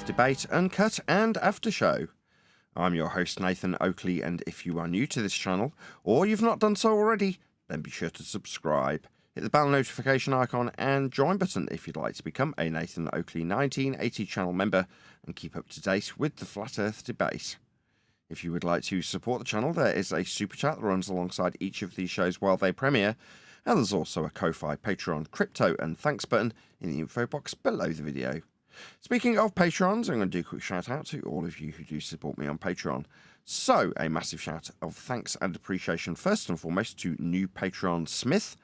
Earth debate, Uncut and After Show. I'm your host Nathan Oakley, and if you are new to this channel, or you've not done so already, then be sure to subscribe. Hit the bell notification icon and join button if you'd like to become a Nathan Oakley 1980 channel member and keep up to date with the Flat Earth debate. If you would like to support the channel, there is a super chat that runs alongside each of these shows while they premiere, and there's also a Ko-Fi, Patreon, crypto and thanks button in the info box below the video. Speaking of Patrons, I'm going to do a quick shout out to all of you who do support me on Patreon. So, a massive shout of thanks and appreciation first and foremost to new Patreon Smith,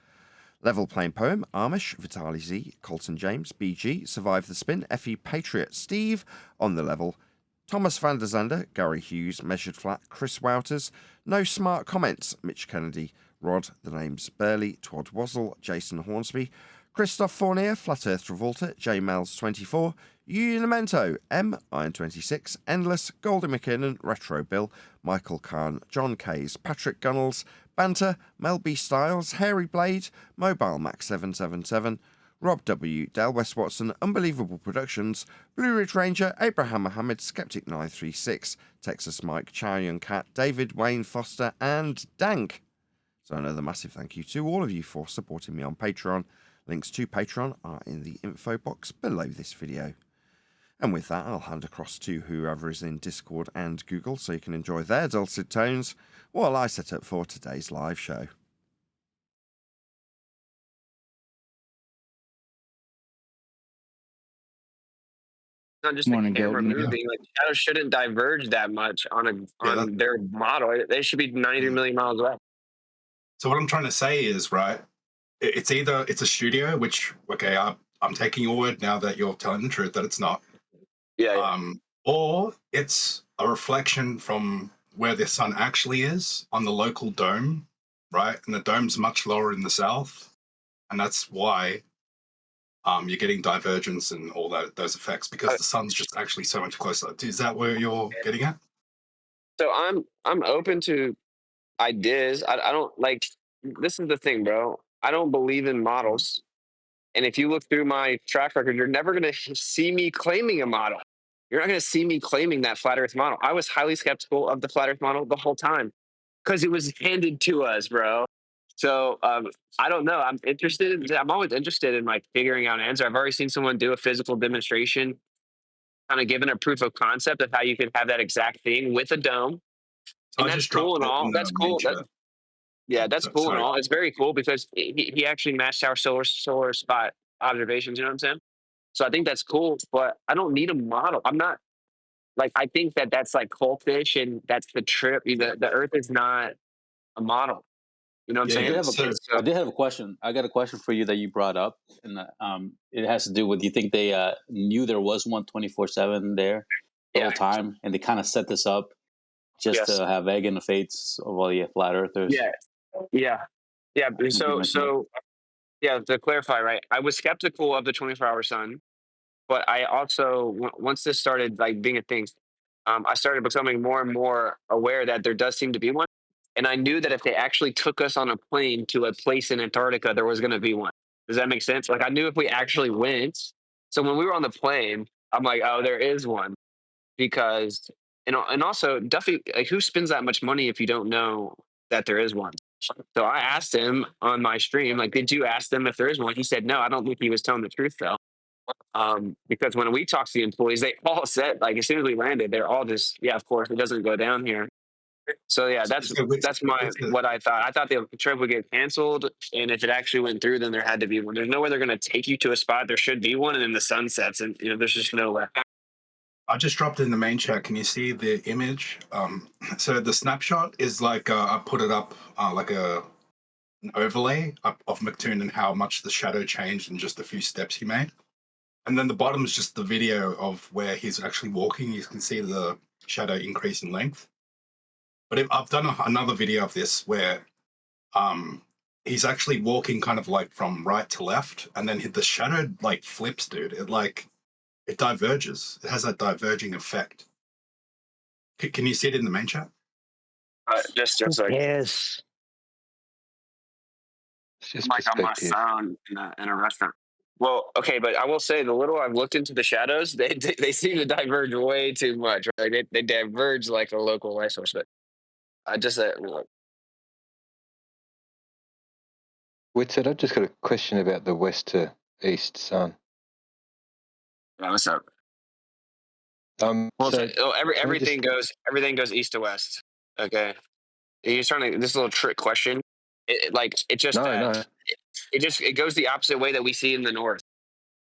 Level Playing Poem, Amish, Vitali Z, Colton James, BG, Survive the Spin, Effie Patriot, Steve, On the Level, Thomas van der Zander, Gary Hughes, Measured Flat, Chris Wouters, No Smart Comments, Mitch Kennedy, Rod, The Names Burley, Twad Wazzle, Jason Hornsby, Christoph Fournier, Flat Earth Travolta, J Mels 24, Unimento, M, Iron 26, Endless, Goldie McKinnon, Retro Bill, Michael Kahn, John Kays, Patrick Gunnels, Banter, Mel B Styles, Hairy Blade, Mobile Max 777, Rob W, Dale West Watson, Unbelievable Productions, Blue Ridge Ranger, Abraham Mohammed, Skeptic 936, Texas Mike, Chow Young Cat, David Wayne Foster, and Dank. So another massive thank you to all of you for supporting me on Patreon. Links to Patreon are in the info box below this video. And with that, I'll hand across to whoever is in Discord and Google so you can enjoy their dulcet tones while I set up for today's live show. Not just the camera moving. Like shadows shouldn't diverge that much on their model. They should be 93 million miles away. So what I'm trying to say is, right, it's either it's a studio, which okay, I'm taking your word now that you're telling the truth that it's not. Yeah. Or it's a reflection from where the sun actually is on the local dome, right? And the dome's much lower in the south, and that's why you're getting divergence and all those effects because the sun's just actually so much closer. Is that where you're getting at? So I'm open to ideas. I don't like. This is the thing, bro. I don't believe in models. And if you look through my track record, you're never going to see me claiming a model. You're not going to see me claiming that flat Earth model. I was highly skeptical of the flat Earth model the whole time because it was handed to us, bro. So I don't know. I'm interested. I'm always interested in like figuring out an answer. I've already seen someone do a physical demonstration, kind of giving a proof of concept of how you can have that exact thing with a dome. So And that's cool and all. That's cool. That's cool and all. It's very cool because he actually matched our solar spot observations. You know what I'm saying? So I think that's cool, but I don't need a model. I'm not like I think that's like cultish and that's the trip. The Earth is not a model. You know what I'm saying? I did have a question. I got a question for you that you brought up, and it has to do with you think they knew there was one 24/7 there the whole time, and they kind of set this up just to have egg in the fates of all the flat earthers. Yeah. So to clarify, right? I was skeptical of the 24-hour sun, but I also once this started like being a thing, I started becoming more and more aware that there does seem to be one. And I knew that if they actually took us on a plane to a place in Antarctica, there was going to be one. Does that make sense? Like I knew if we actually went. So when we were on the plane, I'm like, oh, there is one, because and also Duffy, like who spends that much money if you don't know that there is one? So I asked him on my stream, like, did you ask them if there is one? He said no. I don't think he was telling the truth though. Because when we talked to the employees, they all said, like, as soon as we landed, they're all just, yeah, of course, it doesn't go down here. So yeah, that's what I thought. I thought the trip would get canceled, and if it actually went through, then there had to be one. There's no way they're going to take you to a spot. There should be one, and then the sun sets, and there's just no way. I just dropped it in the main chat. Can you see the image? So the snapshot is like I put it up like an overlay of McToon and how much the shadow changed in just a few steps he made. And then the bottom is just the video of where he's actually walking. You can see the shadow increase in length. But I've done another video of this where he's actually walking kind of like from right to left, and then the shadow like flips, dude. It diverges. It has that diverging effect. Can you see it in the main chat? Just like yes. It's like on my phone in a restaurant. Well, okay, but I will say the little I've looked into the shadows, they seem to diverge way too much. Right? They diverge like a local light source. But I just Witsit, I've just got a question about the west to east sun. what's up? Well, So can we everything goes east to west. Okay, you're trying to this little trick question. It just No. it goes the opposite way that we see in the north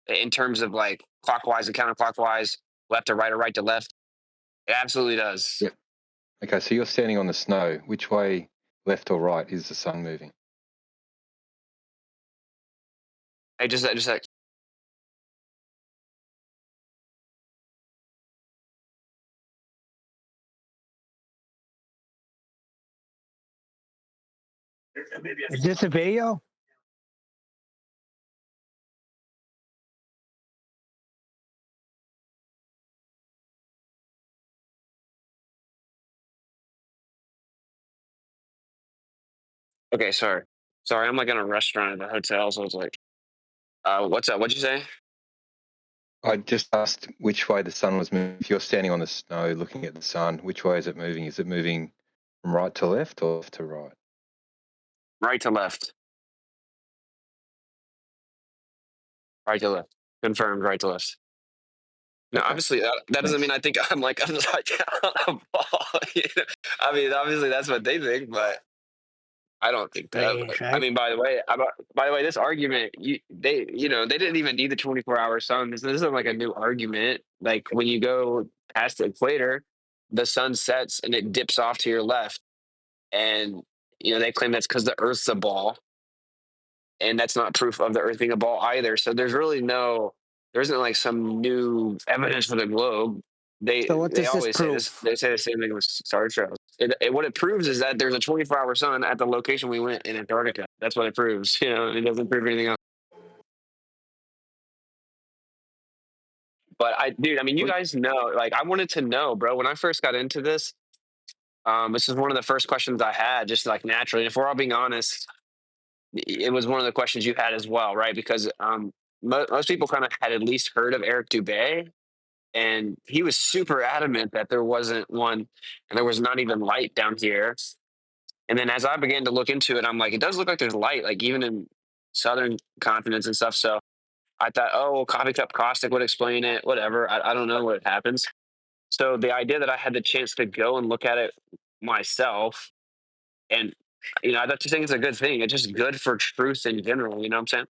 in terms of like clockwise and counterclockwise, left to right or right to left. It absolutely does. Yep. Okay, so you're standing on the snow. Which way, left or right, is the sun moving? I just like Is this a video? okay. Sorry. I'm like in a restaurant at a hotel, so it's like, what's up? What'd you say? I just asked which way the sun was moving. If you're standing on the snow looking at the sun, which way is it moving? Is it moving from right to left or left to right? Right to left. Right to left. Confirmed. Right to left. No, Okay. obviously that doesn't mean I think I'm like on a ball. You know? I mean, obviously that's what they think, but I don't think that. Strange, But, I right? mean, by the way, this argument, they didn't even need the 24-hour sun. This isn't like a new argument. Like when you go past the equator, the sun sets and it dips off to your left, and they claim that's because the Earth's a ball, and that's not proof of the Earth being a ball either. So there isn't like some new evidence for the globe. So what They does this always say this. prove? They say the same thing with Star Trek. What it proves is that there's a 24-hour sun at the location we went in Antarctica. That's what it proves. It doesn't prove anything else. But I mean, you guys know, like, I wanted to know, bro. When I first got into this, this is one of the first questions I had, just like naturally. If we're all being honest, it was one of the questions you had as well, right? Because most people kind of had at least heard of Eric Dubé, and he was super adamant that there wasn't one, and there was not even light down here. And then as I began to look into it, I'm like, it does look like there's light, like even in southern continents and stuff. So I thought, oh, well, coffee cup caustic would explain it, whatever. I don't know what happens. So the idea that I had the chance to go and look at it myself, and I just think it's a good thing. It's just good for truth in general. You know what I'm saying?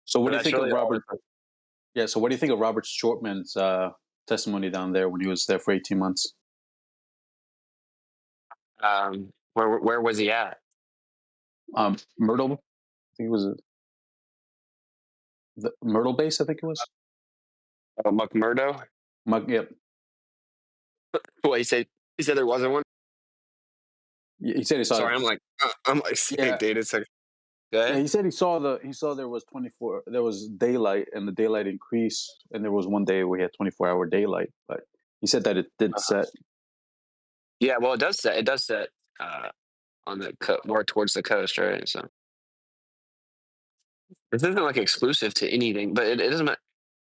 So what So do you that's think of really all Robert? Yeah. So what do you think of Robert Shortman's testimony down there when he was there for 18 months? Where was he at? Myrtle, I think it was the Myrtle base. I think it was. Oh, McMurdo? Yep. What he said? He said there wasn't one. He said he saw. Sorry, I'm like sick, Yeah. dude. It's like, Yeah, he said he saw there was 24, there was daylight, and the daylight increased, and there was one day we had 24-hour daylight, but he said that it did set. Yeah, well, it does set. It does set on the more towards the coast, right? So this isn't like exclusive to anything, but it doesn't.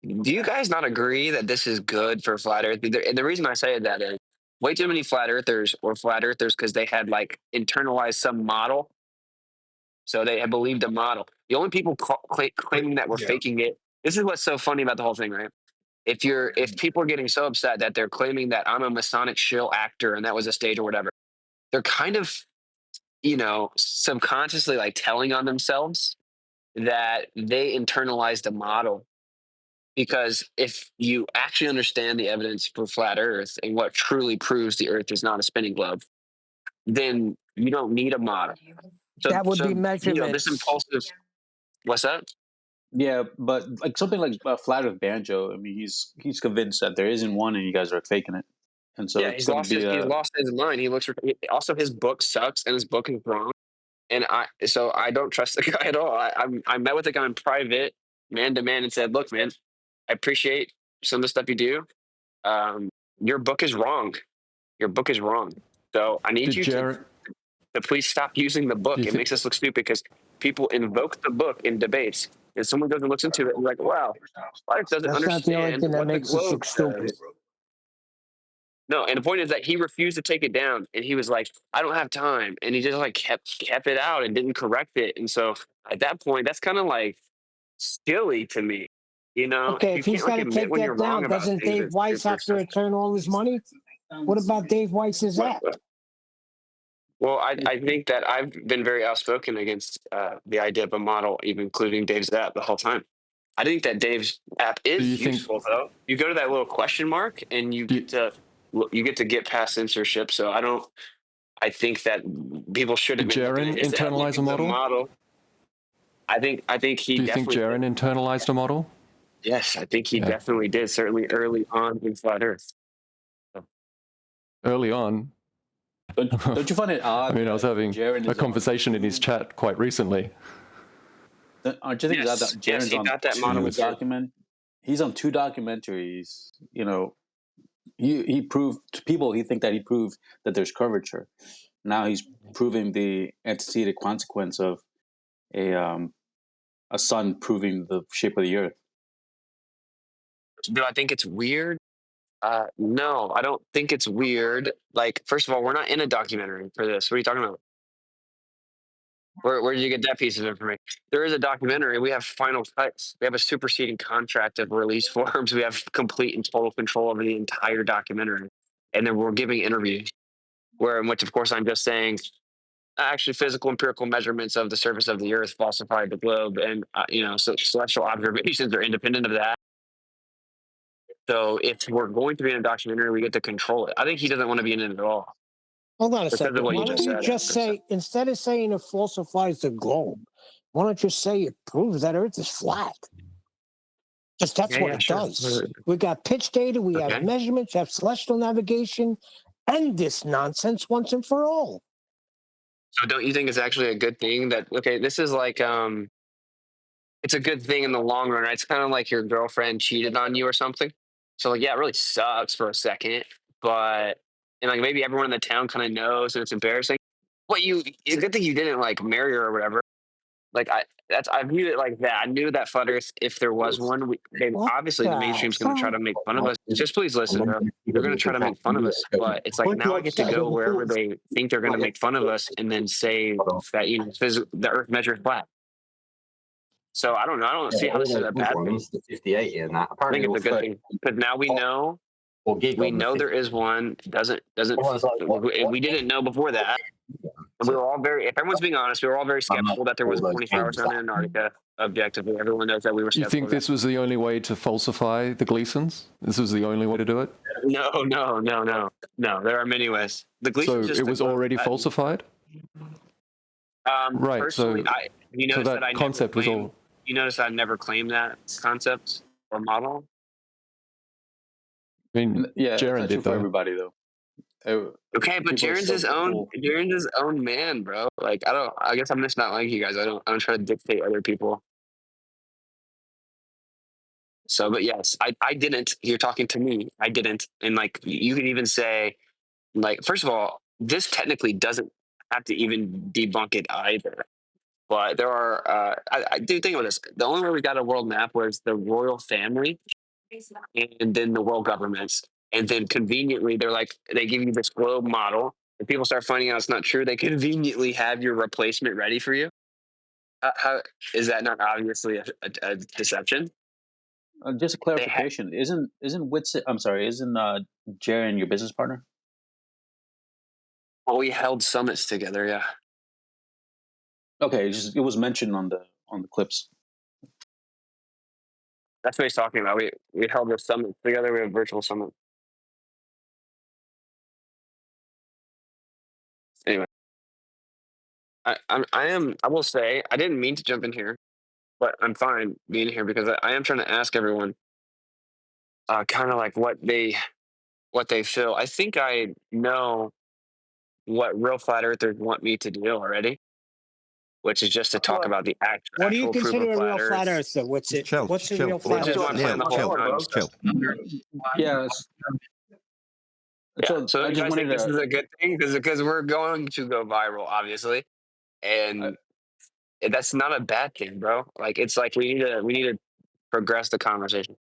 Do you guys not agree that this is good for flat Earth? The reason I say that is way too many flat earthers because they had like internalized some model. So they had believed a model. The only people claiming that we're Yeah. faking it. This is what's so funny about the whole thing, right? If people are getting so upset that they're claiming that I'm a Masonic shill actor and that was a stage or whatever, they're kind of, subconsciously like telling on themselves that they internalized a model. Because if you actually understand the evidence for flat Earth and what truly proves the Earth is not a spinning globe, then you don't need a model. That would be This measurements. impulsive. What's that? Yeah, but like something like Flat Earth Banjo, I mean, he's convinced that there isn't one, and you guys are faking it, and so Yeah, it's going to be he's lost his mind. He looks also his book sucks and his book is wrong. And I don't trust the guy at all. I met with the guy in private, man to man, and said, "Look, man, I appreciate some of the stuff you do. Your book is wrong. Your book is wrong. So I need Did you Jared? to please stop using the book. Do you It makes us look stupid because people invoke the book in debates and someone goes and looks into it, and like, wow, flat Earth doesn't That's not the only understand thing that what the makes us globe look stupid. says. No, and the point is that he refused to take it down, and he was like, "I don't have time," and he just like kept it out and didn't correct it. And so at that point, that's kind of like silly to me. You know, Okay, if you if he's can't like got to admit take when you're that wrong down, about doesn't things, Dave Weiss have to return all his money? What about Dave Weiss's app? Well, I think that I've been very outspoken against the idea of a model, even including Dave's app the whole time. I think that Dave's app is useful, though. You go to that little question mark, and you get to get past censorship. So I think that people shouldn't. Did Jaren internalize a model? I think he. Do you think definitely Jaren did. internalized a model? Yes, I think he Yeah. definitely did. Certainly early on in Flat Earth. Early on. Don't you find it odd? I mean, I was having a conversation in his chat quite recently. Aren't you thinking that Jaren's he on got that model document? He's on 2 documentaries. You know, he proved to people. He think that he proved that there's curvature. Now he's proving the antecedent consequence of a sun proving the shape of the Earth. Do I think it's weird? No, I don't think it's weird. Like, first of all, we're not in a documentary for this. What are you talking about? Where did you get that piece of information? There is a documentary. We have final cuts. We have a superseding contract of release forms. We have complete and total control over the entire documentary. And then we're giving interviews, in which, of course, I'm just saying, actually, physical empirical measurements of the surface of the Earth falsified the globe, and so celestial observations are independent of that. So if we're going to be in a documentary, we get to control it. I think he doesn't want to be in it at all. Hold on a Because second. of what Why you don't just you said. just say, instead of saying it falsifies the globe, why don't you say it proves that Earth is flat? Because that's what it does. We got pitch data, we have measurements, we have celestial navigation, and this nonsense once and for all. So don't you think it's actually a good thing that, okay, this is like, it's a good thing in the long run, right? It's kind of like your girlfriend cheated on you or something. So like, yeah, it really sucks for a second, but, and like maybe everyone in the town kind of knows and it's embarrassing. But it's a good thing you didn't like marry her or whatever. Like I viewed it like that. I knew that Flat Earth, if there was one, obviously the mainstream's going to try to make fun of us. Just please listen, bro. They're going to try to make fun of us, but it's like now I get to go wherever they think they're going to make fun of us, and then say that the Earth measures flat. So I don't know. I don't see how this is a bad thing. 58 in that. I think it's a good thing because now we know. We know there is one. Doesn't. We didn't know before that. And we were all if everyone's being honest, we were all very skeptical that there was 24 hours on Antarctica. Objectively, everyone knows that we were skeptical. You think this was the only way to falsify the Gleasons? This was the only way to do it? No. There are many ways. The Gleasons. So it was already falsified. Right. Personally, so that concept was all. You notice I never claimed that concept or model. I mean, yeah, Jaren did for everybody though. Okay, but Jaren's his own. Jaren's his own man, bro. Like I guess I'm just not like you guys. I don't try to dictate other people. So, but yes, I didn't. You're talking to me. I didn't, and like you could even say, like, first of all, this technically doesn't have to even debunk it either. But there are. I do think about this. The only way we got a world map was the royal family, and then the world governments. And then conveniently, they give you this globe model. If people start finding out it's not true, they conveniently have your replacement ready for you. How is that not obviously a deception? Just a clarification: isn't Witsit? I'm sorry, isn't Jaren your business partner? Well, we held summits together, yeah. Okay, it was mentioned on the clips. That's what he's talking about. We held a summit together. We have a virtual summit. Anyway, I will say I didn't mean to jump in here, but I'm fine being here because I am trying to ask everyone, kind of like what they feel. I think I know what real flat earthers want me to do already, which is just to talk about the actual. What do you proof consider of a real flat Earth. earther? What's it? What's a real flat Which is earther? my plan the whole time. Chill. Yeah. Yeah, so you guys think this is a good thing because we're going to go viral, obviously, and that's not a bad thing, bro. Like it's like we need to progress the conversation.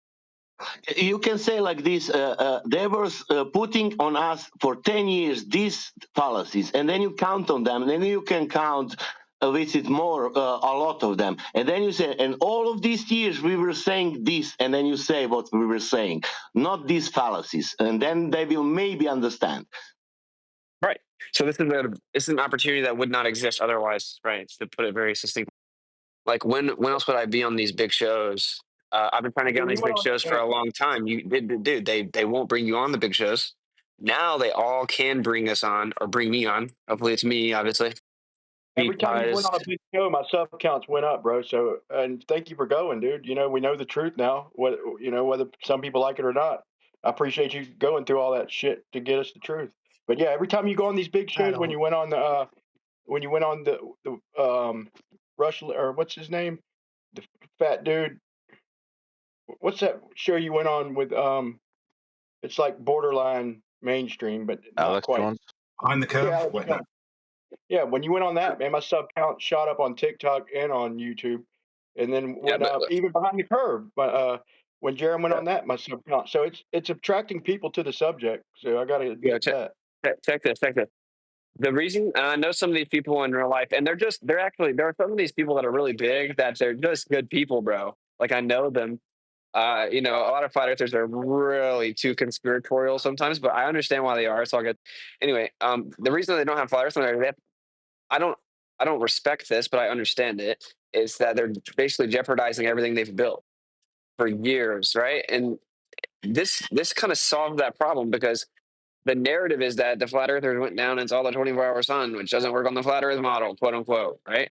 You can say like this: they were putting on us for 10 years these fallacies, and then you count on them, and then you can count with it more, a lot of them, and then you say, and all of these years we were saying this, and then you say what we were saying, not these fallacies, and then they will maybe understand. Right. So this is an opportunity that would not exist otherwise, right? To put it very succinctly. Like when else would I be on these big shows? I've been trying to get on these big shows for a long time. Dude, they won't bring you on the big shows. Now they all can bring us on or bring me on. Hopefully it's me, obviously. Every time you went on a big show, my sub counts went up, bro. So, and thank you for going, dude. You know, we know the truth now. What you know, whether some people like it or not. I appreciate you going through all that shit to get us the truth. But yeah, every time you go on these big shows, when you went on the Rush, or what's his name, the fat dude. What's that show you went on with? It's like borderline mainstream, but not Alex quite. Jones? Behind the curve? Yeah, Alex Jones. Yeah, when you went on that, man, my sub count shot up on TikTok and on YouTube, and then went up even behind the curve. But when Jaron went on that, my sub count. So it's attracting people to the subject. So I got to admit that. Check this. The reason, and I know some of these people in real life, and there are some of these people that are really big that they're just good people, bro. Like I know them. You know, a lot of flat earthers are really too conspiratorial sometimes, but I understand why they are. It's all good. Anyway, the reason they don't have flat earth on there, I don't respect this, but I understand it. Is that they're basically jeopardizing everything they've built for years, right? And this kind of solved that problem because the narrative is that the flat earthers went down and saw the 24-hour sun, which doesn't work on the flat earth model, quote unquote, right?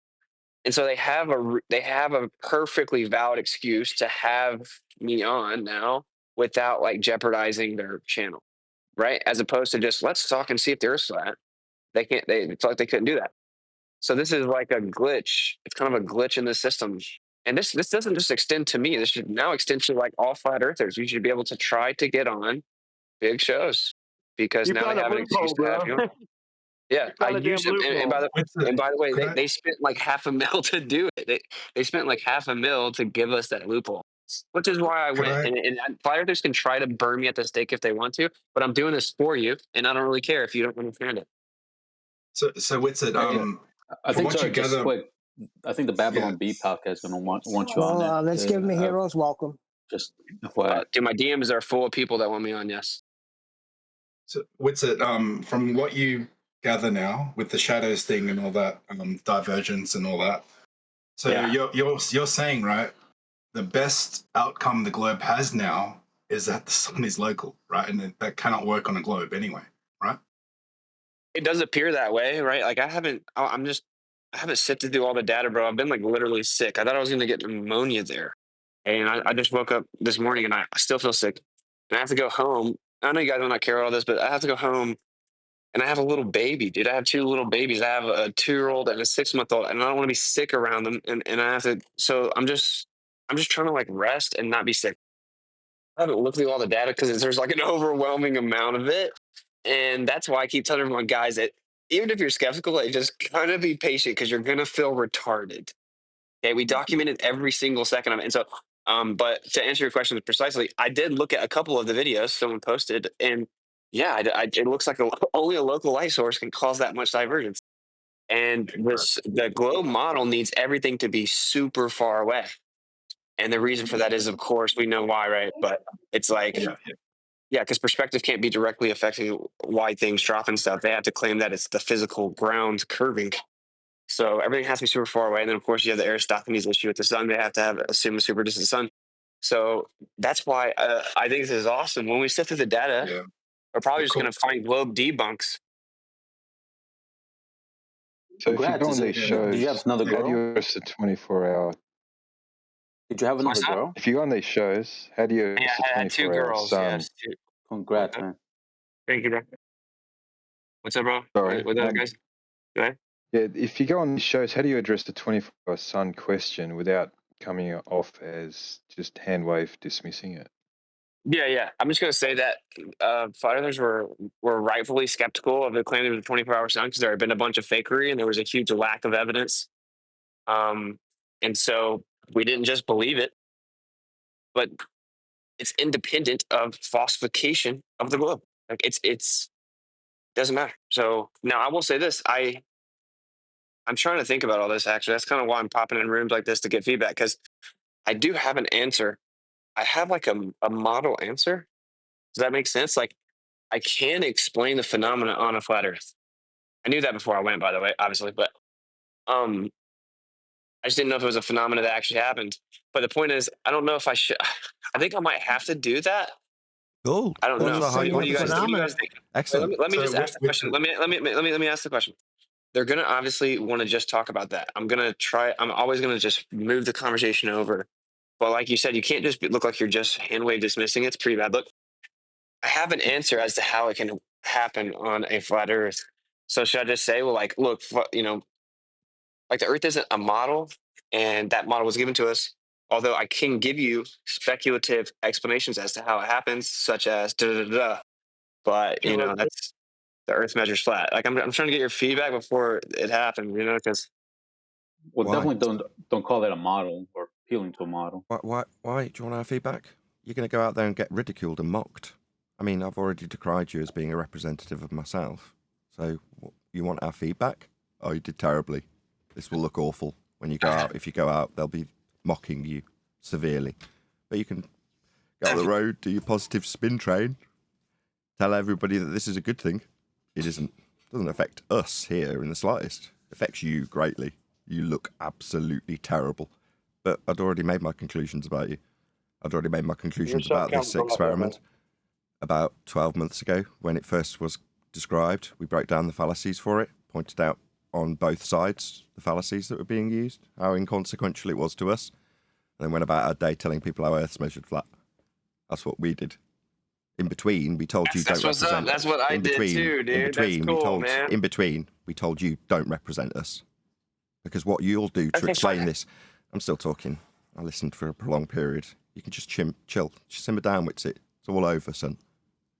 And so they have a perfectly valid excuse to have me on now without like jeopardizing their channel, right? As opposed to just let's talk and see if the Earth's flat. It's like they couldn't do that. So this is like a glitch. It's kind of a glitch in the system. And this doesn't just extend to me. This should now extend to like all flat earthers. You should be able to try to get on big shows because now they have an excuse to have you on. Yeah, I use them. And by the way, they spent like $500,000 to do it. They spent like $500,000 to give us that loophole, which is why I went. And flat earthers can try to burn me at the stake if they want to, but I'm doing this for you, and I don't really care if you don't understand it. So Witsit, I think just quick. I think the Babylon B podcast is going to want you on there. Let's give them a hero's welcome. Just dude, my DMs are full of people that want me on. Yes. So Witsit, from what you gather now with the shadows thing and all that, divergence and all that. So you're saying, right, the best outcome the globe has now is that the sun is local, right, and that cannot work on a globe anyway, right? It does appear that way, right? Like I haven't sifted through all the data, bro. I've been like literally sick. I thought I was going to get pneumonia there, and I just woke up this morning and I still feel sick, and I have to go home. I know you guys will not care about all this, but I have to go home. And I have a little baby, dude. I have 2 little babies. I have a 2-year-old and a 6-month-old, and I don't want to be sick around them. And I have to. So I'm just trying to like rest and not be sick. I haven't looked through all the data because there's like an overwhelming amount of it, and that's why I keep telling everyone, guys, that even if you're skeptical, like, just kind of be patient because you're gonna feel retarded. Okay, we documented every single second of it, and so. But to answer your question precisely, I did look at a couple of the videos someone posted, and yeah, it looks like only a local light source can cause that much divergence. And the globe model needs everything to be super far away. And the reason for that is, of course, we know why, right? But it's like, because perspective can't be directly affecting why things drop and stuff. They have to claim that it's the physical ground curving. So everything has to be super far away. And then, of course, you have the Aristophanes issue with the sun. They have to assume a super distant sun. So that's why I think this is awesome. When we sift through the data, we're probably just going to find globe debunks. So if you go on these shows, did you have another girl? How do you address the 24-hour? Did you have another girl? If you go on these shows, how do you address the 24-hour sun? Yes, Congrats, man. Thank you, bro. What's up, bro? Sorry. What up, guys? Go ahead. Yeah, if you go on these shows, how do you address the 24-hour sun question without coming off as just hand wave dismissing it? Yeah. I'm just going to say that flat earthers were rightfully skeptical of the claim there was a 24-hour sun because there had been a bunch of fakery and there was a huge lack of evidence And so we didn't just believe it, but it's independent of falsification of the globe. Like it's doesn't matter. So now I will say this: I'm trying to think about all this. Actually, that's kind of why I'm popping in rooms like this to get feedback, because I do have an answer. I have like a model answer. Does that make sense? Like I can explain the phenomena on a flat Earth. I knew that before I went, by the way, obviously, but I just didn't know if it was a phenomena that actually happened. But the point is, I don't know if I should. I think I might have to do that. Cool. I don't know. What's the What do you guys? What do you guys think? Wait, Excellent. let me So just ask the question. Let me ask the question. They're gonna obviously want to just talk about that. I'm gonna try. I'm always gonna just move the conversation over. But like you said, you can't just look like you're just hand wave dismissing it. It's pretty bad. Look, I have an answer as to how it can happen on a flat Earth. So should I just say, well, like, look, like the Earth isn't a model, and that model was given to us. Although I can give you speculative explanations as to how it happens, such as da da da. Da. But that's the Earth measures flat. Like I'm trying to get your feedback before it happened. Because Well, Why? definitely don't call that a model or appealing to a model. Why? Do you want our feedback? You're going to go out there and get ridiculed and mocked. I mean, I've already decried you as being a representative of myself. So you want our feedback? Oh, you did terribly. This will look awful when you go out. If you go out, they'll be mocking you severely. But you can go up the road, do your positive spin train, tell everybody that this is a good thing. It isn't. It doesn't affect us here in the slightest. It affects you greatly. You look absolutely terrible. But I'd already made my conclusions about you. I'd already made my conclusions about this experiment about 12 months ago when it first was described. We broke down the fallacies for it, pointed out on both sides the fallacies that were being used, how inconsequential it was to us, and then went about our day telling people how Earth's measured flat. That's what we did. In between, we told you don't represent. That's what I did too, dude. In between, That's cool, man. In between, we told you don't represent us, because what you'll do to explain this. I'm still talking. I listened for a prolonged period. You can just chill, just simmer down, Witsit. It's all over, son.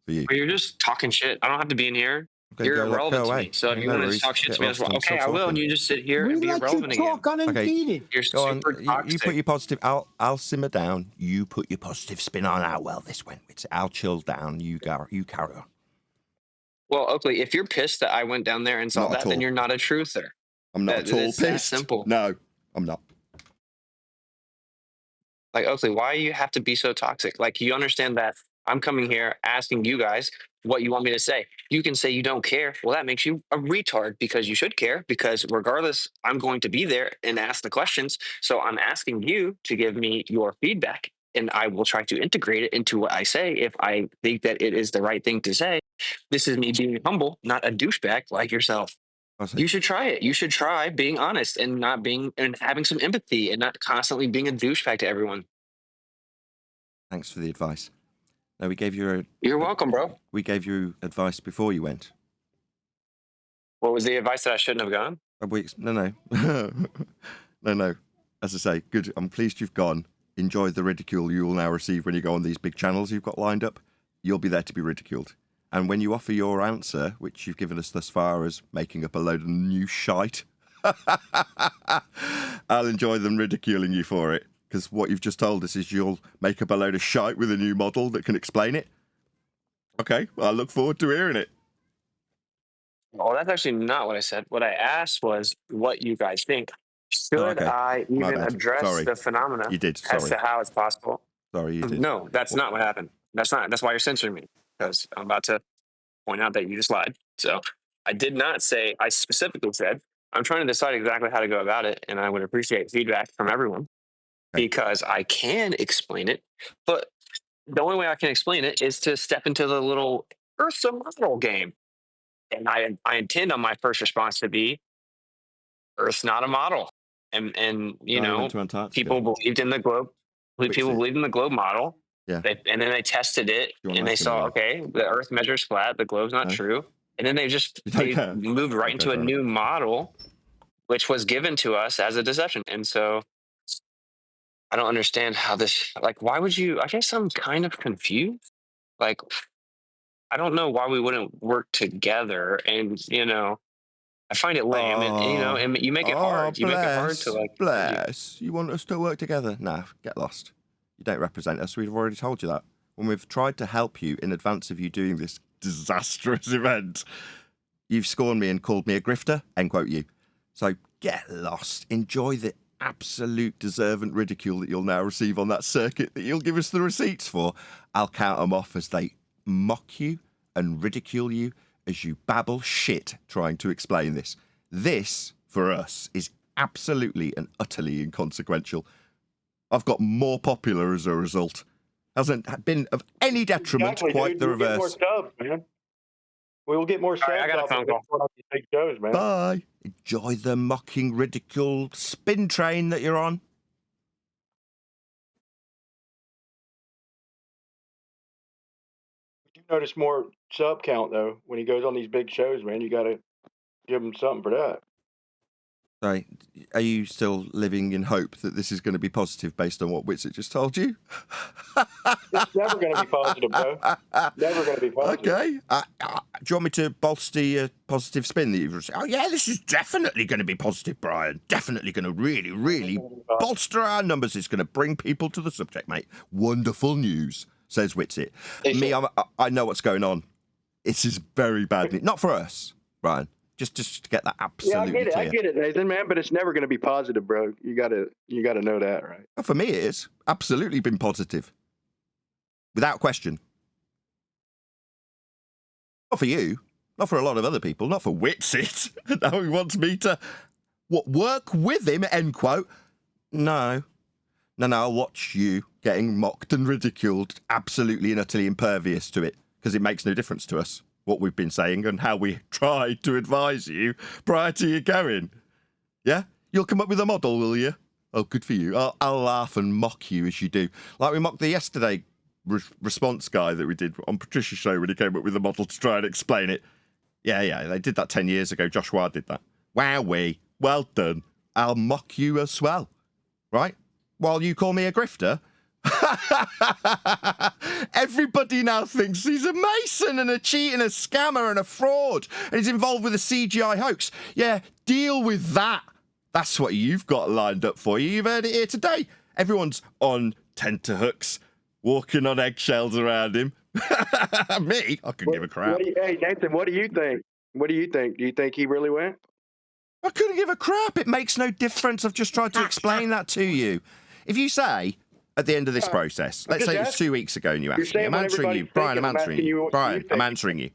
For you. But you're just talking shit. I don't have to be in here. You're irrelevant to me. So if you want to talk shit to me, that's well. Okay, I will. And you just sit here and be irrelevant again. We let you talk unimpeded. You're super toxic. You put your positive. I'll simmer down. You put your positive spin on how well this went. I'll chill down. You carry on. Well, Oakley, if you're pissed that I went down there and saw that, then you're not a truther. I'm not at all pissed. That simple. No, I'm not. Like, Oakley, why you have to be so toxic? Like, you understand that I'm coming here asking you guys what you want me to say. You can say you don't care. Well, that makes you a retard, because you should care, because regardless, I'm going to be there and ask the questions. So I'm asking you to give me your feedback, and I will try to integrate it into what I say if I think that it is the right thing to say. This is me being humble, not a douchebag like yourself. You should try it. You should try being honest and having some empathy and not constantly being a douchebag to everyone. Thanks for the advice. No, we gave you You're welcome, bro. We gave you advice before you went. What was the advice that I shouldn't have gone? No. No. As I say, good. I'm pleased you've gone. Enjoy the ridicule you will now receive when you go on these big channels you've got lined up. You'll be there to be ridiculed. And when you offer your answer, which you've given us thus far as making up a load of new shite, I'll enjoy them ridiculing you for it. Because what you've just told us is you'll make up a load of shite with a new model that can explain it. Okay, well, I look forward to hearing it. Well, that's actually not what I said. What I asked was what you guys think. Should I even address the phenomena as to how it's possible? Sorry, you did. No, that's not what happened. That's why you're censoring me, because I'm about to point out that you just lied. So I did not say, I specifically said, I'm trying to decide exactly how to go about it, and I would appreciate feedback from everyone, because I can explain it, but the only way I can explain it is to step into the little Earth's a model game. And I intend on my first response to be, Earth's not a model. And people believed in the globe. People believed in the globe model. Yeah. And then they tested it, and they saw, okay, the Earth measures flat, the globe's not true. And then they moved right into a new model, which was given to us as a deception. And so I don't understand how this, like, why would you, I guess I'm kind of confused. Like, I don't know why we wouldn't work together and, I find it lame, and you make it hard. You make it hard to like. Bless. You want us to work together? Nah, get lost. You don't represent us. We've already told you that. When we've tried to help you in advance of you doing this disastrous event, you've scorned me and called me a grifter, end quote you. So get lost. Enjoy the absolute deserving ridicule that you'll now receive on that circuit that you'll give us the receipts for. I'll count them off as they mock you and ridicule you as you babble shit trying to explain this. This, for us, is absolutely and utterly inconsequential. I've got more popular as a result. Hasn't been of any detriment, exactly, quite dude. the We'll reverse. Get more subs, man. We will get more subs. Right, I got a phone call. Big shows, man. Bye. Enjoy the mocking, ridicule spin train that you're on. You notice more sub count though when he goes on these big shows, man. You got to give him something for that. Sorry, are you still living in hope that this is going to be positive based on what Witsit just told you? It's never going to be positive, bro. Never going to be positive. Okay. Do you want me to bolster your positive spin that you've received? Oh, yeah, this is definitely going to be positive, Brian. Definitely going to really, really bolster our numbers. It's going to bring people to the subject, mate. Wonderful news, says Witsit. Me, I know what's going on. This is very bad news. Not for us, Brian. Just to get that absolutely clear. I get it, Nathan, man. But it's never going to be positive, bro. You gotta know that, right? Well, for me, it is absolutely been positive, without question. Not for you, not for a lot of other people, not for Witsit. Now he wants me to work with him. End quote. No. I'll watch you getting mocked and ridiculed, absolutely and utterly impervious to it, because it makes no difference to us what we've been saying and how we tried to advise you prior to you going. Yeah? You'll come up with a model, will you? Oh, good for you. I'll laugh and mock you as you do. Like we mocked the yesterday response guy that we did on Patricia's show when he came up with a model to try and explain it. Yeah, they did that 10 years ago. Joshua did that. Wowee. Well done. I'll mock you as well. Right? While you call me a grifter. Everybody now thinks he's a mason and a cheat and a scammer and a fraud and he's involved with a CGI hoax. Yeah, deal with that. That's what you've got lined up for you. You've heard it here today. Everyone's on tenterhooks, walking on eggshells around him. Me, I couldn't give a crap. Hey, Nathan, what do you think? What do you think? Do you think he really went? I couldn't give a crap. It makes no difference. I've just tried to explain that to you. If you say, at the end of this process, let's say it was 2 weeks ago and you asked me, I'm answering you. Brian, I'm answering you. Brian, I'm answering you.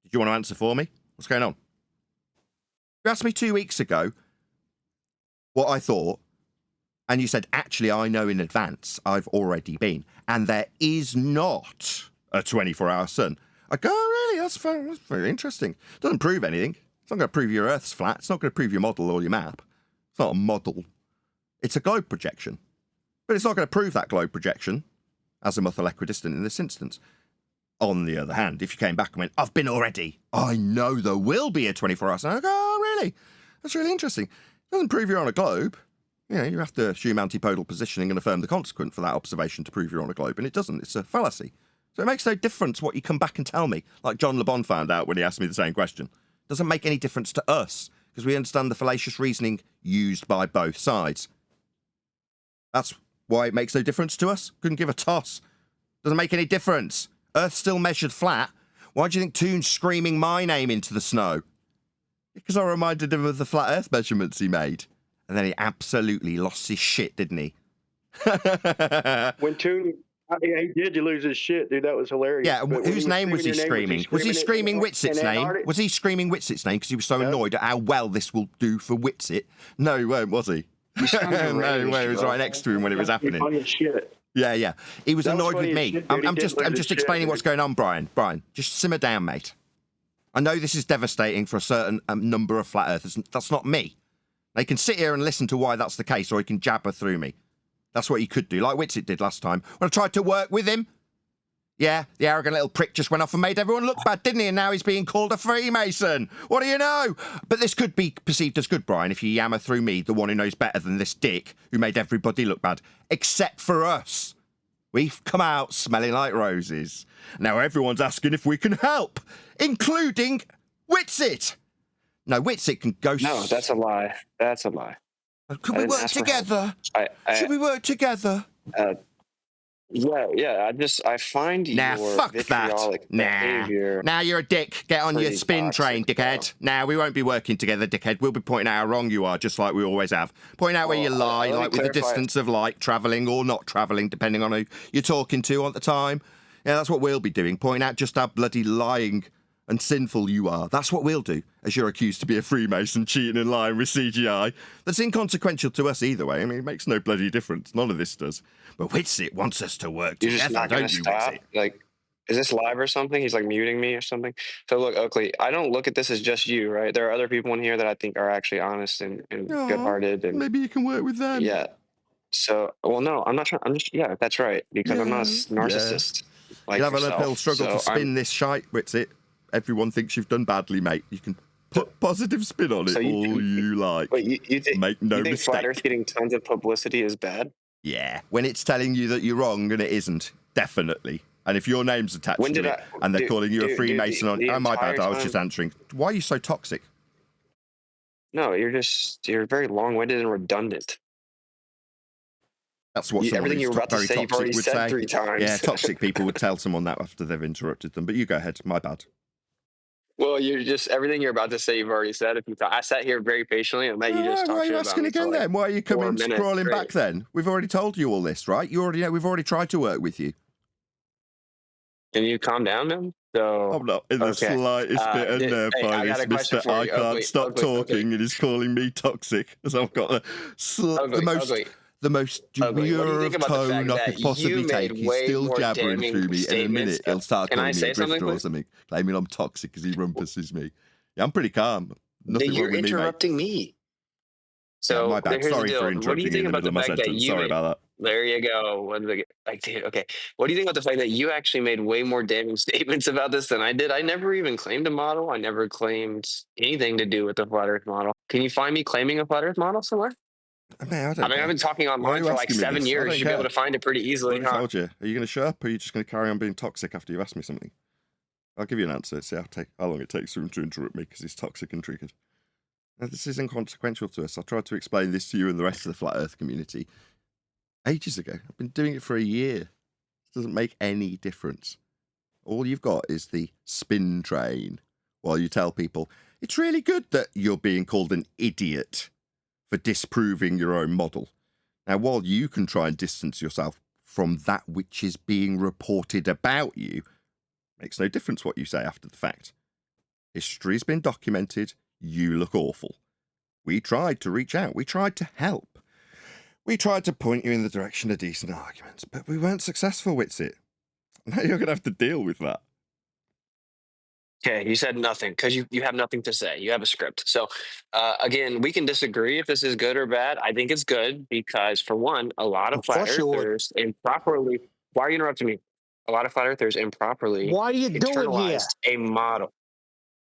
Did you want to answer for me? What's going on? You asked me 2 weeks ago what I thought, and you said, actually, I know in advance I've already been, and there is not a 24-hour sun. I go, oh, really? That's very interesting. Doesn't prove anything. It's not going to prove your Earth's flat. It's not going to prove your model or your map. It's not a model. It's a globe projection. But it's not going to prove that globe projection azimuth or equidistant in this instance. On the other hand, if you came back and went, I've been already, I know there will be a 24-hour sun. I go, oh, really? That's really interesting. It doesn't prove you're on a globe. You know, you have to assume antipodal positioning and affirm the consequent for that observation to prove you're on a globe, and it doesn't. It's a fallacy. So it makes no difference what you come back and tell me, like John Le Bon found out when he asked me the same question. It doesn't make any difference to us, because we understand the fallacious reasoning used by both sides. That's why it makes no difference to us. Couldn't give a toss. Doesn't make any difference. Earth's still measured flat. Why do you think Toon's screaming my name into the snow? Because I reminded him of the flat Earth measurements he made. And then he absolutely lost his shit, didn't he? When Toon, he did lose his shit, dude. That was hilarious. Yeah, whose name was he screaming? Was he screaming Witsit's name? Was he screaming Witsit's name because he was so annoyed at how well this will do for Witsit? No, he won't, was he? No, he was right next to him when it was happening. Yeah. He was annoyed with me. I'm just explaining what's going on, Brian. Brian, just simmer down, mate. I know this is devastating for a certain number of flat earthers. That's not me. They can sit here and listen to why that's the case, or he can jabber through me. That's what he could do, like Witsit did last time when I tried to work with him. Yeah, the arrogant little prick just went off and made everyone look bad, didn't he? And now he's being called a Freemason. What do you know? But this could be perceived as good, Brian, if you yammer through me, the one who knows better than this dick who made everybody look bad, except for us. We've come out smelling like roses. Now everyone's asking if we can help, including Witsit. No, Witsit can go. No, that's a lie. That's a lie. Could we work together? Should we work together? Yeah. I find your fuck vitriolic behavior. Now you're a dick. Get on your pretty spin toxic, train, dickhead. Now we won't be working together, dickhead. We'll be pointing out how wrong you are, just like we always have. Pointing out where you lie, like with the distance of light, travelling or not travelling, depending on who you're talking to at the time. Yeah, that's what we'll be doing. Pointing out just how bloody lying and sinful you are. That's what we'll do, as you're accused to be a Freemason, cheating and lying with CGI. That's inconsequential to us either way. I mean, it makes no bloody difference. None of this does. But Witsit wants us to work You're together, just not going to stop? Witsit? Like, is this live or something? He's like muting me or something. So look, Oakley, I don't look at this as just you, right? There are other people in here that I think are actually honest and good-hearted. And maybe you can work with them. yeah. So, well, no, I'm not trying. I'm just, yeah, that's right. Because I'm not a narcissist. Like You'll have an yourself. uphill struggle to spin this shite, Witsit. Everyone thinks you've done badly, mate. You can put positive spin on it all you like. But you think, Make no you think mistake. Flat Earth getting tons of publicity is bad? Yeah, when it's telling you that you're wrong and it isn't, definitely. And if your name's attached When to did it and they're calling you a Freemason on... Oh, my bad, I was just answering. Why are you so toxic? No, you're very long-winded and redundant. That's what someone everything who's you were about to very say, you've toxic already would said say. 3 times. Yeah, toxic people would tell someone that after they've interrupted them. But you go ahead, my bad. Well, you're just everything you're about to say. You've already said. I sat here very patiently and let you just talk why are shit you about asking me again for like then? Why are you coming 4 minutes scrolling straight. back then? We've already told you all this, right? You already know. We've already tried to work with you. Can you calm down, then? So I'm not in the slightest bit unnerved by this, Mister. I can't stop talking and he's calling me toxic as I've got the most demure of tone I could possibly take. He's still jabbering through me. In a minute, he'll start calling me a grifter or something, claiming I'm toxic because he rumpusses me. Yeah, I'm pretty calm. Nothing wrong with me, mate. You're interrupting me. So my bad. Sorry for interrupting you in the middle of my sentence. Sorry about that. There you go. Okay. What do you think about the fact that you actually made way more damning statements about this than I did? I never even claimed a model. I never claimed anything to do with the flat Earth model. Can you find me claiming a flat Earth model somewhere? I mean, I've been talking online for like 7 years. You should be able to find it pretty easily. I told you. Are you going to shut up, or are you just going to carry on being toxic after you've asked me something? I'll give you an answer. See how long it takes for him to interrupt me because he's toxic and triggered. Now, this is inconsequential to us. I tried to explain this to you and the rest of the flat Earth community ages ago. I've been doing it for a year. It doesn't make any difference. All you've got is the spin train while you tell people it's really good that you're being called an idiot for disproving your own model. Now, while you can try and distance yourself from that which is being reported about you, makes no difference what you say after the fact. History's been documented. You look awful. We tried to reach out. We tried to help. We tried to point you in the direction of decent arguments, but we weren't successful, Witsit. Now you're going to have to deal with that. Okay, you said nothing because you have nothing to say. You have a script. So, again, we can disagree if this is good or bad. I think it's good because, for one, a lot of flat earthers improperly. Why are you interrupting me? A lot of flat earthers improperly internalized a model.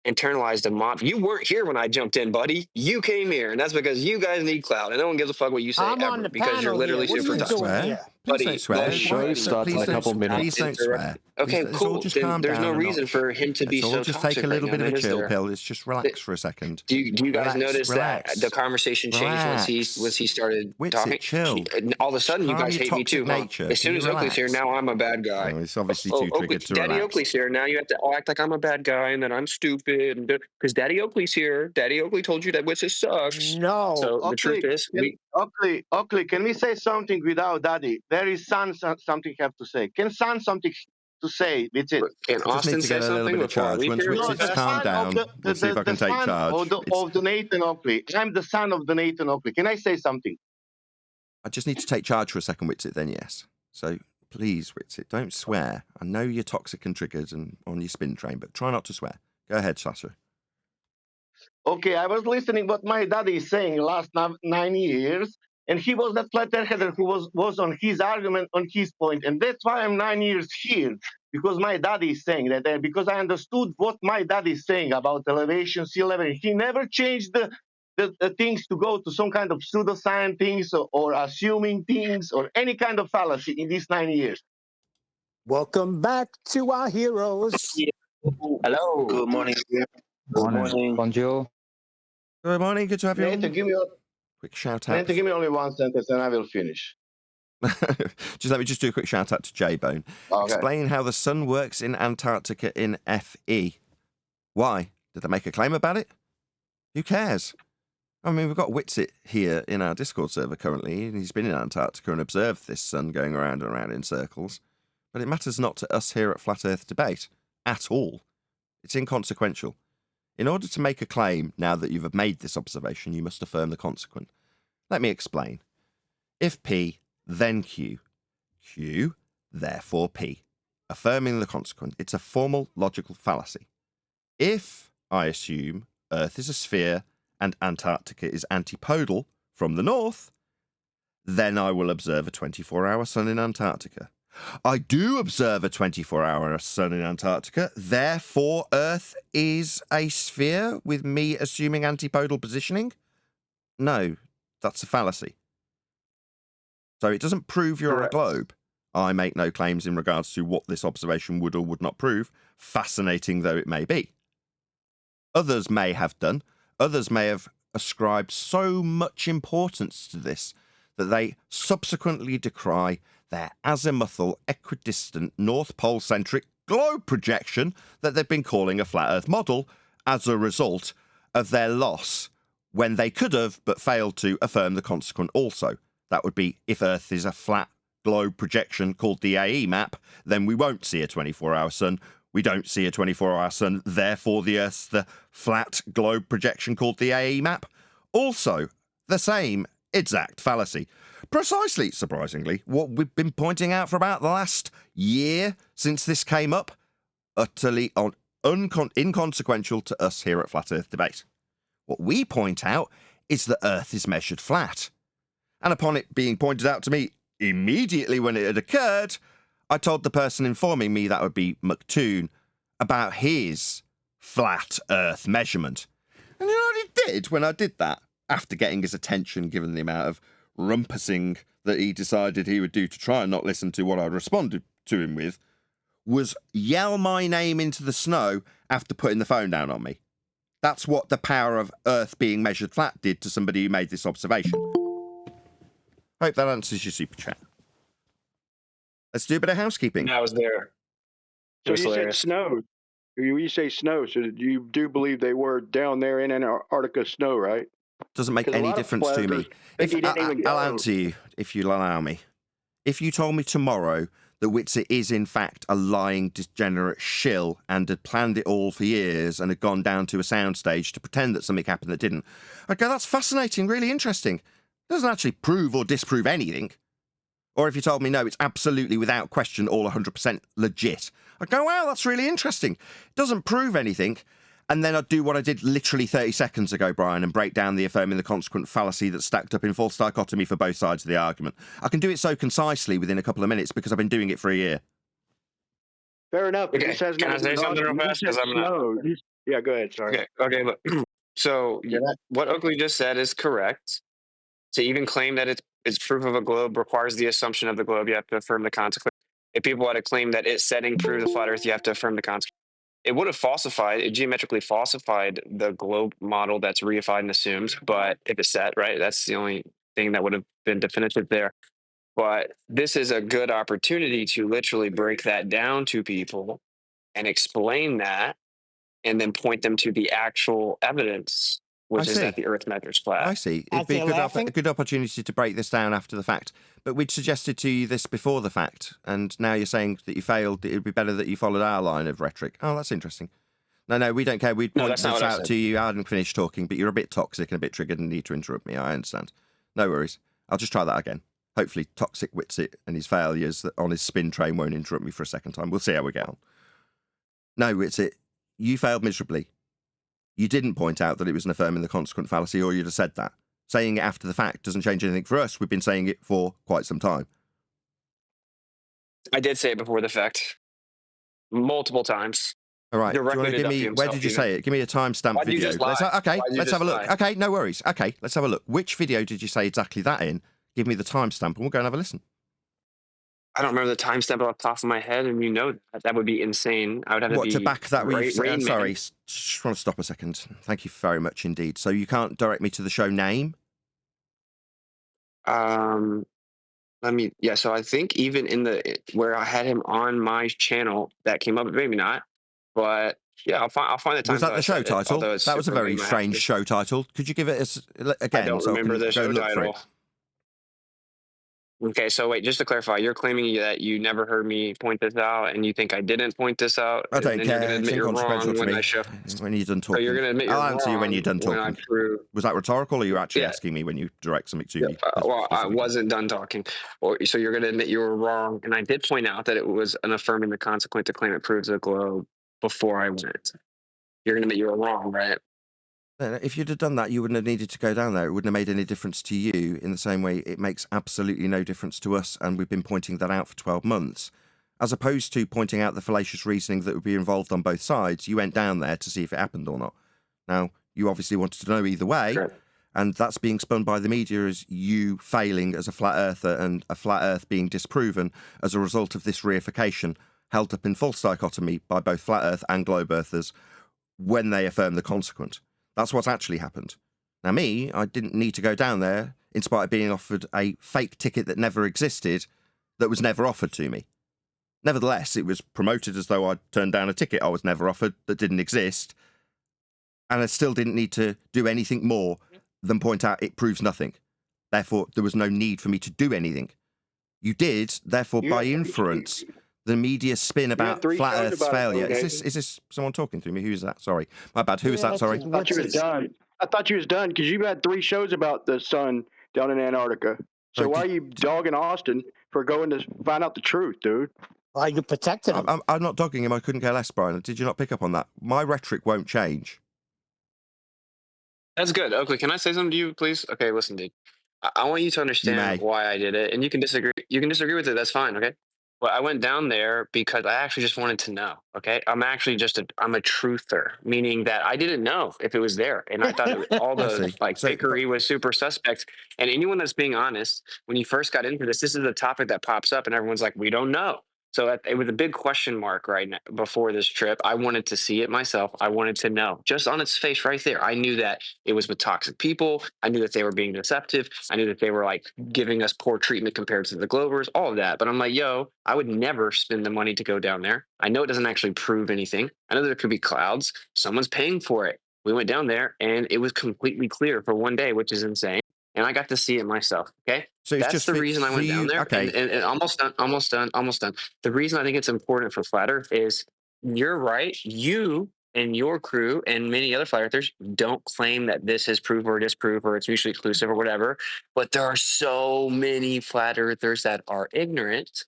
Internalized a model. You weren't here when I jumped in, buddy. You came here, and that's because you guys need clout, and no one gives a fuck what you say ever because you're literally super toxic. Please don't swear. The show starts in a couple minutes. Please don't swear. Okay, cool. Just then calm there's down no reason for him to be so all just toxic. Take a little right bit now, of a chill there? pill. Let's just relax for a second. Do you guys notice that the conversation changed once he started talking? Chill. All of a sudden, you guys hate me too, huh? As soon as Oakley's here, now I'm a bad guy. It's obviously too triggered to Daddy relax. Oakley's here. Now you have to act like I'm a bad guy and that I'm stupid. Because Daddy Oakley's here. Daddy Oakley told you that Witsit sucks. No. So the truth is, Oakley, can we say something without Daddy? There is Son something have to say. Can Son something to say? Witsit? Can Austin say something before we Once Witsit's calmed down, we'll see if I can take charge. Of the Nathan Oakley. I'm the son of the Nathan Oakley. Can I say something? I just need to take charge for a second, Witsit, then yes. So please, Witsit, don't swear. I know you're toxic and triggered and on your spin train, but try not to swear. Go ahead, Sasha. Okay, I was listening what my daddy is saying last 9 years, and he was that flat earther who was on his argument, on his point, and that's why I'm 9 years here, because my daddy is saying that, and because I understood what my daddy is saying about elevation, sea level. He never changed the things to go to some kind of pseudoscience things or assuming things or any kind of fallacy in these 9 years. Welcome back to our heroes. Hello. Good morning. Good morning. Bonjour. Good morning. Good to have you Nathan, on. give me Quick shout out. Nathan, give me only one sentence and I will finish. Just let me just do a quick shout out to J-Bone. Okay. Explain how the sun works in Antarctica in FE. Why? Did they make a claim about it? Who cares? I mean, we've got Witsit here in our Discord server currently, and he's been in Antarctica and observed this sun going around and around in circles. But it matters not to us here at Flat Earth Debate. At all. It's inconsequential. In order to make a claim, now that you've made this observation, you must affirm the consequent. Let me explain. If P, then Q. Q, therefore P. Affirming the consequent. It's a formal logical fallacy. If I assume Earth is a sphere and Antarctica is antipodal from the north, then I will observe a 24-hour sun in Antarctica. I do observe a 24-hour sun in Antarctica, therefore Earth is a sphere with me assuming antipodal positioning? No, that's a fallacy. So it doesn't prove you're a globe. I make no claims in regards to what this observation would or would not prove, fascinating though it may be. Others may have done. Others may have ascribed so much importance to this that they subsequently decry their azimuthal, equidistant, North Pole-centric globe projection that they've been calling a flat Earth model as a result of their loss when they could have but failed to affirm the consequent also. That would be if Earth is a flat globe projection called the AE map, then we won't see a 24-hour sun. We don't see a 24-hour sun, therefore the Earth's the flat globe projection called the AE map. Also, the same exact fallacy. Precisely, surprisingly, what we've been pointing out for about the last year since this came up, utterly inconsequential to us here at Flat Earth Debate. What we point out is that Earth is measured flat. And upon it being pointed out to me immediately when it had occurred, I told the person informing me that would be McToon about his flat Earth measurement. And you know what he did when I did that? After getting his attention, given the amount of rumpusing that he decided he would do to try and not listen to what I responded to him with, was yell my name into the snow after putting the phone down on me. That's what the power of Earth being measured flat did to somebody who made this observation. Hope that answers your super chat. Let's do a bit of housekeeping. I was there. So you said snow. You say snow, so you do believe they were down there in Antarctica snow, right? Doesn't make any difference to me. I'll answer you, if you'll allow me. If you told me tomorrow that Witsit is in fact a lying, degenerate shill and had planned it all for years and had gone down to a soundstage to pretend that something happened that didn't, I'd go, that's fascinating, really interesting. Doesn't actually prove or disprove anything. Or if you told me, no, it's absolutely without question all 100% legit, I'd go, wow, that's really interesting. Doesn't prove anything. And then I'd do what I did literally 30 seconds ago, Brian, and break down the affirming the consequent fallacy that's stacked up in false dichotomy for both sides of the argument. I can do it so concisely within a couple of minutes because I've been doing it for a year. Fair enough. Okay. Can I say something real fast? Because I'm not. Yeah, go ahead. Sorry. Okay. Look. So what Oakley just said is correct. To even claim that it's proof of a globe requires the assumption of the globe. You have to affirm the consequent. If people had to claim that its setting proves the flat Earth, you have to affirm the consequent. It would have geometrically falsified the globe model that's reified and assumed, but if it's set, right, that's the only thing that would have been definitive there. But this is a good opportunity to literally break that down to people and explain that and then point them to the actual evidence, which is that the Earth measures flat. I see. It'd be a good opportunity to break this down after the fact. But we'd suggested to you this before the fact, and now you're saying that you failed. It would be better that you followed our line of rhetoric. Oh, that's interesting. No, we don't care. We'd point this out to you. I hadn't finished talking, but you're a bit toxic and a bit triggered and need to interrupt me. I understand. No worries. I'll just try that again. Hopefully toxic Witsit and his failures on his spin train won't interrupt me for a second time. We'll see how we get on. No, Witsit, you failed miserably. You didn't point out that it was an affirming the consequent fallacy, or you'd have said that. Saying it after the fact doesn't change anything for us. We've been saying it for quite some time. I did say it before the fact. Multiple times. All right. Do you want to give me, where did you say it? Give me a timestamp video. Let's have a look. Okay, no worries. Okay, let's have a look. Which video did you say exactly that in? Give me the timestamp and we'll go and have a listen. I don't remember the timestamp off the top of my head, and you know that would be insane. I would have What, to to back that we've... Rain Man. sorry, just want to stop a second. Thank you very much indeed. So you can't direct me to the show name? So I think even in where I had him on my channel, that came up, maybe not, but yeah, I'll find the time. Was that the show title? That was a very strange show title. Could you give it us again? I don't remember the show title. Okay, so wait, just to clarify, you're claiming that you never heard me point this out, and you think I didn't point this out? I don't care. You're gonna admit you're wrong when I show. When you're done talking. So you're gonna admit you're I'll wrong answer you when you're done talking. Was that rhetorical, or are you actually asking me when you direct something to me? Well, I wasn't done talking. So you're gonna admit you were wrong, and I did point out that it was an affirming the consequent to claim it proves the globe before I went. You're gonna admit you were wrong, right? If you'd have done that, you wouldn't have needed to go down there. It wouldn't have made any difference to you in the same way it makes absolutely no difference to us, and we've been pointing that out for 12 months. As opposed to pointing out the fallacious reasoning that would be involved on both sides, you went down there to see if it happened or not. Now, you obviously wanted to know either way, and that's being spun by the media as you failing as a flat earther and a flat earth being disproven as a result of this reification held up in false dichotomy by both flat earth and globe earthers when they affirm the consequent. That's what's actually happened. Now, I didn't need to go down there in spite of being offered a fake ticket that never existed, that was never offered to me. Nevertheless, it was promoted as though I'd turned down a ticket I was never offered that didn't exist, and I still didn't need to do anything more than point out it proves nothing. Therefore, there was no need for me to do anything. You did, therefore, by inference, the media spin about flat Earth's failure. Is this someone talking to me? Who is that? Sorry. My bad. Who is that? Sorry. I thought you was done. I thought you was done because you had 3 shows about the sun down in Antarctica. So why are you dogging Austin for going to find out the truth, dude? Why you protected him? I'm not dogging him. I couldn't care less, Brian. Did you not pick up on that? My rhetoric won't change. That's good. Oakley, can I say something to you, please? Okay, listen, dude. I want you to understand why I did it, and you can disagree. You can disagree with it. That's fine. Okay. Well, I went down there because I actually just wanted to know. Okay, I'm actually I'm a truther, meaning that I didn't know if it was there, and I thought all the fakery was super suspect. And anyone that's being honest, when you first got into this is a topic that pops up, and everyone's like, "We don't know." So it was a big question mark right now before this trip. I wanted to see it myself. I wanted to know just on its face right there. I knew that it was with toxic people. I knew that they were being deceptive. I knew that they were like giving us poor treatment compared to the Globers, all of that. But I'm like, I would never spend the money to go down there. I know it doesn't actually prove anything. I know there could be clouds. Someone's paying for it. We went down there and it was completely clear for one day, which is insane. And I got to see it myself. Okay. So that's just the reason I went down there. Okay. And almost done. The reason I think it's important for Flat Earth is you're right. You and your crew and many other Flat Earthers don't claim that this is proof or disproof or it's mutually exclusive or whatever. But there are so many Flat Earthers that are ignorant,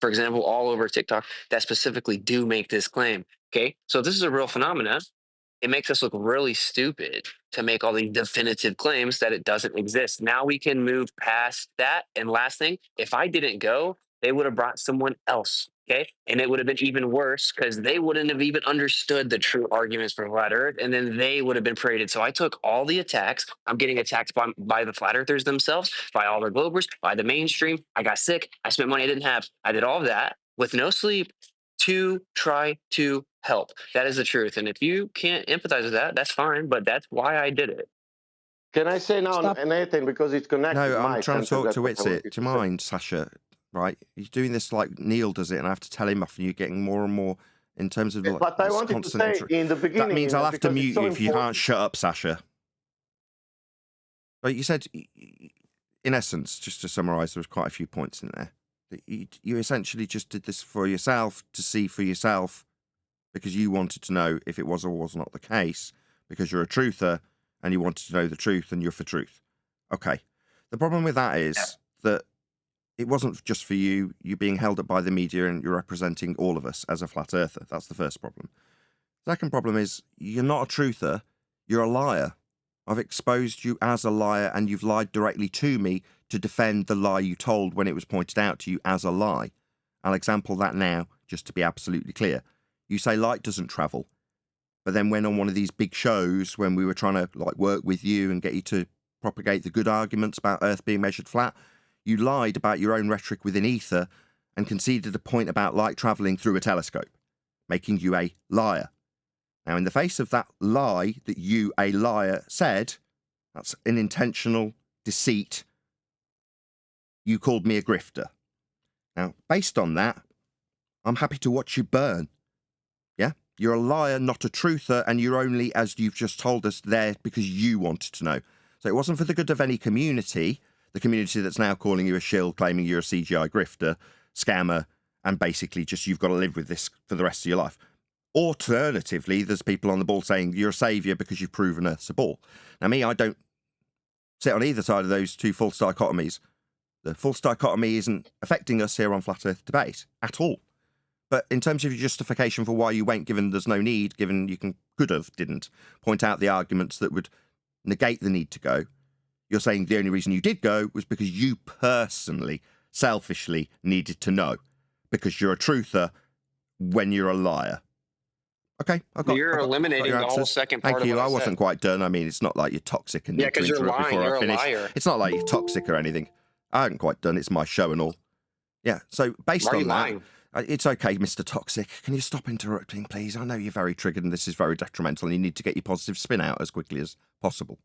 for example, all over TikTok, that specifically do make this claim. Okay. So this is a real phenomenon. It makes us look really stupid to make all these definitive claims that it doesn't exist. Now we can move past that. And last thing, if I didn't go, they would have brought someone else. Okay. And it would have been even worse because they wouldn't have even understood the true arguments for Flat Earth. And then they would have been paraded. So I took all the attacks. I'm getting attacked by the Flat Earthers themselves, by all the Globers, by the mainstream. I got sick. I spent money I didn't have. I did all of that with no sleep to try to help. That is the truth. And if you can't empathize with that, that's fine. But that's why I did it. Can I say now, Nathan, because it's connected? No, I'm trying to talk to Witsit. Do you mind, Sasha? Right? He's doing this like Neil does it, and I have to tell him off, and you're getting more and more in terms of like, but I wanted to say in the beginning. That means I'll have to mute you if you can't shut up, Sasha. But you said, in essence, just to summarise, there was quite a few points in there. You essentially just did this for yourself, to see for yourself, because you wanted to know if it was or was not the case, because you're a truther and you wanted to know the truth and you're for truth. Okay. The problem with that is that it wasn't just for you. You're being held up by the media and you're representing all of us as a flat earther. That's the first problem. Second problem is you're not a truther. You're a liar. I've exposed you as a liar and you've lied directly to me to defend the lie you told when it was pointed out to you as a lie. I'll example that now, just to be absolutely clear. You say light doesn't travel, but then when on one of these big shows, when we were trying to like work with you and get you to propagate the good arguments about Earth being measured flat, you lied about your own rhetoric within ether and conceded a point about light travelling through a telescope, making you a liar. Now, in the face of that lie that you, a liar, said, that's an intentional deceit, you called me a grifter. Now, based on that, I'm happy to watch you burn. Yeah? You're a liar, not a truther, and you're only, as you've just told us, there because you wanted to know. So it wasn't for the good of any community, the community that's now calling you a shill, claiming you're a CGI grifter, scammer, and basically just you've got to live with this for the rest of your life. Alternatively, there's people on the ball saying you're a saviour because you've proven Earth's a ball. Now, me, I don't sit on either side of those two false dichotomies. The false dichotomy isn't affecting us here on Flat Earth Debate at all. But in terms of your justification for why you went, given there's no need, given you didn't point out the arguments that would negate the need to go, you're saying the only reason you did go was because you personally, selfishly needed to know, because you're a truther when you're a liar. Okay, You're eliminating the whole second part Thank you. of what I wasn't quite done. I mean, it's not like you're toxic and because you're lying. before You're I finish. a liar. It's not like you're toxic or anything. I haven't quite done. It's my show and all. Yeah. So based on that, it's okay, Mr. Toxic. Can you stop interrupting, please? I know you're very triggered and this is very detrimental, and you need to get your positive spin out as quickly as possible.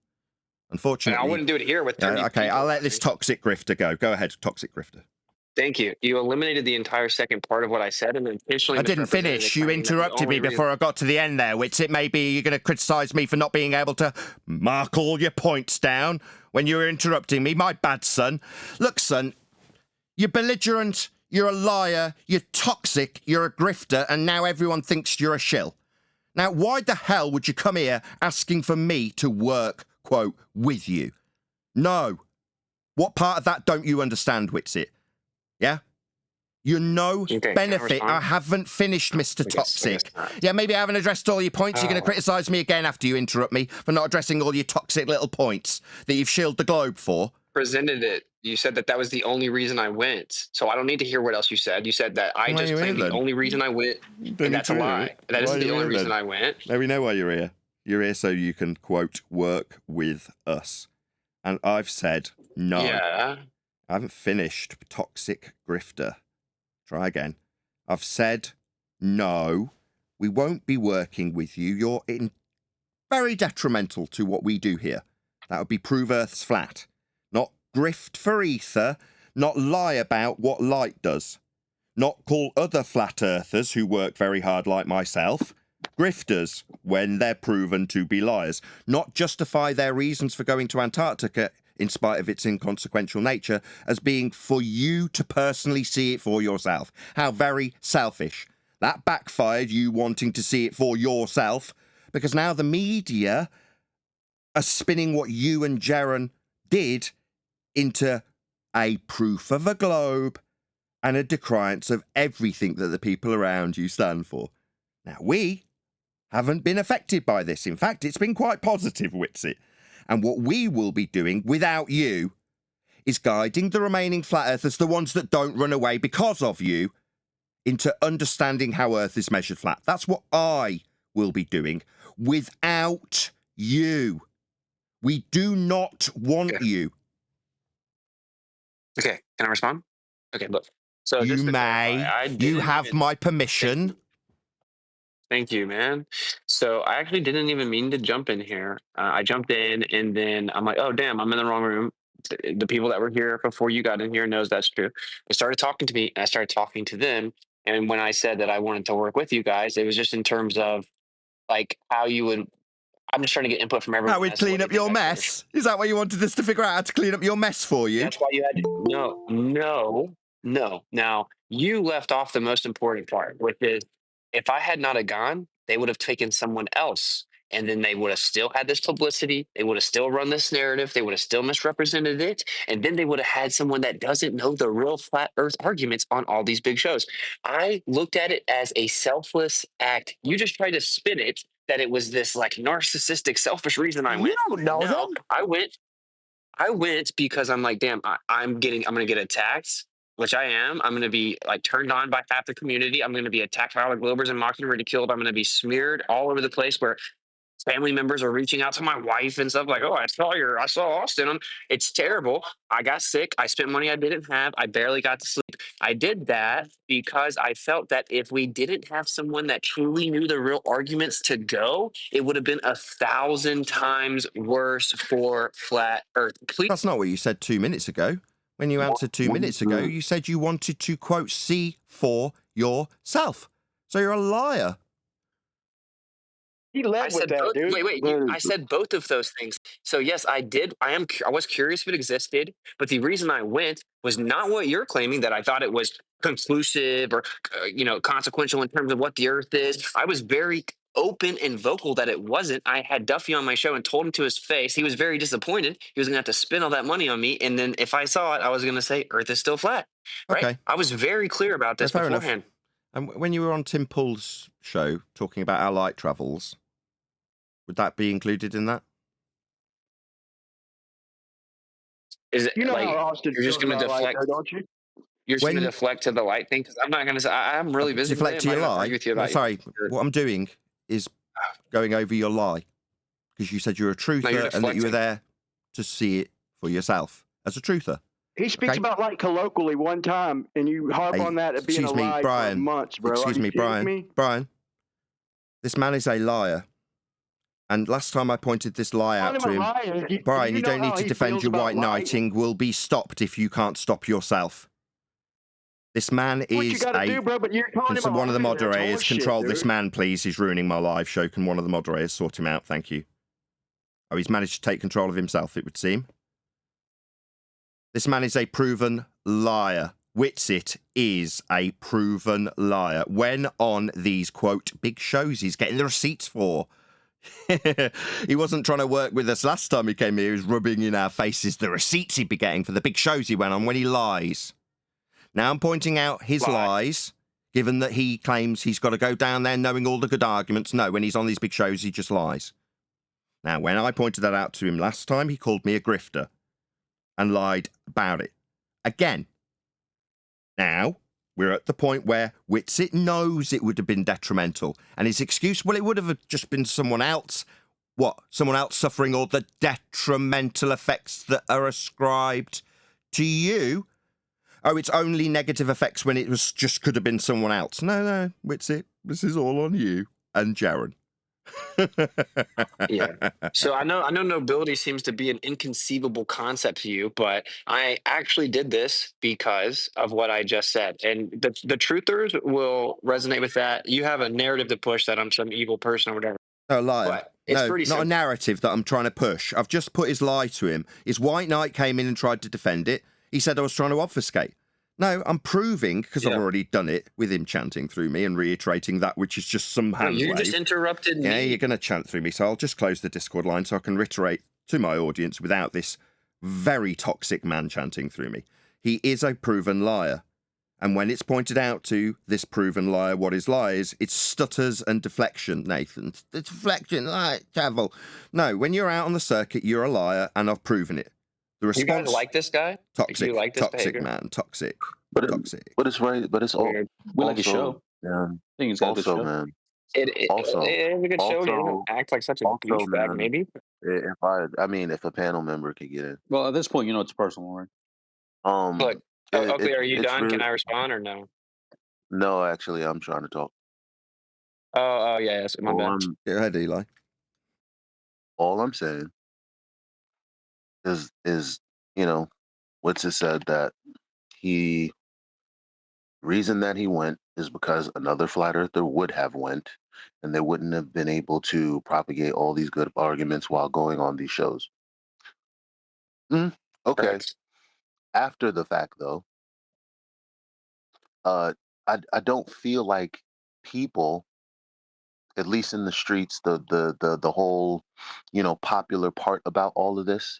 Unfortunately, I wouldn't do it here with 30 okay, people. I'll let this toxic grifter go. Go ahead, toxic grifter. Thank you. You eliminated the entire second part of what I said and then intentionally I didn't finish. You interrupted me before I got to the end there, Witsit. Maybe you're going to criticise me for not being able to mark all your points down when you were interrupting me. My bad, son. Look, son, you're belligerent, you're a liar, you're toxic, you're a grifter, and now everyone thinks you're a shill. Now, why the hell would you come here asking for me to work, quote, with you? No. What part of that don't you understand, Witsit? Yeah? You're no benefit. I haven't finished, Mr. Toxic. Yeah, maybe I haven't addressed all your points. You're going to criticise me again after you interrupt me for not addressing all your toxic little points that you've shielded the globe for. Presented it. You said that was the only reason I went. So I don't need to hear what else you said. You said that I just claimed the only reason I went, and that's a lie. That isn't the only reason I went. Now we know why you're here. You're here so you can, quote, work with us. And I've said no. Yeah. I haven't finished, toxic grifter. Try again. I've said no. We won't be working with you. You're very detrimental to what we do here. That would be prove Earth's flat. Not grift for ether. Not lie about what Lite does. Not call other flat earthers who work very hard like myself grifters when they're proven to be liars. Not justify their reasons for going to Antarctica in spite of its inconsequential nature, as being for you to personally see it for yourself. How very selfish. That backfired, you wanting to see it for yourself, because now the media are spinning what you and Jaron did into a proof of a globe and a decriance of everything that the people around you stand for. Now, we haven't been affected by this. In fact, it's been quite positive, Witsit. And what we will be doing without you is guiding the remaining flat earthers, the ones that don't run away because of you, into understanding how Earth is measured flat. That's what I will be doing without you. We do not want you. Okay, can I respond? Okay, look. So you may. You have my permission. Thank you, man. So I actually didn't even mean to jump in here. I jumped in and then I'm like, oh, damn, I'm in the wrong room. The people that were here before you got in here knows that's true. They started talking to me and I started talking to them. And when I said that I wanted to work with you guys, it was just in terms of like how you would, I'm just trying to get input from everyone. How we'd clean up your mess? Is that what you wanted us to figure out, how to clean up your mess for you? That's why you had to, no. Now, you left off the most important part, which is if I had not have gone, they would have taken someone else. And then they would have still had this publicity. They would have still run this narrative. They would have still misrepresented it. And then they would have had someone that doesn't know the real flat earth arguments on all these big shows. I looked at it as a selfless act. You just tried to spin it that it was this like narcissistic, selfish reason I went. You don't know them. I went because I'm like, damn, I'm going to get attacked, which I am. I'm going to be like turned on by half the community. I'm going to be attacked by all the Globers and mocked and ridiculed. I'm going to be smeared all over the place where family members are reaching out to my wife and stuff like, "Oh, I saw Austin." It's terrible. I got sick. I spent money I didn't have. I barely got to sleep. I did that because I felt that if we didn't have someone that truly knew the real arguments to go, it would have been 1,000 times worse for flat Earth. Please. That's not what you said 2 minutes ago. When you answered 2 minutes ago, you said you wanted to, quote, see for yourself. So you're a liar. He led with that, both, dude. wait. I said both of those things. So yes, I did. I was curious if it existed, but the reason I went was not what you're claiming, that I thought it was conclusive or consequential in terms of what the Earth is. I was very open and vocal that it wasn't. I had Duffy on my show and told him to his face. He was very disappointed. He was going to have to spend all that money on me, and then if I saw it, I was going to say Earth is still flat. Right? Okay. I was very clear about this Fair enough. beforehand. And when you were on Tim Pool's show talking about our light travels, would that be included in that? Is it You know like how Austin you're just feels going to about Light, deflect? though, don't you? You're just going to deflect to the light thing? Because I'm not going to say, I'm really busy. Deflect to your lie? Sorry, what I'm doing is going over your lie. Because you said you're a truther and that you were there to see it for yourself as a truther. He speaks about Light colloquially one time, and you harp on that as being a lie for months, bro. Excuse me, Brian. Brian, this man is a liar. And last time I pointed this lie out to him, Brian, you don't need to defend your white knighting. Will be stopped if you can't stop yourself. This man is Can one of the moderators control this man, please? He's ruining my live show. Can one of the moderators sort him out? Thank you. Oh, he's managed to take control of himself, it would seem. This man is a proven liar. Witsit is a proven liar. When on these, quote, big shows he's getting the receipts for. He wasn't trying to work with us last time he came here. He was rubbing in our faces the receipts he'd be getting for the big shows he went on when he lies. Now I'm pointing out his lies, given that he claims he's got to go down there knowing all the good arguments. No, when he's on these big shows, he just lies. Now, when I pointed that out to him last time, he called me a grifter and lied about it. Again. Now, we're at the point where Witsit knows it would have been detrimental. And his excuse, well, it would have just been someone else. What? Someone else suffering all the detrimental effects that are ascribed to you? Oh, it's only negative effects when it was just could have been someone else. No, Witsit, this is all on you and Jaron. Yeah. So I know nobility seems to be an inconceivable concept to you, but I actually did this because of what I just said. And the truthers will resonate with that. You have a narrative to push that I'm some evil person or whatever. No, liar. But it's pretty not simple. a narrative that I'm trying to push. I've just put his lie to him. His white knight came in and tried to defend it. He said I was trying to obfuscate. No, I'm proving, because I've already done it with him chanting through me and reiterating that, which is just some hand You wave. just interrupted me. Yeah, you're going to chant through me, so I'll just close the Discord line so I can reiterate to my audience without this very toxic man chanting through me. He is a proven liar. And when it's pointed out to this proven liar what his lie is, it's stutters and deflection, Nathan. The deflection, light travel. No, when you're out on the circuit, you're a liar, and I've proven it. The response, you guys like this guy? Toxic, you like this toxic behavior? Man, toxic. Toxic. But it's right. But it's all. We like a show. Yeah. I think it's got a good show. Man. It is a good show. You don't act like such a douchebag, maybe. If a panel member could get in. Well, at this point, it's personal, right? Look, Oakley, are you done? Really, can I respond or no? No, actually, I'm trying to talk. Oh, yeah, yes, my bad. Go ahead, Eli. All I'm saying is Witsit said that reason that he went is because another flat earther would have went, and they wouldn't have been able to propagate all these good arguments while going on these shows. Okay. Correct. After the fact, though, I don't feel like people, at least in the streets, the whole, popular part about all of this,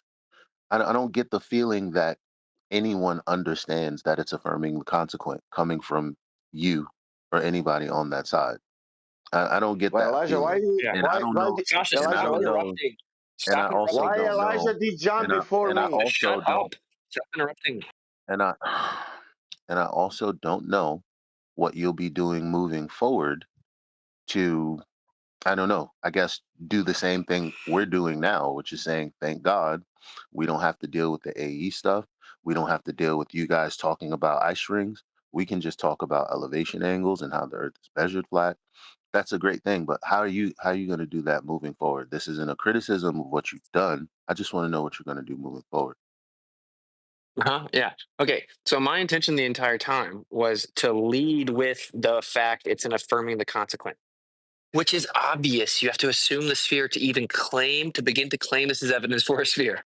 I don't get the feeling that anyone understands that it's affirming the consequent coming from you or anybody on that side. I don't get that. Elijah, feeling. why you? And why, I don't why, know. did- And I don't know. And I also why don't Elijah know. did jump before and I me? also Shut don't. up. Stop interrupting. And I also don't know what you'll be doing moving forward to I don't know, I guess do the same thing we're doing now, which is saying, thank God we don't have to deal with the AE stuff. We don't have to deal with you guys talking about ice rings. We can just talk about elevation angles and how the Earth is measured flat. That's a great thing, but how are you going to do that moving forward? This isn't a criticism of what you've done. I just want to know what you're going to do moving forward. Yeah. Okay. So my intention the entire time was to lead with the fact it's an affirming the consequent, which is obvious. You have to assume the sphere to even begin to claim this is evidence for a sphere.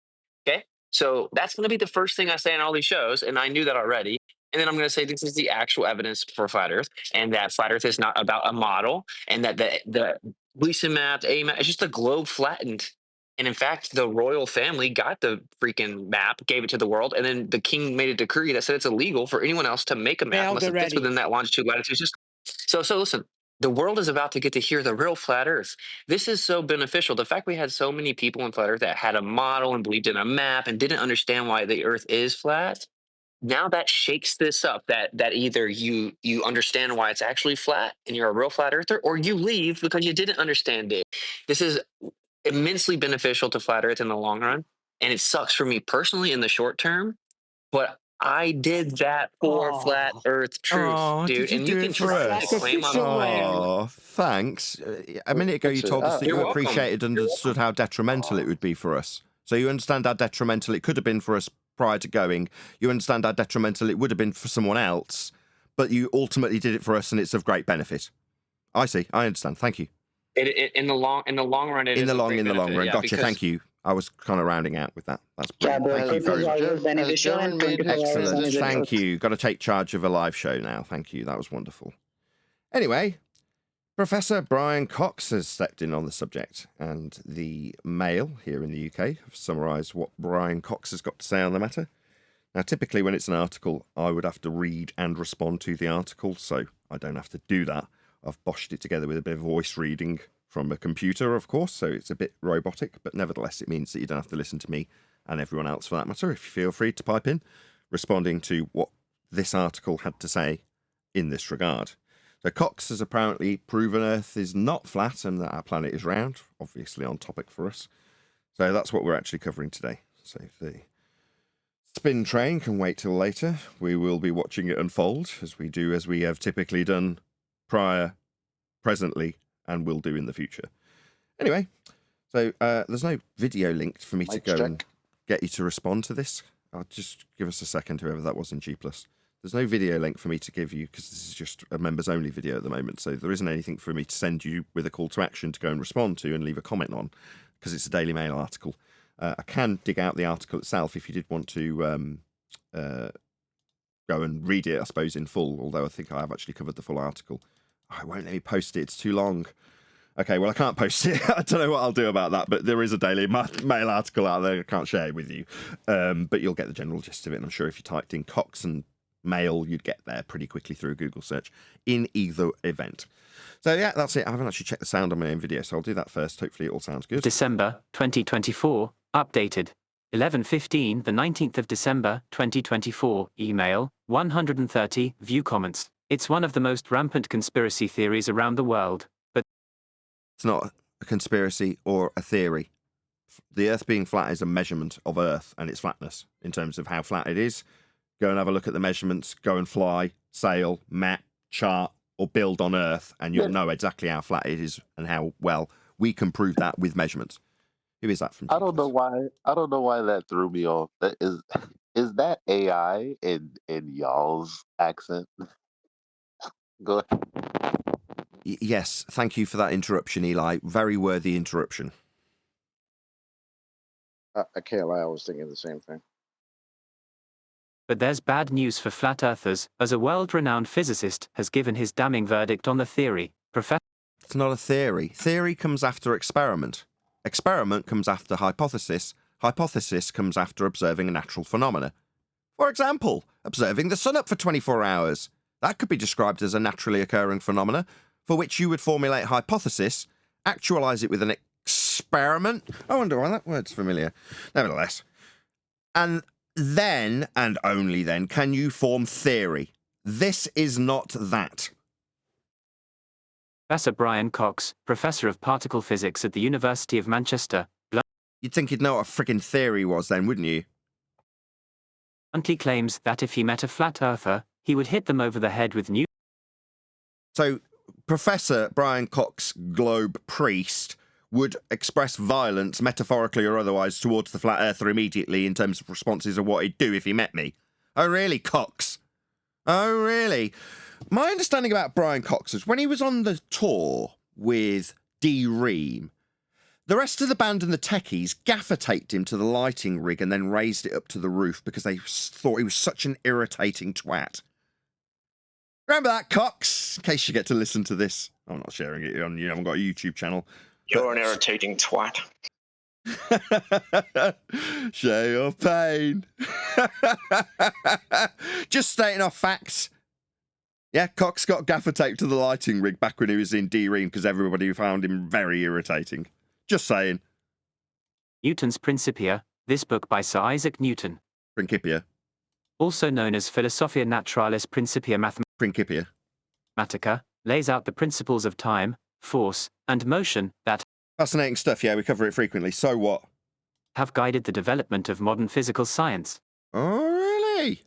Okay. So that's going to be the first thing I say on all these shows. And I knew that already. And then I'm going to say this is the actual evidence for flat Earth, and that flat Earth is not about a model, and that the Gleason map, A map, it's just a globe flattened. And in fact, the royal family got the freaking map, gave it to the world, and then the king made a decree that said it's illegal for anyone else to make a map unless it fits within that longitude latitude system. So listen, the world is about to get to hear the real flat Earth. This is so beneficial. The fact we had so many people in flat Earth that had a model and believed in a map and didn't understand why the Earth is flat. Now that shakes this up. That either you understand why it's actually flat and you're a real flat earther, or you leave because you didn't understand it. This is immensely beneficial to flat Earth in the long run, and it sucks for me personally in the short term. But I did that for flat Earth truth, Oh, dude. did you And do you can it for try to us? claim otherwise. Oh, thanks. A minute ago, you told us that You're you welcome. appreciated and understood how detrimental it would be for us. So you understand how detrimental it could have been for us prior to going. You understand how detrimental it would have been for someone else, but you ultimately did it for us, and it's of great benefit. I see. I understand. Thank you. In the long run, it In is the of great long benefit, run. yeah, Gotcha. because Thank you. I was kind of rounding out with that. That's Yeah, brilliant. the Thank you very purpose much. always beneficial and 24 hours sun is the Thank truth. you. Got to take charge of a live show now. Thank you. That was wonderful. Anyway, Professor Brian Cox has stepped in on the subject, and the Mail here in the UK have summarised what Brian Cox has got to say on the matter. Now, typically when it's an article, I would have to read and respond to the article, so I don't have to do that. I've boshed it together with a bit of voice reading from a computer, of course, so it's a bit robotic, but nevertheless, it means that you don't have to listen to me and everyone else for that matter. If you feel free to pipe in, responding to what this article had to say in this regard. So Cox has apparently proven Earth is not flat and that our planet is round, obviously on topic for us. So that's what we're actually covering today. So if the spin train can wait till later, we will be watching it unfold, as we have typically done prior, presently, and will do in the future. Anyway, so there's no video linked for me to go and get you to respond to this. I'll just give us a second, whoever that was in G+. There's no video link for me to give you because this is just a members only video at the moment. So there isn't anything for me to send you with a call to action to go and respond to and leave a comment on because it's a Daily Mail article. I can dig out the article itself if you did want to go and read it, I suppose, in full, although I think I have actually covered the full article. Oh, it won't let me post it. It's too long. Okay, well, I can't post it. I don't know what I'll do about that, but there is a Daily Mail article out there. I can't share it with you. But you'll get the general gist of it. And I'm sure if you typed in Cox and Mail, you'd get there pretty quickly through a Google search in either event. So, yeah, that's it. I haven't actually checked the sound on my own video, so I'll do that first. Hopefully it all sounds good. December 2024, updated. 11:15, the 19th of December 2024, email 130, view comments. It's one of the most rampant conspiracy theories around the world, but it's not a conspiracy or a theory. The Earth being flat is a measurement of Earth and its flatness in terms of how flat it is. Go and have a look at the measurements, go and fly, sail, map, chart, or build on Earth, and you'll know exactly how flat it is and how well we can prove that with measurements. Who is that from? I don't know why that threw me off. That is that AI in y'all's accent? Go ahead. Yes, thank you for that interruption, Eli. Very worthy interruption. I can't lie, I was thinking the same thing. But there's bad news for flat earthers, as a world-renowned physicist has given his damning verdict on the theory. It's not a theory. Theory comes after experiment. Experiment comes after hypothesis. Hypothesis comes after observing a natural phenomena. For example, observing the sun up for 24 hours. That could be described as a naturally occurring phenomena, for which you would formulate hypothesis, actualize it with an experiment. I wonder why that word's familiar. Nevertheless. And then, and only then, can you form theory. This is not that. Professor Brian Cox, Professor of Particle Physics at the University of Manchester, You'd think he'd know what a friggin' theory was then, wouldn't you? bluntly claims that if he met a flat earther, he would hit them over the head with new. So, Professor Brian Cox, globe priest, would express violence, metaphorically or otherwise, towards the flat earther immediately in terms of responses of what he'd do if he met me. Oh, really, Cox? Oh, really? My understanding about Brian Cox is when he was on the tour with D-Ream, the rest of the band and the techies gaffer taped him to the lighting rig and then raised it up to the roof because they thought he was such an irritating twat. Remember that, Cox? In case you get to listen to this. I'm not sharing it on, you haven't got a YouTube channel. You're an irritating twat. Share your pain. Just stating off facts. Yeah, Cox got gaffer taped to the lighting rig back when he was in D-Ream because everybody found him very irritating. Just saying. Newton's Principia, this book by Sir Isaac Newton. Principia. Also known as Philosophia Naturalis Principia Principia. Mathematica, lays out the principles of time, force, and motion that Fascinating stuff, yeah, we cover it frequently. So what? Have guided the development of modern physical science. Oh, really?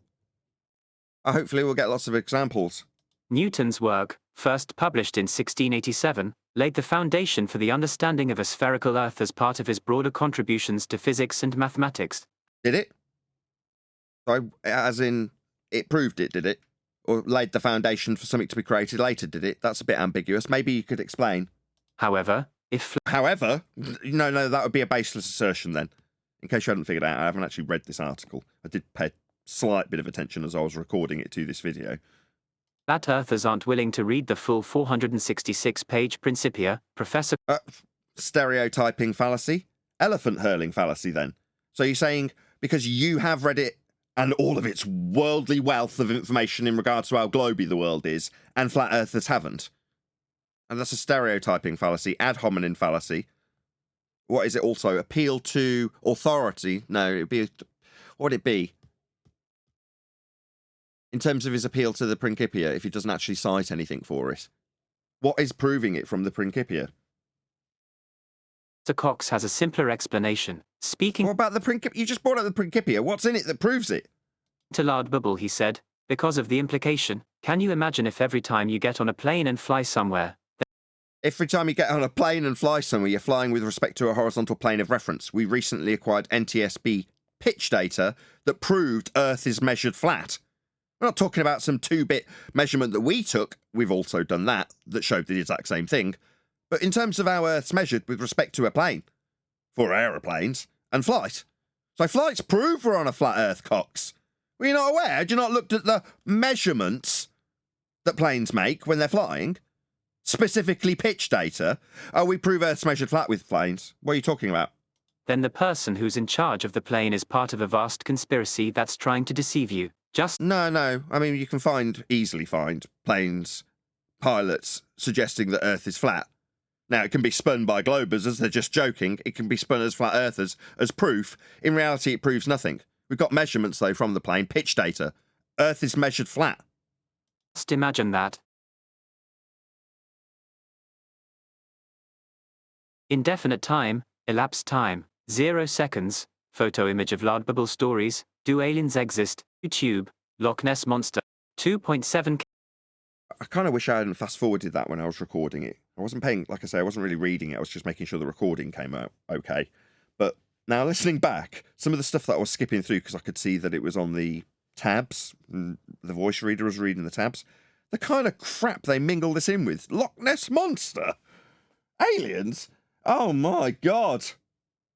Hopefully we'll get lots of examples. Newton's work, first published in 1687, laid the foundation for the understanding of a spherical Earth as part of his broader contributions to physics and mathematics. Did it? So, as in, it proved it, did it? Or laid the foundation for something to be created later, did it? That's a bit ambiguous. Maybe you could explain. However, However? No, that would be a baseless assertion then. In case you hadn't figured out, I haven't actually read this article. I did pay a slight bit of attention as I was recording it to this video. Flat earthers aren't willing to read the full 466-page Principia, Professor... Stereotyping fallacy? Elephant hurling fallacy, then. So you're saying because you have read it and all of its worldly wealth of information in regards to how globy the world is, and flat earthers haven't? And that's a stereotyping fallacy, ad hominem fallacy. What is it also? Appeal to authority? No, it'd be... What would it be? In terms of his appeal to the Principia, if he doesn't actually cite anything for it. What is proving it from the Principia? Sir Cox has a simpler explanation. Speaking... What about the Principia? You just brought up the Principia. What's in it that proves it? To Lard Bubble, he said, because of the implication, can you imagine if every time you get on a plane and fly somewhere... Every time you get on a plane and fly somewhere, you're flying with respect to a horizontal plane of reference. We recently acquired NTSB pitch data that proved Earth is measured flat. We're not talking about some 2-bit measurement that we took. We've also done that showed the exact same thing. But in terms of how Earth's measured with respect to a plane, for aeroplanes, and flight. So flights prove we're on a flat Earth, Cox. Were you not aware? Had you not looked at the measurements that planes make when they're flying? Specifically pitch data. Oh, we prove Earth's measured flat with planes. What are you talking about? Then the person who's in charge of the plane is part of a vast conspiracy that's trying to deceive you. Just... No. I mean, you can easily find planes, pilots suggesting that Earth is flat. Now, it can be spun by globers as they're just joking. It can be spun as flat earthers as proof. In reality, it proves nothing. We've got measurements, though, from the plane, pitch data. Earth is measured flat. Just imagine that. Indefinite time, elapsed time, 0 seconds, photo image of Lard Bubble stories, do aliens exist, YouTube, Loch Ness Monster, 2.7K. I kind of wish I hadn't fast-forwarded that when I was recording it. I wasn't paying, like I say, I wasn't really reading it. I was just making sure the recording came out okay. But now listening back, some of the stuff that I was skipping through because I could see that it was on the tabs, and the voice reader was reading the tabs, the kind of crap they mingle this in with. Loch Ness Monster? Aliens? Oh my God.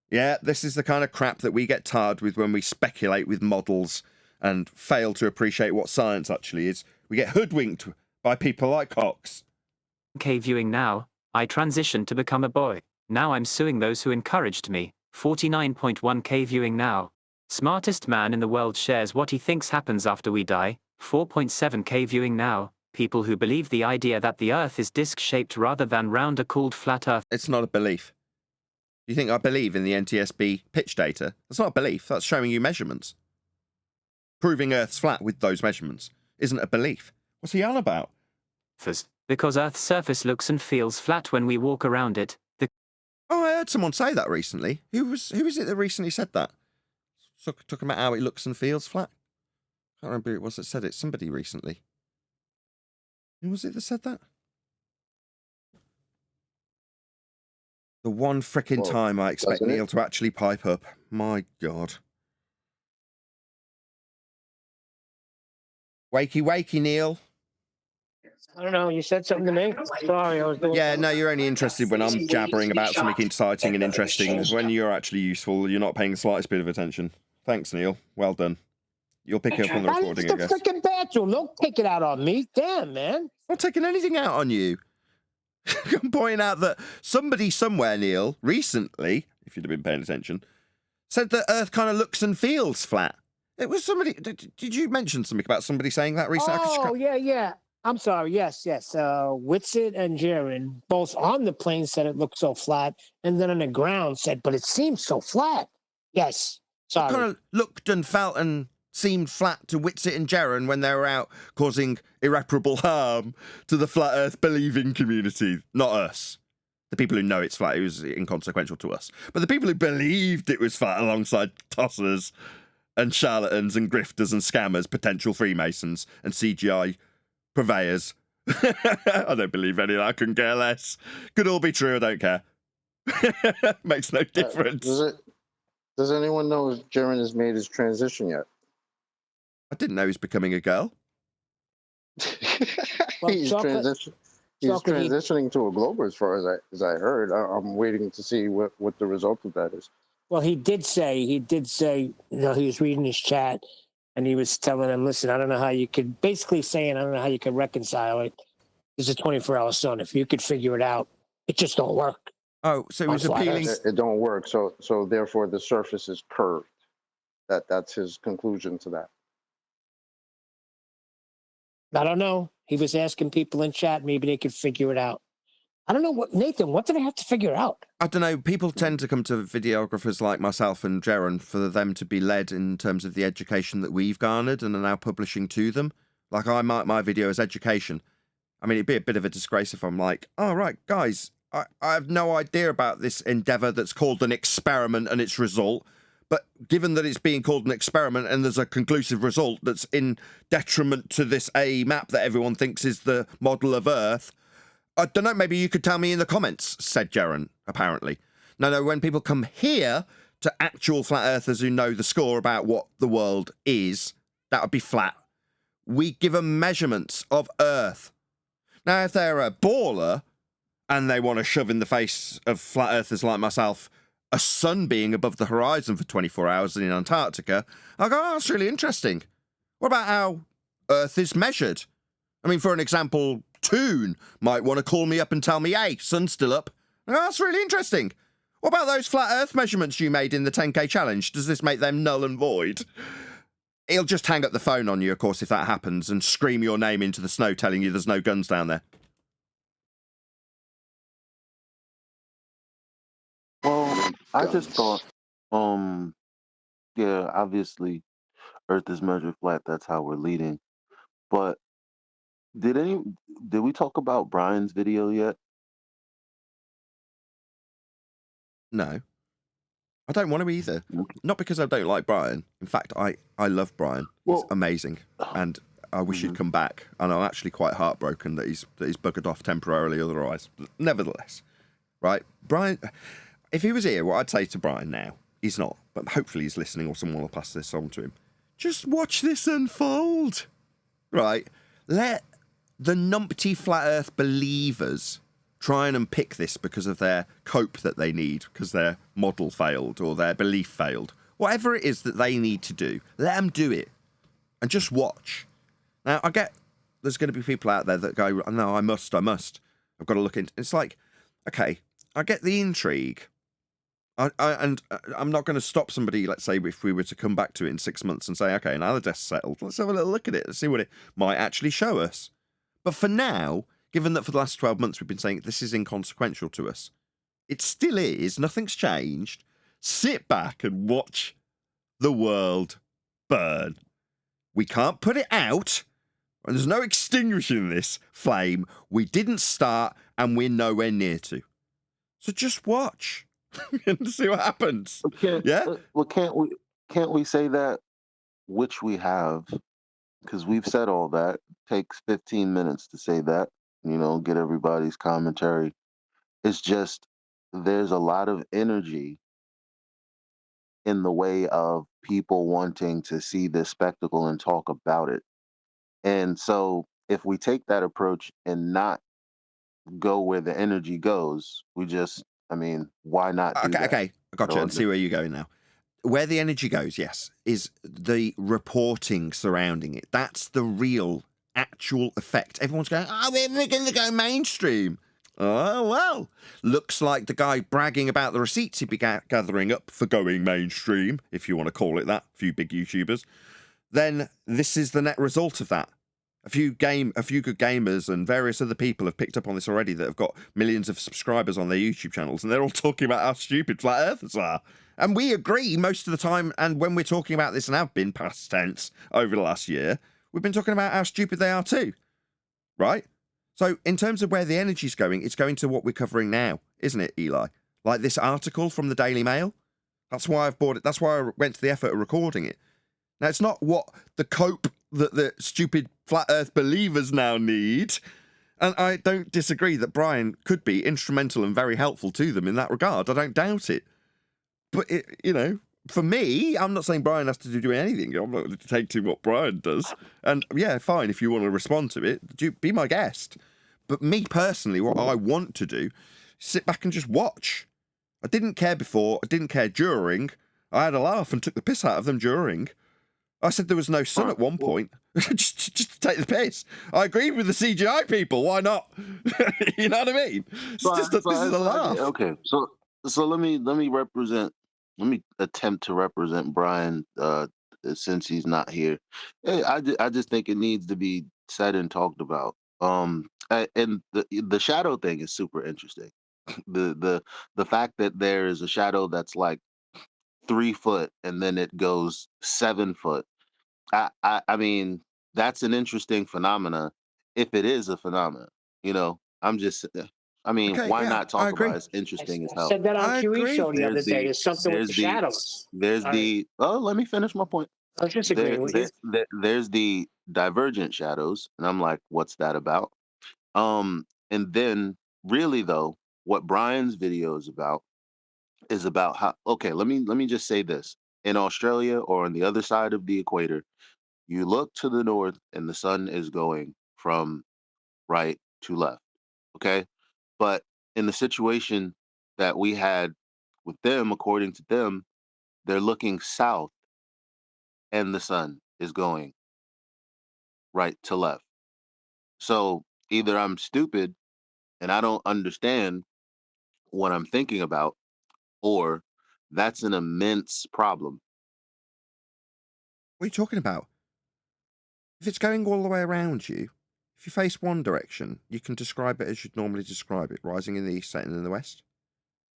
Yeah, this is the kind of crap that we get tarred with when we speculate with models and fail to appreciate what science actually is. We get hoodwinked by people like Cox. K viewing now, I transitioned to become a boy. Now I'm suing those who encouraged me. 49.1K viewing now. Smartest man in the world shares what he thinks happens after we die. 4.7K viewing now. People who believe the idea that the Earth is disc-shaped rather than round are called flat Earth. It's not a belief. You think I believe in the NTSB pitch data? That's not a belief. That's showing you measurements. Proving Earth's flat with those measurements isn't a belief. What's he on about? Because Earth's surface looks and feels flat when we walk around it. Oh, I heard someone say that recently. Who is it that recently said that? Talking about how it looks and feels flat. I can't remember who it was that said it. Somebody recently. Who was it that said that? The one frickin' time I expect Neil to actually pipe up. My God. Wakey, wakey, Neil. I don't know. You said something to me. Sorry, I was doing. Yeah, no, you're only interested when I'm jabbering about something exciting and interesting. When you're actually useful, you're not paying the slightest bit of attention. Thanks, Neil. Well done. You'll pick it up on the recording, I guess. It's the freaking bathroom. Don't take it out on me. Damn, man. I'm not taking anything out on you. I'm pointing out that somebody somewhere, Neil, recently, if you'd have been paying attention, said that Earth kind of looks and feels flat. It was somebody. Did you mention something about somebody saying that recently? Oh, yeah. I'm sorry. Yes. Witsit and Jaron, both on the plane, said it looked so flat, and then on the ground said, but it seems so flat. Yes. Sorry. It kind of looked and felt and seemed flat to Witsit and Jaron when they were out causing irreparable harm to the flat Earth believing community. Not us. The people who know it's flat, it was inconsequential to us. But the people who believed it was flat alongside tossers and charlatans and grifters and scammers, potential Freemasons and CGI purveyors. I don't believe any of that. I couldn't care less. Could all be true. I don't care. Makes no difference. Does anyone know if Jaron has made his transition yet? I didn't know he was becoming a girl. Well, he's transitioning to a glober, as far as I heard. I'm waiting to see what the result of that is. Well, he did say, he was reading his chat, and he was telling him, listen, I don't know how you could reconcile it. It's a 24-hour sun. If you could figure it out, it just don't work. Oh, so he was appealing. It don't work. So therefore the surface is curved. That's his conclusion to that. I don't know. He was asking people in chat, maybe they could figure it out. I don't know, Nathan, what do they have to figure out? I don't know. People tend to come to videographers like myself and Jaron for them to be led in terms of the education that we've garnered and are now publishing to them. Like, I mark my video as education. I mean, it'd be a bit of a disgrace if I'm like, oh, right, guys, I have no idea about this endeavour that's called an experiment and its result. But given that it's being called an experiment and there's a conclusive result that's in detriment to this A map that everyone thinks is the model of Earth, I don't know, maybe you could tell me in the comments, said Jaron, apparently. No, when people come here to actual flat earthers who know the score about what the world is, that would be flat. We give them measurements of Earth. Now, if they're a baller and they want to shove in the face of flat earthers like myself a sun being above the horizon for 24 hours in Antarctica, I go, oh, that's really interesting. What about how Earth is measured? I mean, for an example, Toon might want to call me up and tell me, hey, sun's still up. I go, that's really interesting. What about those flat Earth measurements you made in the 10K challenge? Does this make them null and void? He'll just hang up the phone on you, of course, if that happens, and scream your name into the snow telling you there's no guns down there. Well, I just thought, yeah, obviously, Earth is measured flat. That's how we're leading. But did we talk about Brian's video yet? No. I don't want to either. Not because I don't like Brian. In fact, I love Brian. He's amazing. And I wish he'd come back. And I'm actually quite heartbroken that he's buggered off temporarily otherwise. But nevertheless, right? Brian, if he was here, what I'd say to Brian now, he's not, but hopefully he's listening or someone will pass this on to him. Just watch this unfold. Right? Let the numpty flat earth believers try and unpick this because of their cope that they need, because their model failed or their belief failed. Whatever it is that they need to do, let them do it. And just watch. Now, I get there's going to be people out there that go, no, I must. I've got to look into it. It's like, okay, I get the intrigue. And I'm not going to stop somebody, let's say, if we were to come back to it in 6 months and say, okay, now the dust's settled, let's have a little look at it and see what it might actually show us. But for now, given that for the last 12 months we've been saying this is inconsequential to us, it still is, nothing's changed. Sit back and watch the world burn. We can't put it out And there's no extinguishing this flame. We didn't start, and we're nowhere near to. So just watch and see what happens. Well, can't we say that, which we have, because we've said all that. It takes 15 minutes to say that, get everybody's commentary. It's just there's a lot of energy in the way of people wanting to see this spectacle and talk about it. And so if we take that approach and not go where the energy goes, why not do that? Okay, I gotcha, and see where you're going now. Where the energy goes, yes, is the reporting surrounding it. That's the real, actual effect. Everyone's going, we're going to go mainstream. Oh, well, looks like the guy bragging about the receipts he'd be gathering up for going mainstream, if you want to call it that, a few big YouTubers, then this is the net result of that. A few good gamers and various other people have picked up on this already that have got millions of subscribers on their YouTube channels, and they're all talking about how stupid flat earthers are. And we agree most of the time, and when we're talking about this, and have been past tense over the last year, we've been talking about how stupid they are too, right? So in terms of where the energy's going, it's going to what we're covering now, isn't it, Eli? Like this article from the Daily Mail. That's why I've bought it. That's why I went to the effort of recording it. Now, it's not what the cope that the stupid flat earth believers now need. And I don't disagree that Brian could be instrumental and very helpful to them in that regard. I don't doubt it. But, for me, I'm not saying Brian has to do anything. I'm not going to take to what Brian does. And, yeah, fine, if you want to respond to it, be my guest. But me personally, what I want to do, sit back and just watch. I didn't care before. I didn't care during. I had a laugh and took the piss out of them during. I said there was no sun at one point, just to take the piss. I agreed with the CGI people. Why not? You know what I mean? This is a laugh. Okay, so let me attempt to represent Brian since he's not here. I just think it needs to be said and talked about. And the shadow thing is super interesting. The fact that there is a shadow that's like 3 foot and then it goes 7 foot. I mean, that's an interesting phenomena if it is a phenomena. I'm just why not talk about it? It's interesting as hell. I said that on QE show the other day. It's something with the shadows. Let me finish my point. I was just agreeing with you. There's the divergent shadows, and I'm like, what's that about? And then really though, what Brian's video is about how, okay, let me just say this. In Australia or on the other side of the equator, you look to the north and the sun is going from right to left. Okay. But in the situation that we had with them, according to them, they're looking south and the sun is going right to left. So either I'm stupid and I don't understand what I'm thinking about, or that's an immense problem. What are you talking about? If it's going all the way around you, if you face one direction, you can describe it as you'd normally describe it, rising in the east, setting in the west.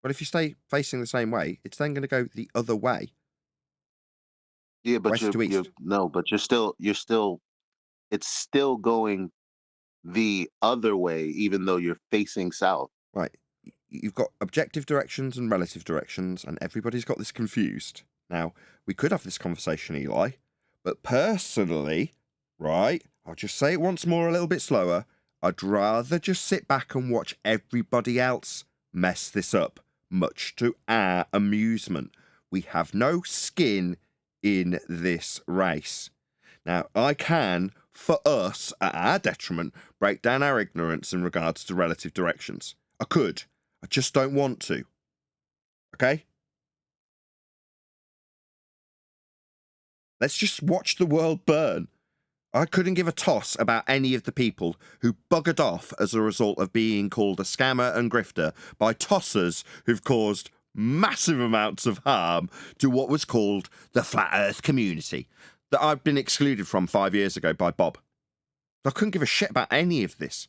But if you stay facing the same way, it's then going to go the other way. Yeah, but it's still going the other way, even though you're facing south. Right. You've got objective directions and relative directions, and everybody's got this confused. Now, we could have this conversation, Eli, but personally, right, I'll just say it once more a little bit slower. I'd rather just sit back and watch everybody else mess this up, much to our amusement. We have no skin in this race. Now, I can, for us, at our detriment, break down our ignorance in regards to relative directions. I could. I just don't want to. Okay? Let's just watch the world burn. I couldn't give a toss about any of the people who buggered off as a result of being called a scammer and grifter by tossers who've caused massive amounts of harm to what was called the Flat Earth community that I've been excluded from 5 years ago by Bob. I couldn't give a shit about any of this.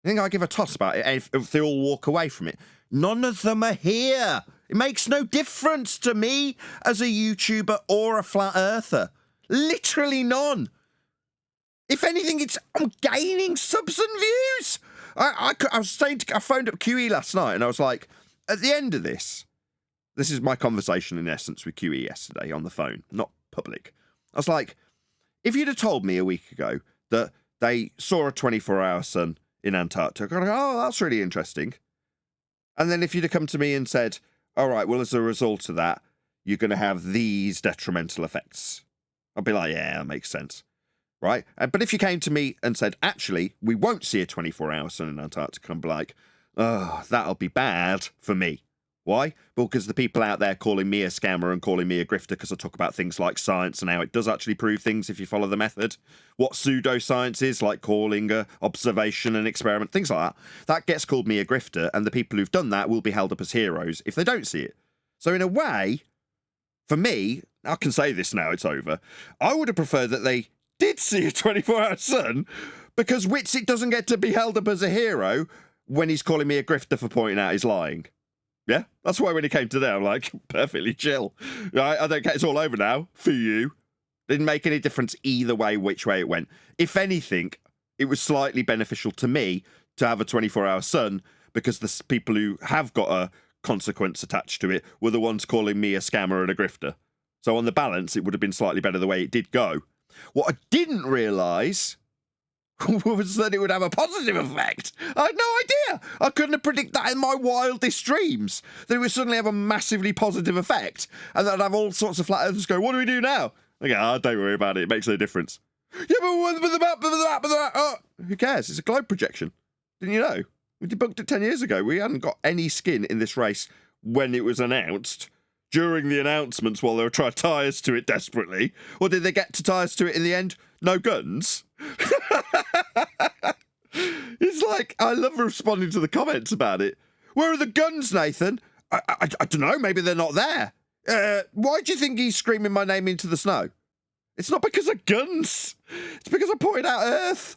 I think I give a toss about it if they all walk away from it. None of them are here. It makes no difference to me as a YouTuber or a flat earther. Literally none. If anything, I'm gaining subs and views. I was saying, I phoned up QE last night and I was like, at the end of this is my conversation in essence with QE yesterday on the phone, not public. I was like, if you'd have told me a week ago that they saw a 24-hour sun in Antarctic, I'd go, oh, that's really interesting. And then if you'd have come to me and said, all right, well, as a result of that, you're going to have these detrimental effects, I'd be like, yeah, that makes sense. Right? But if you came to me and said, actually, we won't see a 24-hour sun in Antarctica, I'd be like, oh, that'll be bad for me. Why? Well, because the people out there calling me a scammer and calling me a grifter because I talk about things like science and how it does actually prove things if you follow the method. What pseudoscience is, like calling a observation and experiment, things like that gets called me a grifter, and the people who've done that will be held up as heroes if they don't see it. So in a way, for me, I can say this now, it's over, I would have preferred that they did see a 24-hour sun, because Witsit doesn't get to be held up as a hero when he's calling me a grifter for pointing out he's lying. Yeah, that's why when he came today, I'm like, perfectly chill. Right? I don't care, it's all over now, for you. Didn't make any difference either way, which way it went. If anything, it was slightly beneficial to me to have a 24-hour sun, because the people who have got a consequence attached to it were the ones calling me a scammer and a grifter. So on the balance, it would have been slightly better the way it did go. What I didn't realise was that it would have a positive effect. I had no idea. I couldn't have predicted that in my wildest dreams, that it would suddenly have a massively positive effect, and that I'd have all sorts of flat earthers go, what do we do now? I go, don't worry about it, it makes no difference. Yeah, but the map, oh, who cares? It's a globe projection. Didn't you know? We debunked it 10 years ago. We hadn't got any skin in this race when it was announced. During the announcements, while they were trying to tie us to it desperately. Or did they get to tie us to it in the end? No guns? It's like, I love responding to the comments about it. Where are the guns, Nathan? I don't know, maybe they're not there. Why do you think he's screaming my name into the snow? It's not because of guns. It's because I pointed out Earth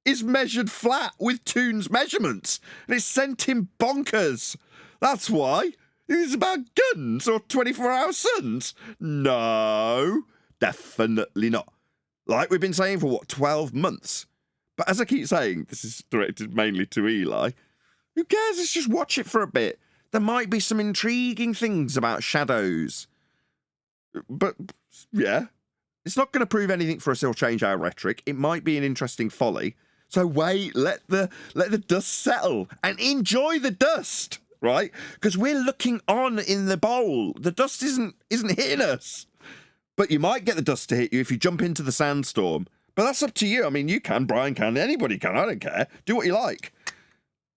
is measured flat with Toon's measurements. And it sent him bonkers. That's why. It's about guns or 24-hour suns? No, definitely not. Like we've been saying for, 12 months? But as I keep saying, this is directed mainly to Eli. Who cares? Let's just watch it for a bit. There might be some intriguing things about shadows. But, yeah, it's not going to prove anything for us. It'll change our rhetoric. It might be an interesting folly. So wait, let the dust settle and enjoy the dust. Right? Because we're looking on in the bowl. The dust isn't hitting us. But you might get the dust to hit you if you jump into the sandstorm. But that's up to you. I mean, you can, Brian can, anybody can. I don't care. Do what you like.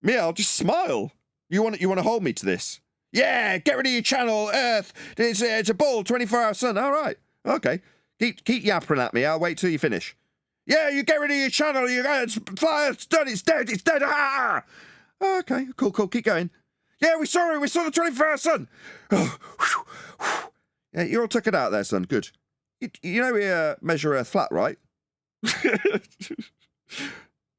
Me, I'll just smile. You want to hold me to this? Yeah, get rid of your channel, Earth. It's a bull, 24-hour sun. All right. Okay. Keep yapping at me. I'll wait till you finish. Yeah, you get rid of your channel. It's done. It's dead. It's dead. Ah! Okay, cool. Keep going. Yeah, we saw the 24-hour sun. Oh, whew, whew. Yeah, you all took it out there, son. Good. You know we measure Earth flat, right?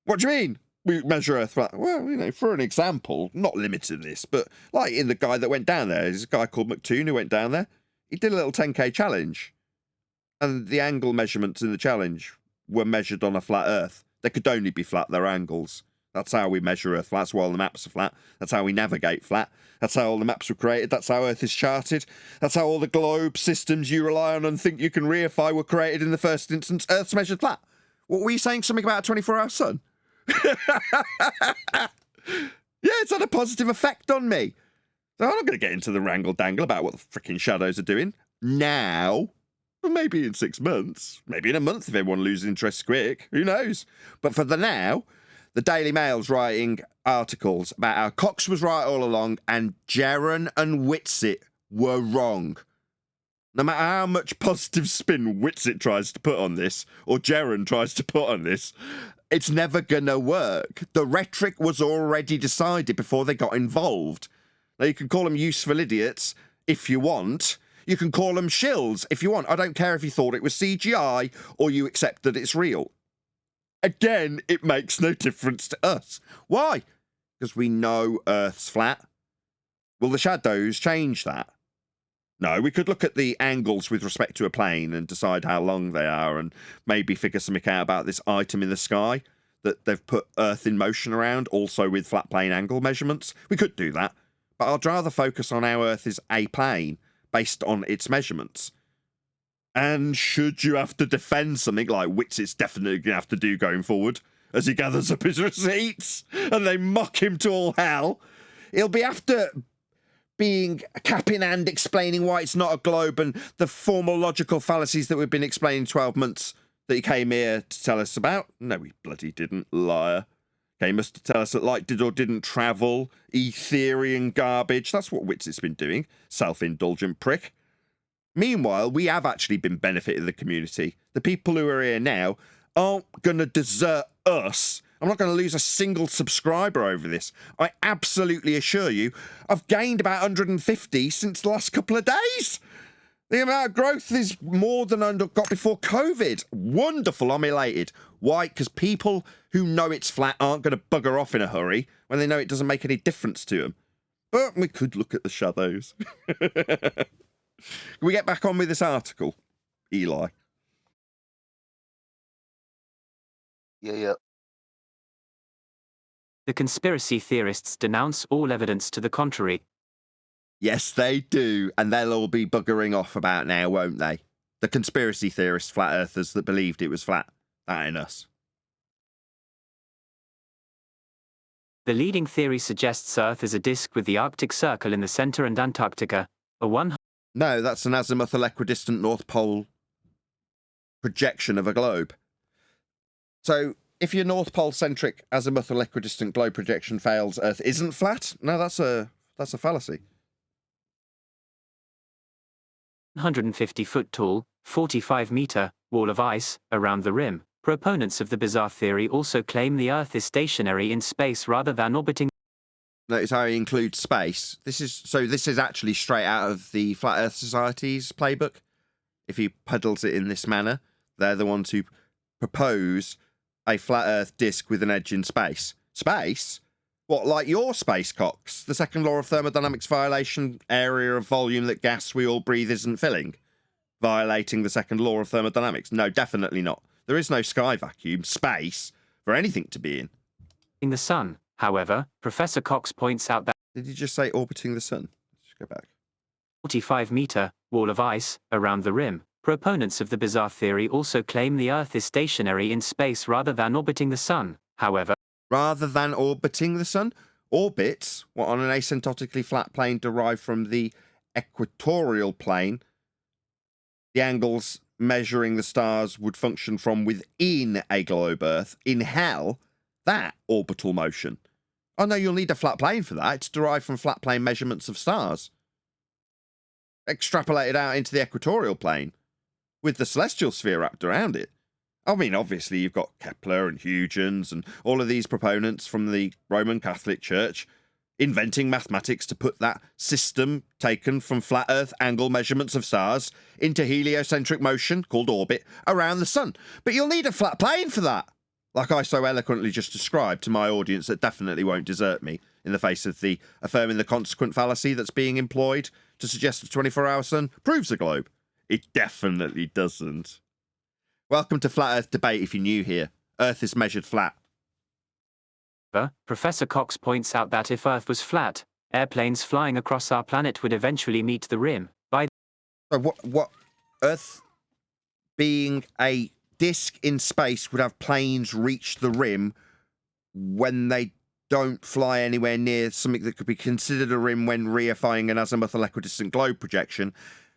What do you mean we measure Earth flat? Well, for an example, not limited to this, but like in the guy that went down there, there's a guy called McToon who went down there. He did a little 10K challenge, and the angle measurements in the challenge were measured on a flat Earth. They could only be flat, their angles. That's how we measure Earth flat. That's why all the maps are flat. That's how we navigate flat. That's how all the maps were created. That's how Earth is charted. That's how all the globe systems you rely on and think you can reify were created in the first instance. Earth's measured flat. What were you saying? Something about a 24-hour sun? Yeah, it's had a positive effect on me. So I'm not going to get into the wrangle-dangle about what the freaking shadows are doing now. Well, maybe in 6 months. Maybe in a month if everyone loses interest quick. Who knows? But for the now, the Daily Mail's writing articles about how Cox was right all along and Jaron and Witsit were wrong. No matter how much positive spin Witsit tries to put on this, or Jaron tries to put on this, it's never gonna work. The rhetoric was already decided before they got involved. Now, you can call them useful idiots if you want. You can call them shills if you want. I don't care if you thought it was CGI or you accept that it's real. Again, it makes no difference to us. Why? Because we know Earth's flat. Will the shadows change that? No, we could look at the angles with respect to a plane and decide how long they are and maybe figure something out about this item in the sky that they've put Earth in motion around, also with flat plane angle measurements. We could do that, but I'd rather focus on how Earth is a plane based on its measurements. And should you have to defend something like Witsit's definitely going to have to do going forward, as he gathers up his receipts and they mock him to all hell, he'll be after being cap in hand explaining why it's not a globe and the formal logical fallacies that we've been explaining 12 months that he came here to tell us about. No, he bloody didn't, liar. Came us to tell us that Lite did or didn't travel, Ethereum garbage. That's what Witsit's been doing, self-indulgent prick. Meanwhile, we have actually been benefiting the community. The people who are here now aren't going to desert us. I'm not going to lose a single subscriber over this. I absolutely assure you, I've gained about 150 since the last couple of days. The amount of growth is more than I got before COVID. Wonderful, I'm elated. Why? Because people who know it's flat aren't going to bugger off in a hurry when they know it doesn't make any difference to them. But we could look at the shadows. Can we get back on with this article, Eli? Yeah. The conspiracy theorists denounce all evidence to the contrary. Yes, they do, and they'll all be buggering off about now, won't they? The conspiracy theorists, flat earthers that believed it was flat. That ain't us. The leading theory suggests Earth is a disk with the Arctic Circle in the center and Antarctica, a 100... No, that's an azimuthal equidistant North Pole projection of a globe. So, if your North Pole-centric azimuthal equidistant globe projection fails, Earth isn't flat? No, that's a fallacy. 150-foot tall, 45-meter wall of ice around the rim. Proponents of the bizarre theory also claim the Earth is stationary in space rather than orbiting. Notice how he includes space. This is actually straight out of the Flat Earth Society's playbook. If he peddles it in this manner, they're the ones who propose a flat Earth disk with an edge in space. Space? What, like your space cocks? The second law of thermodynamics violation, area of volume that gas we all breathe isn't filling? Violating the second law of thermodynamics? No, definitely not. There is no sky vacuum, space, for anything to be in. In the sun, however, Professor Cox points out that... Did you just say orbiting the sun? Let's go back. 45-meter wall of ice around the rim. Proponents of the bizarre theory also claim the Earth is stationary in space rather than orbiting the sun, however... Rather than orbiting the sun? Orbits, on an asymptotically flat plane derived from the equatorial plane, the angles measuring the stars would function from within a globe Earth. In hell, that orbital motion. Oh no, you'll need a flat plane for that. It's derived from flat plane measurements of stars. Extrapolated out into the equatorial plane, with the celestial sphere wrapped around it. I mean, obviously, you've got Kepler and Huygens and all of these proponents from the Roman Catholic Church inventing mathematics to put that system taken from flat Earth angle measurements of stars into heliocentric motion, called orbit, around the sun. But you'll need a flat plane for that, like I so eloquently just described to my audience that definitely won't desert me in the face of the affirming the consequent fallacy that's being employed to suggest a 24-hour sun proves a globe. It definitely doesn't. Welcome to Flat Earth Debate if you're new here. Earth is measured flat. Professor Cox points out that if Earth was flat, airplanes flying across our planet would eventually meet the rim. What Earth being a disk in space would have planes reach the rim when they don't fly anywhere near something that could be considered a rim when reifying an azimuthal equidistant globe projection.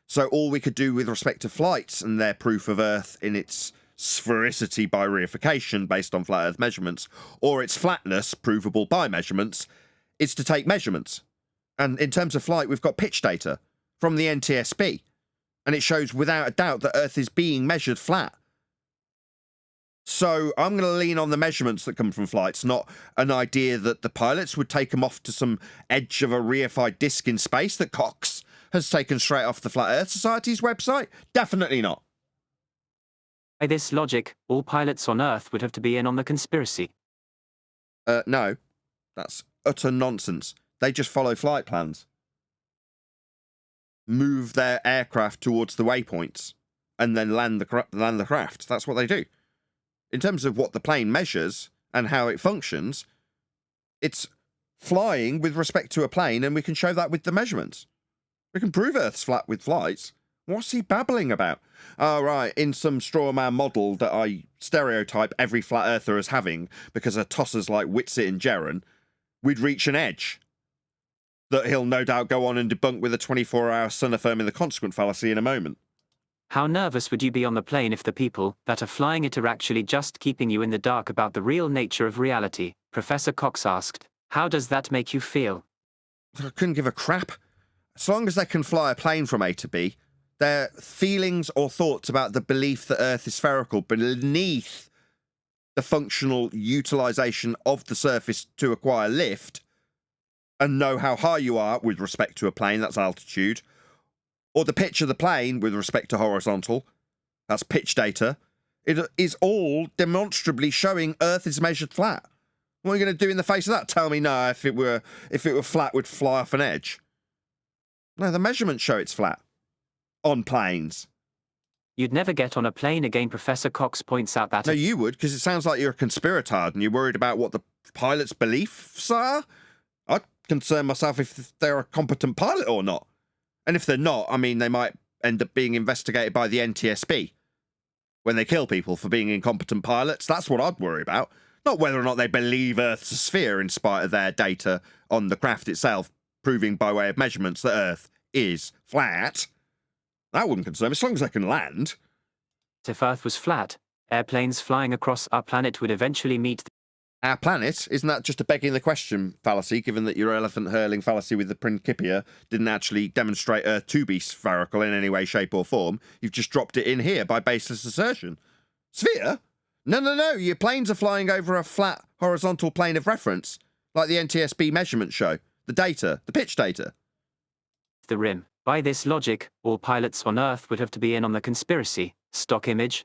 So all we could do with respect to flights and their proof of Earth in its sphericity by reification based on flat Earth measurements, or its flatness provable by measurements, is to take measurements. And in terms of flight, we've got pitch data from the NTSB, and it shows without a doubt that Earth is being measured flat. So I'm going to lean on the measurements that come from flights, not an idea that the pilots would take them off to some edge of a reified disk in space that Cox has taken straight off the Flat Earth Society's website? Definitely not. By this logic, all pilots on Earth would have to be in on the conspiracy. No. That's utter nonsense. They just follow flight plans. move their aircraft towards the waypoints and then land the craft. That's what they do. In terms of what the plane measures and how it functions, it's flying with respect to a plane, and we can show that with the measurements. We can prove Earth's flat with flights. What's he babbling about? Oh, right, in some straw man model that I stereotype every flat earther as having because of tossers like Witsit and Jaren, we'd reach an edge that he'll no doubt go on and debunk with a 24-hour sun affirming the consequent fallacy in a moment. How nervous would you be on the plane if the people that are flying it are actually just keeping you in the dark about the real nature of reality? Professor Cox asked. How does that make you feel? I couldn't give a crap. As long as they can fly a plane from A to B, their feelings or thoughts about the belief that Earth is spherical beneath the functional utilisation of the surface to acquire lift and know how high you are with respect to a plane, that's altitude, or the pitch of the plane with respect to horizontal, that's pitch data, it is all demonstrably showing Earth is measured flat. What are you going to do in the face of that? Tell me no, if it were flat, we'd fly off an edge. No, the measurements show it's flat. On planes. You'd never get on a plane again, Professor Cox points out that... No, you would, because it sounds like you're a conspiratard and you're worried about what the pilot's beliefs are. I'd concern myself if they're a competent pilot or not. And if they're not, I mean, they might end up being investigated by the NTSB when they kill people for being incompetent pilots. That's what I'd worry about. Not whether or not they believe Earth's a sphere in spite of their data on the craft itself, proving by way of measurements that Earth is flat. That wouldn't concern me, as long as they can land. If Earth was flat, airplanes flying across our planet would eventually meet... Our planet? Isn't that just a begging the question fallacy, given that your elephant-hurling fallacy with the Principia didn't actually demonstrate Earth to be spherical in any way, shape or form? You've just dropped it in here by baseless assertion. Sphere? No, your planes are flying over a flat, horizontal plane of reference, like the NTSB measurements show. The data, the pitch data. The rim. By this logic, all pilots on Earth would have to be in on the conspiracy. Stock image,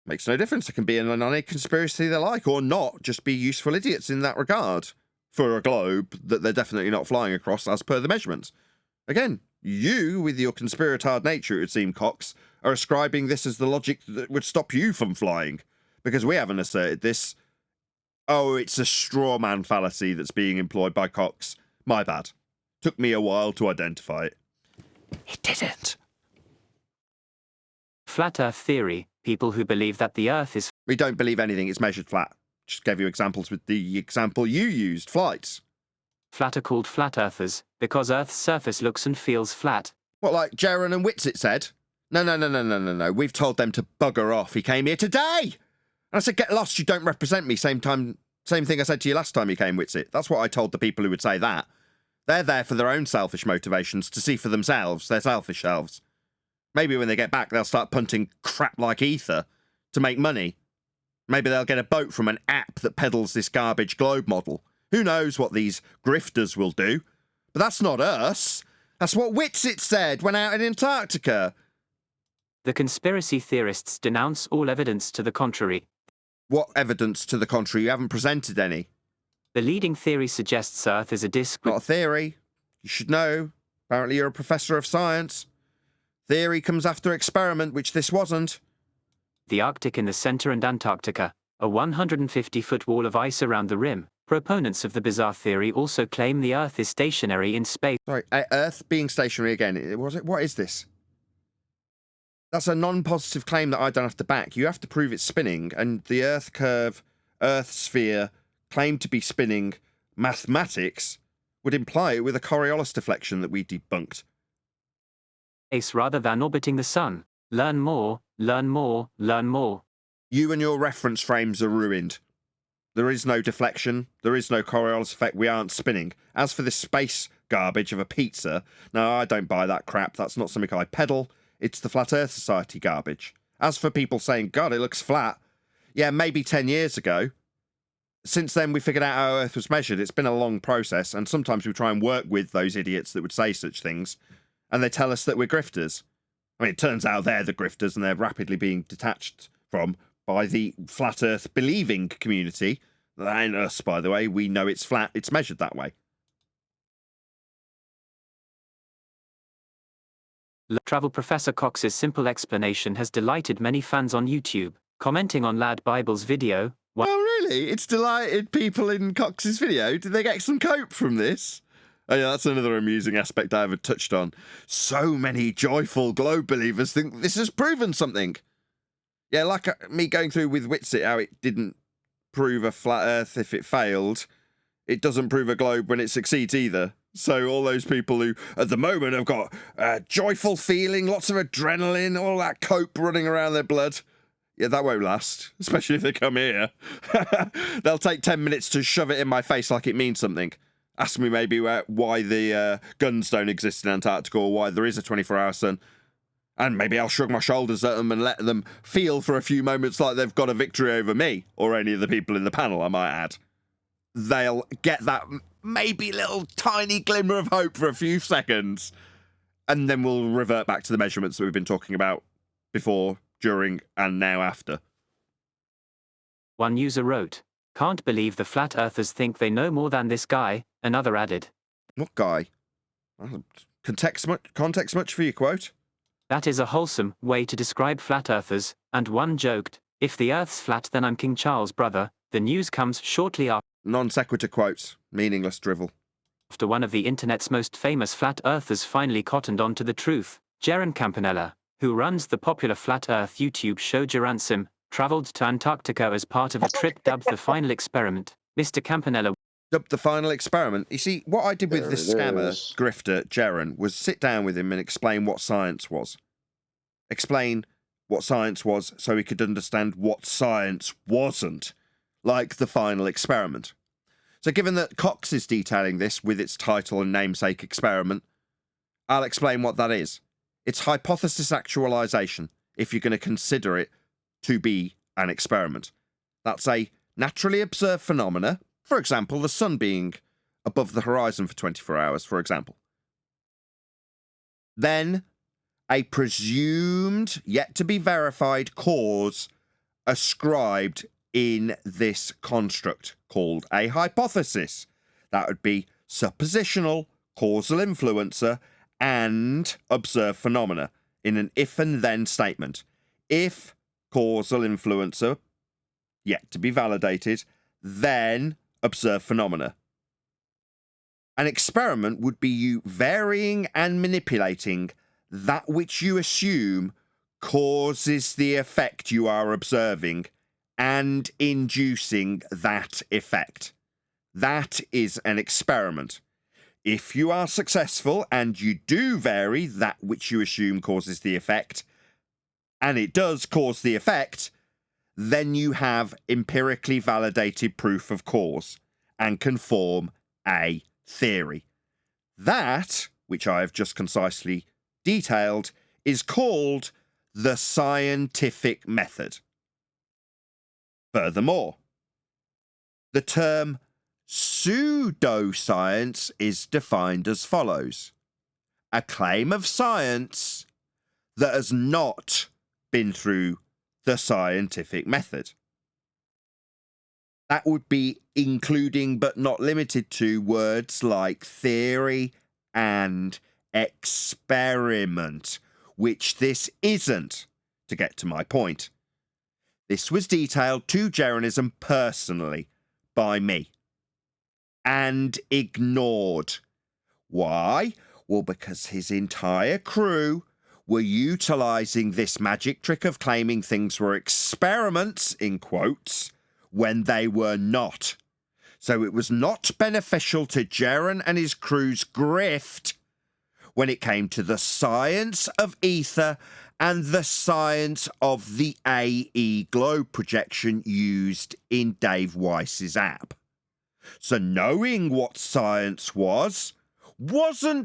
Makes no difference. They can be in on any conspiracy they like, or not. Just be useful idiots in that regard. For a globe that they're definitely not flying across as per the measurements. Again, you, with your conspiratard nature, it would seem, Cox, are ascribing this as the logic that would stop you from flying. Because we haven't asserted this. Oh, it's a straw man fallacy that's being employed by Cox. My bad. Took me a while to identify it. It didn't. Flat Earth theory. People who believe that the Earth is... We don't believe anything is measured flat. Just gave you examples with the example you used, flights. Flat are called flat earthers because Earth's surface looks and feels flat. What, like Jaren and Witsit said? No. We've told them to bugger off. He came here today. And I said, get lost, you don't represent me. Same thing I said to you last time you came, Witsit. That's what I told the people who would say that. They're there for their own selfish motivations, to see for themselves, their selfish selves. Maybe when they get back, they'll start punting crap like ether to make money. Maybe they'll get a boat from an app that peddles this garbage globe model. Who knows what these grifters will do? But that's not us. That's what Witsit said when out in Antarctica. The conspiracy theorists denounce all evidence to the contrary. What evidence to the contrary? You haven't presented any. The leading theory suggests Earth is a disk... Not a theory. You should know. Apparently you're a professor of science. Theory comes after experiment, which this wasn't. The Arctic in the center and Antarctica, a 150-foot wall of ice around the rim. Proponents of the bizarre theory also claim the Earth is stationary in space. Sorry, Earth being stationary again. Was it? What is this? That's a non-positive claim that I don't have to back. You have to prove it's spinning, and the Earth curve, Earth sphere, claimed to be spinning mathematics would imply it with a Coriolis deflection that we debunked. Rather than orbiting the sun. Learn more, learn more, learn more. You and your reference frames are ruined. There is no deflection. There is no Coriolis effect. We aren't spinning. As for this space garbage of a pizza, no, I don't buy that crap. That's not something I peddle. It's the Flat Earth Society garbage. As for people saying, God, it looks flat. Yeah, maybe 10 years ago. Since then, we figured out how Earth was measured. It's been a long process, and sometimes we try and work with those idiots that would say such things. And they tell us that we're grifters. I mean, it turns out they're the grifters, and they're rapidly being detached from by the flat Earth believing community. That ain't us, by the way. We know it's flat. It's measured that way. Travel Professor Cox's simple explanation has delighted many fans on YouTube, commenting on Lad Bible's video. Oh, really? It's delighted people in Cox's video? Did they get some cope from this? Oh, yeah, that's another amusing aspect I haven't touched on. So many joyful globe believers think this has proven something. Yeah, like me going through with Witsit how it didn't prove a flat Earth if it failed. It doesn't prove a globe when it succeeds either. So all those people who, at the moment, have got a joyful feeling, lots of adrenaline, all that cope running around their blood, yeah, that won't last, especially if they come here. They'll take 10 minutes to shove it in my face like it means something. Ask me maybe why the guns don't exist in Antarctica or why there is a 24-hour sun. And maybe I'll shrug my shoulders at them and let them feel for a few moments like they've got a victory over me, or any of the people in the panel, I might add. They'll get that maybe little tiny glimmer of hope for a few seconds, and then we'll revert back to the measurements that we've been talking about before, during, and now after. One user wrote, "Can't believe the flat earthers think they know more than this guy," another added. What guy? Context much for your quote? That is a wholesome way to describe flat earthers, and one joked, "If the earth's flat then I'm King Charles' brother." The news comes shortly after. Non sequitur quotes, meaningless drivel. After one of the internet's most famous flat earthers finally cottoned on to the truth, Jaron Campanella, who runs the popular flat earth YouTube show Geransim, traveled to Antarctica as part of a trip dubbed The Final Experiment. Mr. Campanella dubbed The Final Experiment. You see, what I did with this scammer, grifter, Jaron, was sit down with him and explain what science was. Explain what science was so he could understand what science wasn't, like The Final Experiment. So given that Cox is detailing this with its title and namesake experiment, I'll explain what that is. It's hypothesis actualization, if you're going to consider it to be an experiment. That's a naturally observed phenomena, for example, the sun being above the horizon for 24 hours, for example. Then, a presumed, yet to be verified cause ascribed in this construct called a hypothesis. That would be suppositional, causal influencer, and observed phenomena in an if and then statement. If causal influencer, yet to be validated, then observed phenomena. An experiment would be you varying and manipulating that which you assume causes the effect you are observing and inducing that effect. That is an experiment. If you are successful and you do vary that which you assume causes the effect, and it does cause the effect, then you have empirically validated proof of cause and can form a theory. That, which I have just concisely detailed, is called the scientific method. Furthermore, the term pseudoscience is defined as follows: a claim of science that has not been through the scientific method. That would be including but not limited to words like theory and experiment, which this isn't, to get to my point. This was detailed to Jaronism personally by me and ignored. Why? Well, because his entire crew were utilising this magic trick of claiming things were experiments, in quotes, when they were not. So it was not beneficial to Jaron and his crew's grift when it came to the science of ether and the science of the AE globe projection used in Dave Weiss's app. So knowing what science wasn't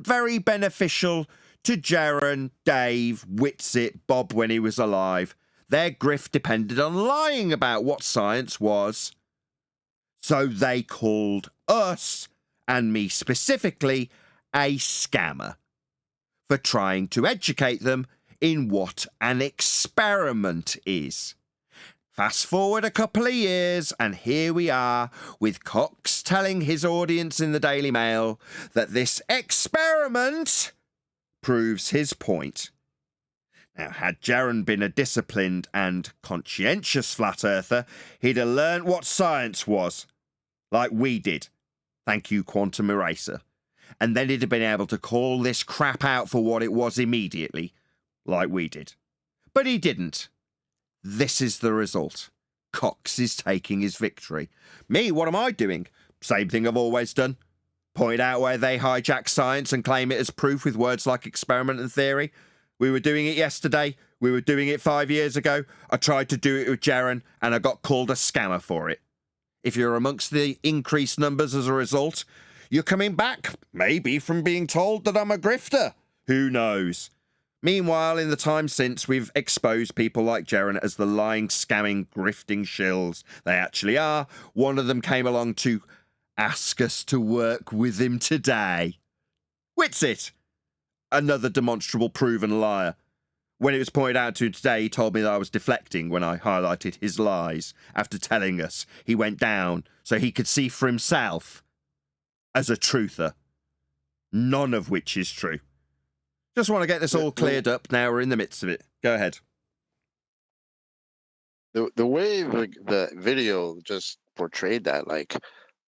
very beneficial to Jaron, Dave, Witsit, Bob when he was alive. Their grift depended on lying about what science was. So they called us, and me specifically, a scammer for trying to educate them in what an experiment is. Fast forward a couple of years, and here we are with Cox telling his audience in the Daily Mail that this experiment proves his point. Now, had Jaron been a disciplined and conscientious flat earther, he'd have learnt what science was, like we did. Thank you, Quantum Eraser. And then he'd have been able to call this crap out for what it was immediately, like we did. But he didn't. This is the result. Cox is taking his victory. Me, what am I doing? Same thing I've always done. Point out where they hijack science and claim it as proof with words like experiment and theory. We were doing it yesterday. We were doing it 5 years ago. I tried to do it with Jaron, and I got called a scammer for it. If you're amongst the increased numbers as a result, you're coming back, maybe, from being told that I'm a grifter. Who knows? Meanwhile, in the time since, we've exposed people like Jaron as the lying, scamming, grifting shills they actually are. One of them came along to ask us to work with him today. Witsit! Another demonstrable proven liar. When it was pointed out to him today, he told me that I was deflecting when I highlighted his lies after telling us he went down so he could see for himself as a truther. None of which is true. Just want to get this all cleared up. Now we're in the midst of it. Go ahead. The way the video just portrayed that, like,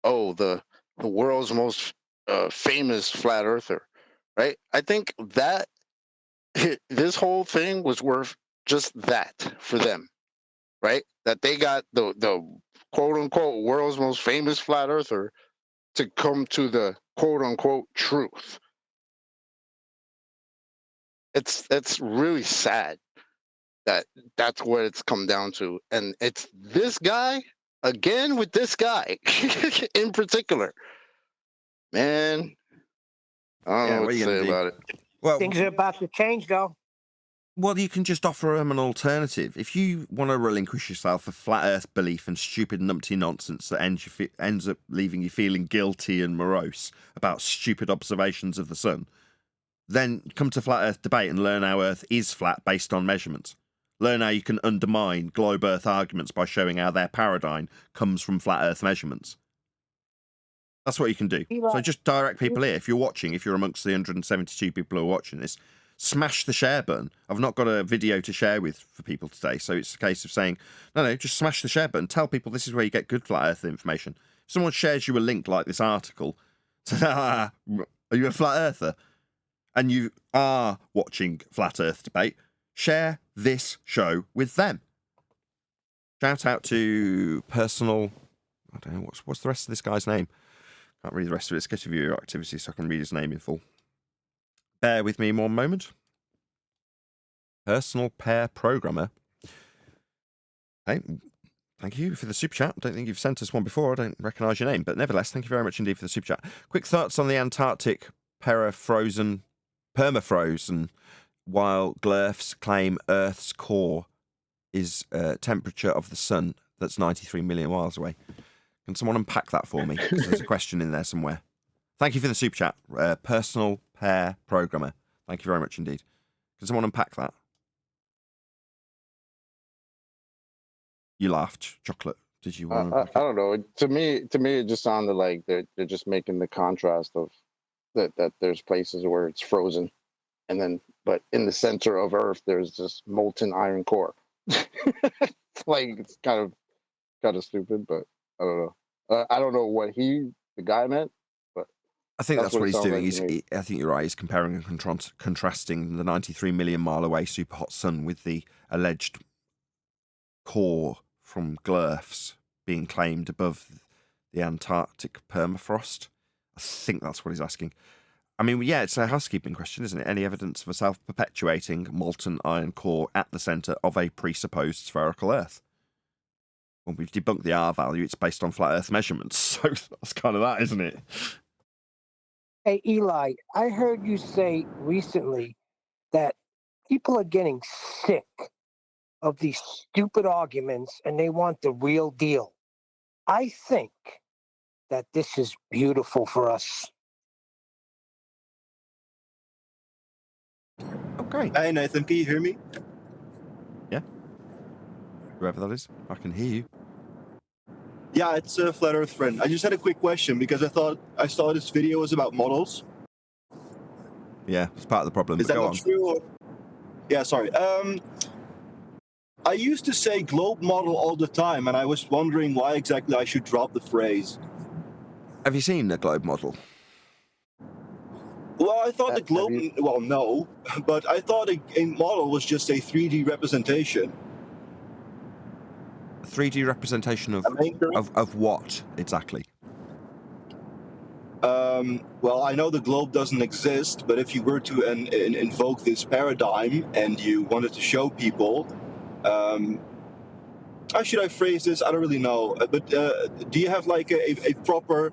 oh, the world's most famous flat earther, right? I think that this whole thing was worth just that for them, right? That they got the quote unquote world's most famous flat earther to come to the quote unquote truth. It's really sad that that's what it's come down to, and it's this guy again with this guy in particular. Man, I don't know what to say about it. Well, things are about to change, though. Well, you can just offer him an alternative. If you want to relinquish yourself a flat Earth belief and stupid numpty nonsense that ends up leaving you feeling guilty and morose about stupid observations of the sun, then come to Flat Earth debate and learn how Earth is flat based on measurements. Learn how you can undermine globe Earth arguments by showing how their paradigm comes from flat Earth measurements. That's what you can do. So just direct people here. If you're watching, if you're amongst the 172 people who are watching this, smash the share button. I've not got a video to share with for people today, so it's a case of saying, no, just smash the share button. Tell people this is where you get good Flat Earth information. If someone shares you a link like this article, say, are you a Flat Earther? And you are watching Flat Earth debate, share this show with them. Shout out to personal, I don't know, what's the rest of this guy's name? Can't read the rest of it. Let's go to view your activity so I can read his name in full. Bear with me one moment. Personal pair programmer. Hey, thank you for the super chat. I don't think you've sent us one before. I don't recognise your name, but nevertheless, thank you very much indeed for the super chat. Quick thoughts on the Antarctic permafrozen, while Glurfs claim Earth's core is temperature of the sun that's 93 million miles away. Can someone unpack that for me? There's a question in there somewhere. Thank you for the super chat. Personal pair programmer. Thank you very much indeed. Can someone unpack that? You laughed, Chocolate. Did you want to? I don't know. To me, it just sounded like they're just making the contrast of that there's places where it's frozen, and then but in the center of Earth there's this molten iron core. It's kind of stupid, but I don't know. I don't know what the guy meant, but I think that's what he's doing. I think you're right. He's comparing and contrasting the 93 million mile away super hot sun with the alleged core from Glurfs being claimed above the Antarctic permafrost. I think that's what he's asking. I mean, yeah, it's a housekeeping question, isn't it? Any evidence of a self-perpetuating molten iron core at the centre of a presupposed spherical Earth? Well, we've debunked the R value. It's based on flat Earth measurements. So that's kind of that, isn't it? Hey, Eli, I heard you say recently that people are getting sick of these stupid arguments and they want the real deal. I think that this is beautiful for us. Okay. Hey, Nathan, can you hear me? Yeah. Whoever that is, I can hear you. Yeah, it's a Flat Earth friend. I just had a quick question because I thought I saw this video was about models. Yeah, it's part of the problem. Is that Go not on. true? Or... Yeah, sorry. I used to say globe model all the time, and I was wondering why exactly I should drop the phrase. Have you seen a globe model? Well, I thought the globe... Well, no. But I thought a model was just a 3D representation. A 3D representation of what, exactly? Well, I know the globe doesn't exist, but if you were to invoke this paradigm and you wanted to show people... how should I phrase this? I don't really know. But do you have like a proper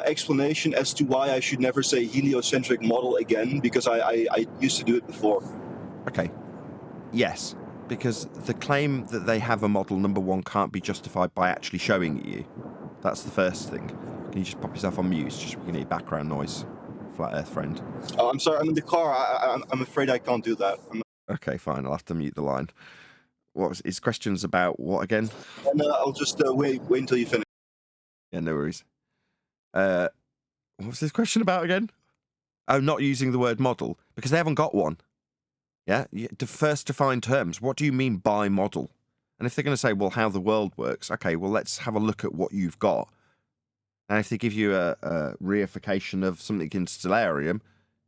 explanation as to why I should never say heliocentric model again? Because I used to do it before. Okay. Yes, because the claim that they have a model, number one, can't be justified by actually showing it you. That's the first thing. Can you just pop yourself on mute? Just so we can hear background noise. Flat Earth friend. Oh, I'm sorry. I'm in the car. I'm afraid I can't do that. Okay, fine. I'll have to mute the line. What was his questions about? What again? And I'll just wait until you finish. Yeah, no worries. What was his question about again? Oh, not using the word model because they haven't got one. Yeah, to first define terms. What do you mean by model? And if they're going to say, well, how the world works, okay, well, let's have a look at what you've got. And if they give you a reification of something in Stellarium,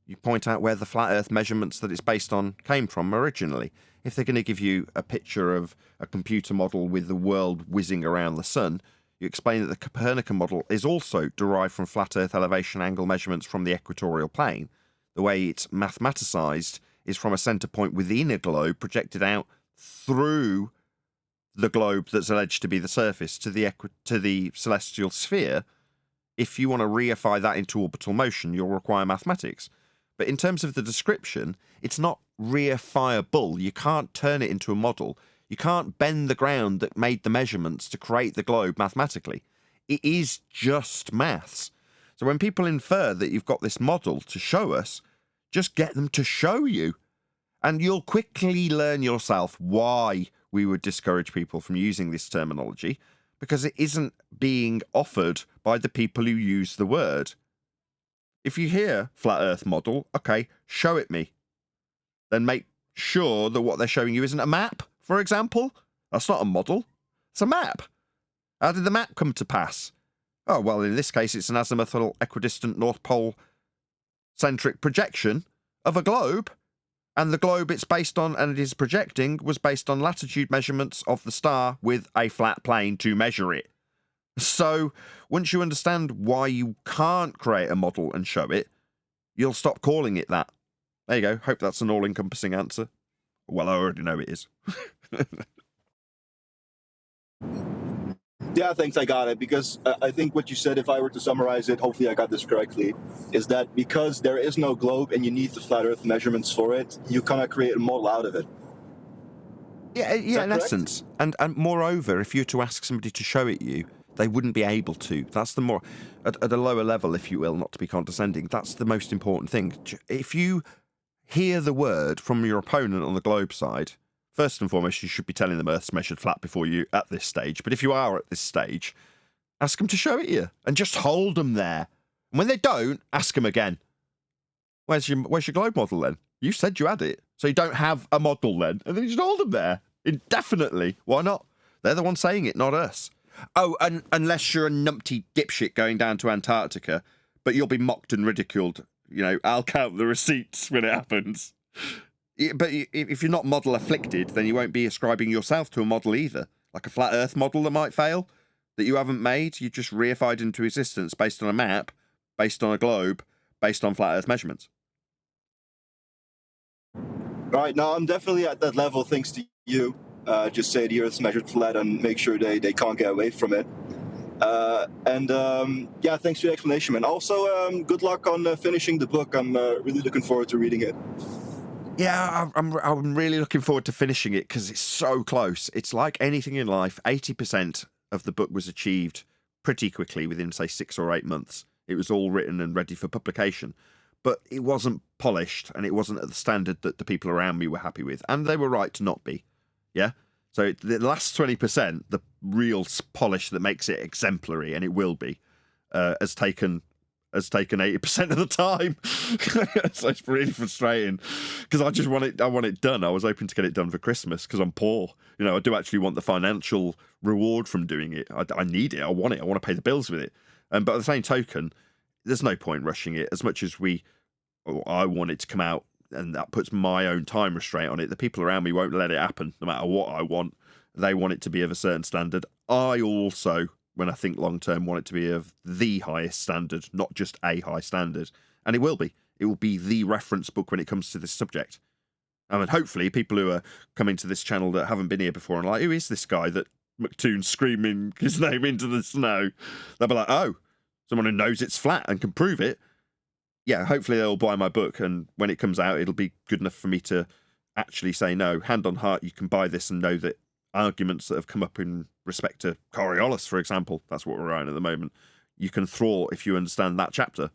you point out where the flat Earth measurements that it's based on came from originally. If they're going to give you a picture of a computer model with the world whizzing around the sun, you explain that the Copernican model is also derived from flat Earth elevation angle measurements from the equatorial plane. The way it's mathematicized is from a center point within a globe projected out through the globe that's alleged to be the surface to the celestial sphere. If you want to reify that into orbital motion, you'll require mathematics. But in terms of the description, it's not reifiable. You can't turn it into a model. You can't bend the ground that made the measurements to create the globe mathematically. It is just maths. So when people infer that you've got this model to show us, just get them to show you. And you'll quickly learn yourself why we would discourage people from using this terminology, because it isn't being offered by the people who use the word. If you hear flat Earth model, okay, show it me. Then make sure that what they're showing you isn't a map, for example. That's not a model. It's a map. How did the map come to pass? Oh, well, in this case, it's an azimuthal equidistant North Pole centric projection of a globe. And the globe it's based on and it is projecting was based on latitude measurements of the star with a flat plane to measure it. So once you understand why you can't create a model and show it, you'll stop calling it that. There you go. Hope that's an all-encompassing answer. Well, I already know it is. Yeah, thanks, I got it. Because I think what you said, if I were to summarize it, hopefully I got this correctly, is that because there is no globe and you need the flat Earth measurements for it, you cannot create a model out of it. Yeah, in essence. And moreover, if you were to ask somebody to show it you, they wouldn't be able to. That's the more, at a lower level, if you will, not to be condescending, that's the most important thing. If you hear the word from your opponent on the globe side, first and foremost, you should be telling them Earth's measured flat before you at this stage. But if you are at this stage, ask them to show it you and just hold them there. And when they don't, ask them again. Where's your globe model then? You said you had it, so you don't have a model then. And then you just hold them there indefinitely. Why not? They're the ones saying it, not us. Oh, and unless you're a numpty dipshit going down to Antarctica, but you'll be mocked and ridiculed. You know, I'll count the receipts when it happens. But if you're not model afflicted, then you won't be ascribing yourself to a model either. Like a flat Earth model that might fail, that you haven't made, you just reified into existence based on a map, based on a globe, based on flat Earth measurements. Right, now I'm definitely at that level thanks to you. Just say the Earth's measured flat and make sure they can't get away from it. Yeah, thanks for the explanation, man. Also, good luck on finishing the book. I'm really looking forward to reading it. Yeah, I'm really looking forward to finishing it because it's so close. It's like anything in life, 80% of the book was achieved pretty quickly within, say, 6 or 8 months. It was all written and ready for publication. But it wasn't polished and it wasn't at the standard that the people around me were happy with. And they were right to not be. Yeah? So the last 20%, the real polish that makes it exemplary, and it will be, has taken has taken 80% of the time. So it's really frustrating because I just want it. I want it done. I was hoping to get it done for Christmas because I'm poor. You know, I do actually want the financial reward from doing it. I need it. I want it. I want to pay the bills with it. But at the same token, there's no point rushing it. As much as I want it to come out, and that puts my own time restraint on it. The people around me won't let it happen, no matter what I want. They want it to be of a certain standard. I also, when I think long term, want it to be of the highest standard, not just a high standard. And it will be. It will be the reference book when it comes to this subject. And hopefully people who are coming to this channel that haven't been here before and like, who is this guy that McToon's screaming his name into the snow? They'll be like, oh, someone who knows it's flat and can prove it. Yeah, hopefully they'll buy my book, and when it comes out, it'll be good enough for me to actually say, no, hand on heart, you can buy this and know that arguments that have come up in respect to Coriolis, for example, that's what we're writing at the moment, you can thwart if you understand that chapter,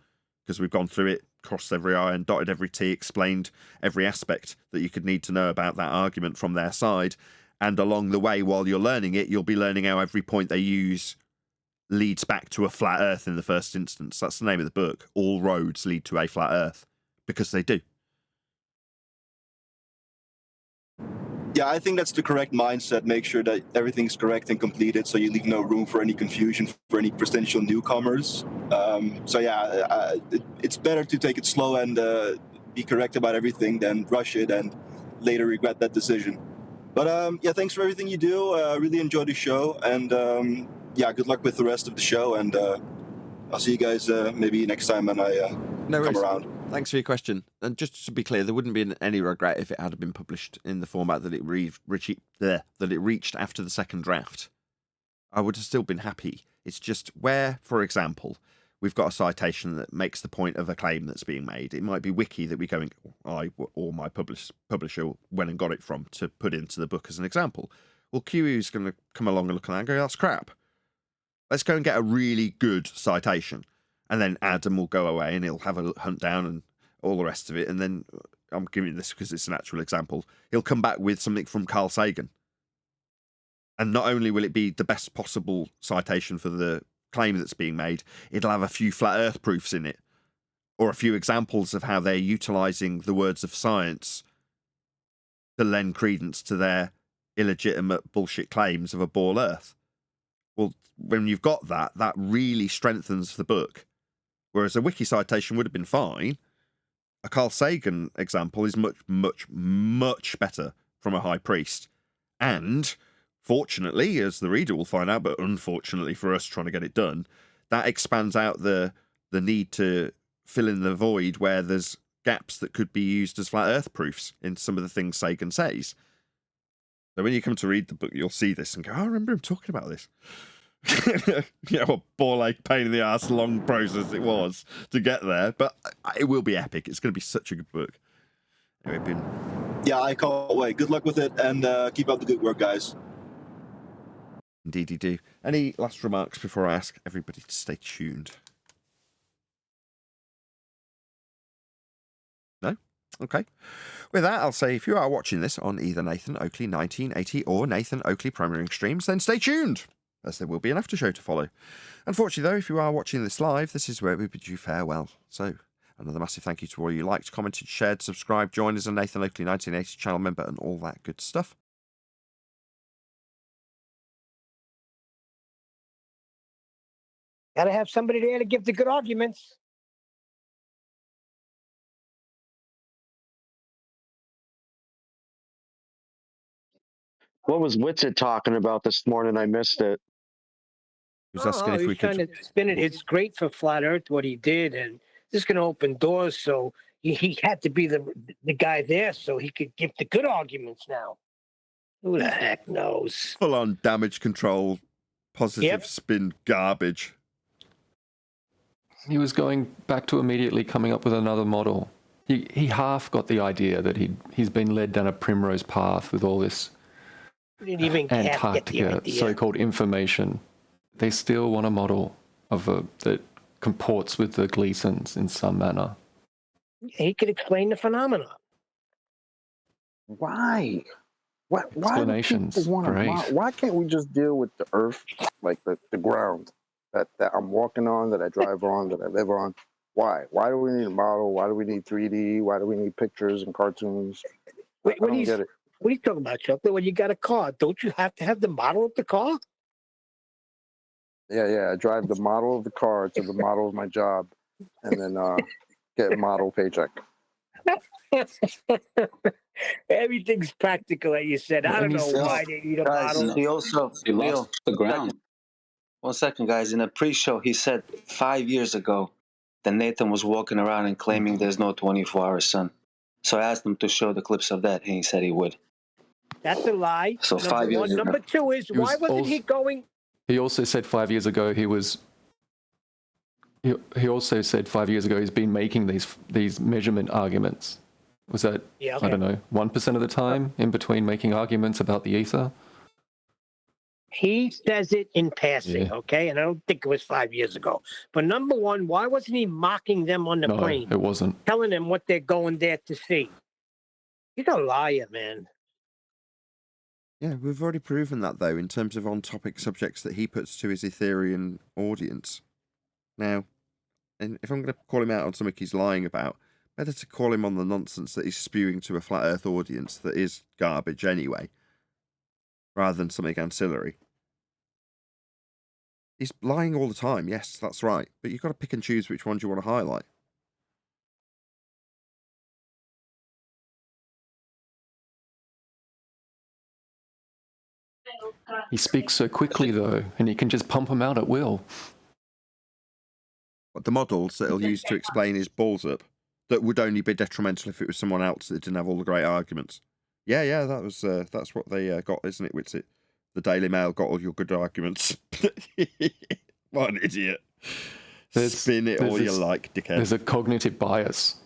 because we've gone through it, crossed every I and dotted every T, explained every aspect that you could need to know about that argument from their side, and along the way, while you're learning it, you'll be learning how every point they use leads back to a flat earth in the first instance. That's the name of the book. All roads lead to a flat earth, because they do. Yeah, I think that's the correct mindset. Make sure that everything's correct and completed, so you leave no room for any confusion for any potential newcomers. It's better to take it slow and be correct about everything than rush it and later regret that decision. But thanks for everything you do. Really enjoyed the show, and good luck with the rest of the show. And I'll see you guys maybe next time when I come around. Thanks for your question. And just to be clear, there wouldn't be any regret if it had been published in the format that it reached after the second draft. I would have still been happy. It's just where, for example, we've got a citation that makes the point of a claim that's being made. It might be Wiki that I or my publisher went and got it from to put into the book as an example. Well, QE's going to come along and look at that and go, that's crap. Let's go and get a really good citation. And then Adam will go away and he'll have a hunt down and all the rest of it. And then, I'm giving you this because it's an actual example, he'll come back with something from Carl Sagan. And not only will it be the best possible citation for the claim that's being made, it'll have a few flat earth proofs in it, or a few examples of how they're utilising the words of science to lend credence to their illegitimate bullshit claims of a ball earth. Well, when you've got that, that really strengthens the book. Whereas a wiki citation would have been fine. A Carl Sagan example is much, much, much better from a high priest. And fortunately, as the reader will find out, but unfortunately for us trying to get it done, that expands out the need to fill in the void where there's gaps that could be used as flat earth proofs in some of the things Sagan says. So when you come to read the book, you'll see this and go, I remember him talking about this. What a ball ache, pain in the ass, long process it was to get there. But it will be epic. It's going to be such a good book. Anyway, yeah, I can't wait. Good luck with it, and keep up the good work, guys. Indeed you do. Any last remarks before I ask everybody to stay tuned? No? Okay. With that, I'll say if you are watching this on either Nathan Oakley 1980 or Nathan Oakley Premiering Streams, then stay tuned, as there will be an after show to follow. Unfortunately, though, if you are watching this live, this is where we bid you farewell. So, another massive thank you to all you liked, commented, shared, subscribed, joined as a Nathan Oakley 1980 channel member, and all that good stuff. Gotta have somebody there to give the good arguments. What was Witsit talking about this morning? I missed it. He was asking if we could trying to spin it. It's great for Flat Earth what he did, and this is going to open doors. So he had to be the guy there so he could give the good arguments now. Who the heck knows? Full on damage control, positive spin garbage. He was going back to immediately coming up with another model. He half got the idea that he's been led down a primrose path with all this Didn't even Antarctica so-called information. They still want a model of that comports with the Gleasons in some manner. He could explain the phenomena. Why? Explanations, Why can't we just deal with the earth, like the ground? that I'm walking on, that I drive on, that I live on. Why? Why do we need a model? Why do we need 3D? Why do we need pictures and cartoons? Wait, I don't get it. What are you talking about, Chuck? When you got a car, don't you have to have the model of the car? Yeah. I drive the model of the car to the model of my job, and then get a model paycheck. Everything's practical, like you said. I don't know why they need a model. He also lost the ground. 1 second, guys. In a pre-show, he said 5 years ago that Nathan was walking around and claiming there's no 24-hour sun. So I asked him to show the clips of that, and he said he would. That's a lie. So number 5 years one. ago. Number two is, why wasn't he going? He also said 5 years ago he was. He also said 5 years ago he's been making these measurement arguments. Was that, Yeah, okay. I don't know, 1% of the time in between making arguments about the ether? He says it in passing, Yeah. okay? And I don't think it was 5 years ago. But number one, why wasn't he mocking them on the No, plane? it wasn't. Telling them what they're going there to see. He's a liar, man. Yeah, we've already proven that, though, in terms of on-topic subjects that he puts to his Ethereum audience. Now, and if I'm going to call him out on something he's lying about, better to call him on the nonsense that he's spewing to a flat Earth audience that is garbage anyway, rather than something ancillary. He's lying all the time, yes, that's right, but you've got to pick and choose which ones you want to highlight. He speaks so quickly, though, and he can just pump them out at will. But the models that he'll use to explain his balls up, that would only be detrimental if it was someone else that didn't have all the great arguments. Yeah, that's what they got, isn't it, Witsit? The Daily Mail got all your good arguments. What an idiot. Spin it all you like, dickhead. There's a cognitive bias.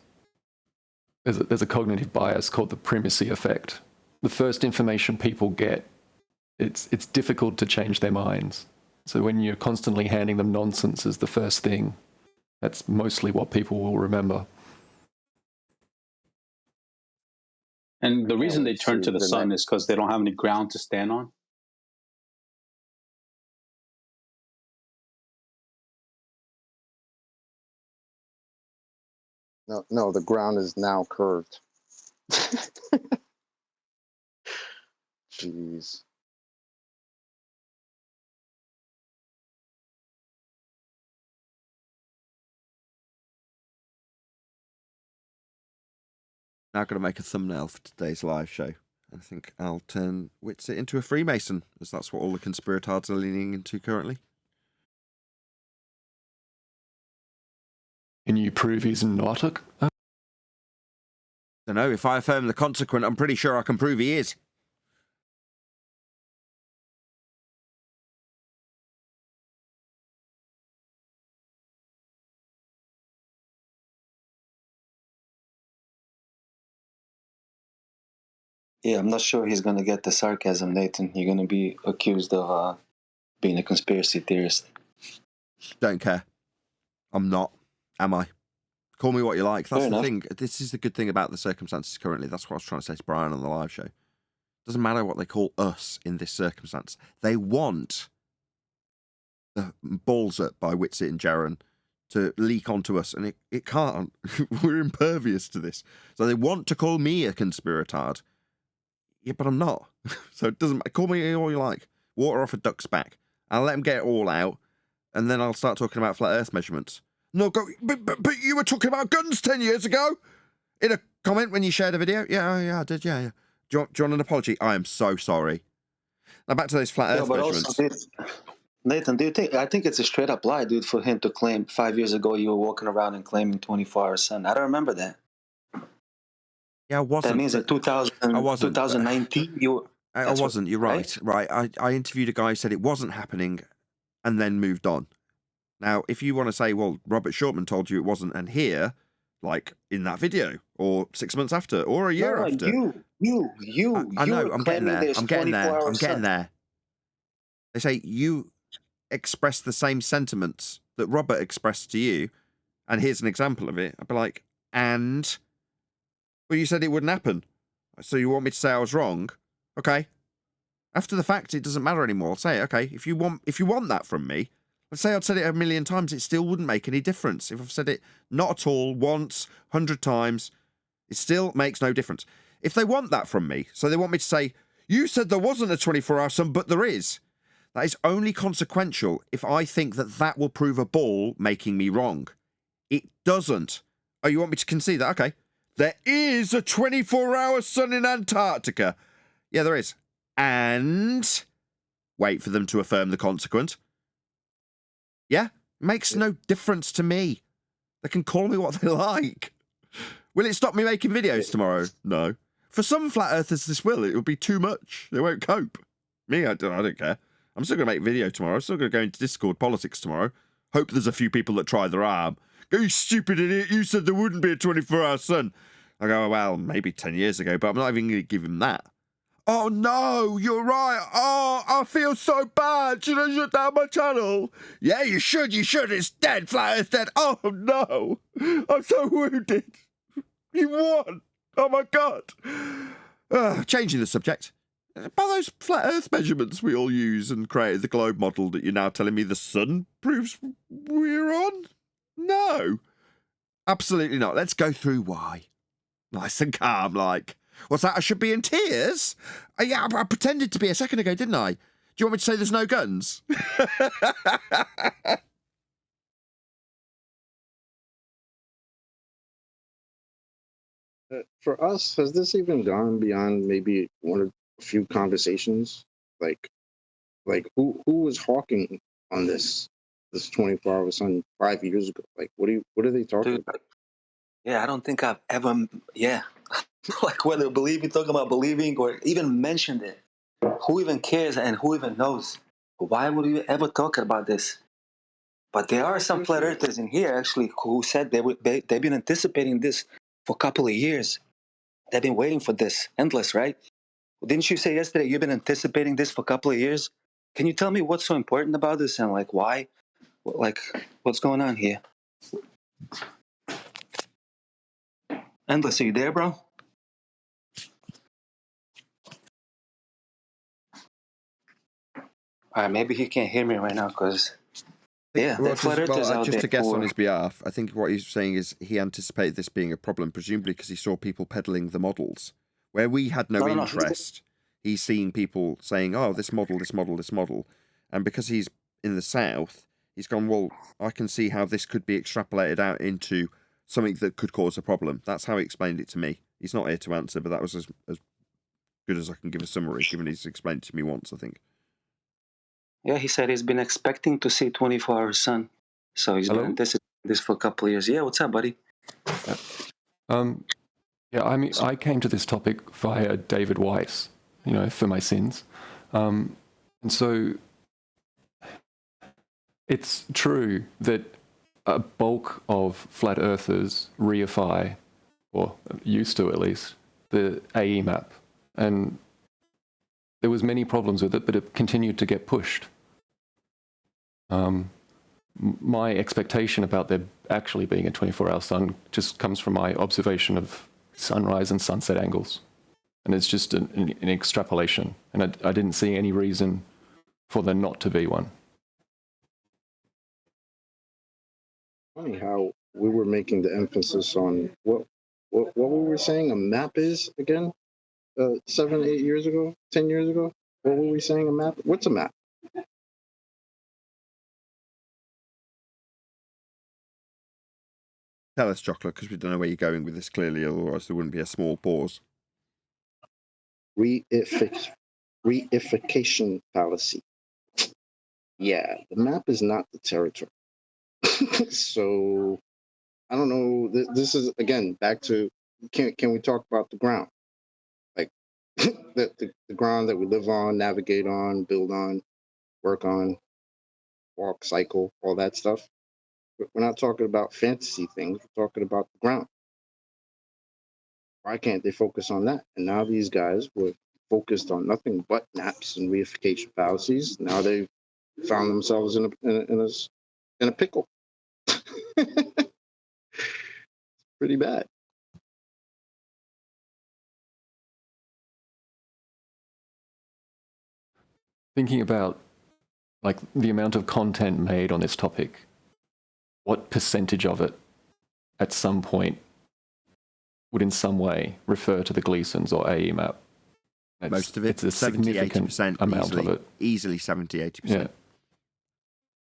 There's a cognitive bias called the primacy effect. The first information people get, it's difficult to change their minds. So when you're constantly handing them nonsense as the first thing, that's mostly what people will remember. And the reason they turn to the sun is because they don't have any ground to stand on. No, the ground is now curved. Jeez. Now I've got to make a thumbnail for today's live show. I think I'll turn Witsit into a Freemason, as that's what all the conspiratards are leaning into currently. Can you prove he's not a... I don't know, if I affirm the consequent, I'm pretty sure I can prove he is. Yeah, I'm not sure he's going to get the sarcasm, Nathan. You're going to be accused of being a conspiracy theorist. Don't care. I'm not, am I? Call me what you like. That's the thing. This is the good thing about the circumstances currently. That's what I was trying to say to Brian on the live show. Doesn't matter what they call us in this circumstance. They want the balls up by Witsit and Jaron to leak onto us, and it can't. We're impervious to this. So they want to call me a conspiratard. Yeah, but I'm not. So it doesn't matter. Call me all you like. Water off a duck's back. I'll let them get it all out, and then I'll start talking about flat Earth measurements. No, but you were talking about guns 10 years ago in a comment when you shared a video. Yeah, I did. Yeah. Do you want an apology? I am so sorry. Now back to those flat Earth measurements. Also, Nathan, do you think? I think it's a straight up lie, dude, for him to claim 5 years ago you were walking around and claiming 24-hour sun. I don't remember that. Yeah, I wasn't. That means in 2019 you. I wasn't. You're right. Right. I interviewed a guy who said it wasn't happening, and then moved on. Now, if you want to say, well, Robert Shortman told you it wasn't, and here, like in that video, or 6 months after, or a year after. I know. I'm getting there. I'm getting there. They say you express the same sentiments that Robert expressed to you, and here's an example of it. I'd be like, and. Well, you said it wouldn't happen. So you want me to say I was wrong? Okay. After the fact, it doesn't matter anymore. Say it. Okay. If you want that from me, Let's say I'd said it a million times, it still wouldn't make any difference. If I've said it not at all, once, 100 times, it still makes no difference. If they want that from me, so they want me to say, you said there wasn't a 24-hour sun, but there is. That is only consequential if I think that that will prove a ball making me wrong. It doesn't. Oh, you want me to concede that? Okay. There is a 24-hour sun in Antarctica. Yeah, there is. And wait for them to affirm the consequent. Yeah, makes no difference to me. They can call me what they like. Will it stop me making videos tomorrow? No. For some flat earthers, this will. It will be too much. They won't cope. Me, I don't care. I'm still going to make a video tomorrow. I'm still going to go into Discord politics tomorrow. Hope there's a few people that try their arm. Go, you stupid idiot. You said there wouldn't be a 24-hour sun. I go, well, maybe 10 years ago, but I'm not even going to give him that. Oh, no, you're right. Oh, I feel so bad. Should I shut down my channel? Yeah, you should. You should. It's dead. Flat Earth's dead. Oh, no. I'm so wounded. You won. Oh, my God. Changing the subject. About those flat Earth measurements we all use and created the globe model that you're now telling me the sun proves we're on? No. Absolutely not. Let's go through why. Nice and calm, like. What's that? I should be in tears? Yeah, I pretended to be a second ago, didn't I? Do you want me to say there's no guns? For us, has this even gone beyond maybe one or a few conversations? Like who was hawking on this 24-hour sun 5 years ago? Like, what are they talking about? Yeah, I don't think I've ever, like whether talking about believing or even mentioned it. Who even cares and who even knows? Why would we ever talk about this? But there are some flat earthers in here actually who said they've been anticipating this for a couple of years. They've been waiting for this, endless, right? Didn't you say yesterday you've been anticipating this for a couple of years? Can you tell me what's so important about this and like why? Like what's going on here? Endless, are you there, bro? All right, maybe he can't hear me right now because, Just to guess on his behalf, I think what he's saying is he anticipated this being a problem, presumably because he saw people peddling the models. Where we had no interest, he's seeing people saying, oh, this model. And because he's in the south, he's gone, well, I can see how this could be extrapolated out into something that could cause a problem. That's how he explained it to me. He's not here to answer, but that was as good as I can give a summary, given he's explained it to me once, I think. Yeah, he said he's been expecting to see 24-hour sun. So he's been anticipating this for a couple of years. Yeah, what's up, buddy? Yeah, I mean, I came to this topic via David Weiss, for my sins. And so it's true that a bulk of flat earthers reify, or used to at least, the AE map. And there was many problems with it, but it continued to get pushed. My expectation about there actually being a 24-hour sun just comes from my observation of sunrise and sunset angles. And it's just an extrapolation. And I didn't see any reason for there not to be one. Funny how we were making the emphasis on what we were saying a map is again 7, 8 years ago, 10 years ago. What were we saying a map? What's a map? Tell us, Chocolate, because we don't know where you're going with this clearly, otherwise there wouldn't be a small pause. Reification fallacy. Yeah, the map is not the territory. So, I don't know. This is, again, back to, can we talk about the ground? Like, the ground that we live on, navigate on, build on, work on, walk, cycle, all that stuff. We're not talking about fantasy things. We're talking about the ground. Why can't they focus on that? And now these guys were focused on nothing but maps and reification fallacies. Now they've found themselves in a pickle. Pretty bad. Thinking about like the amount of content made on this topic, what percentage of it at some point would in some way refer to the Gleasons or AE map? Most of it, it's a 70-80% significant amount easily, of it. Easily 70-80%. Yeah.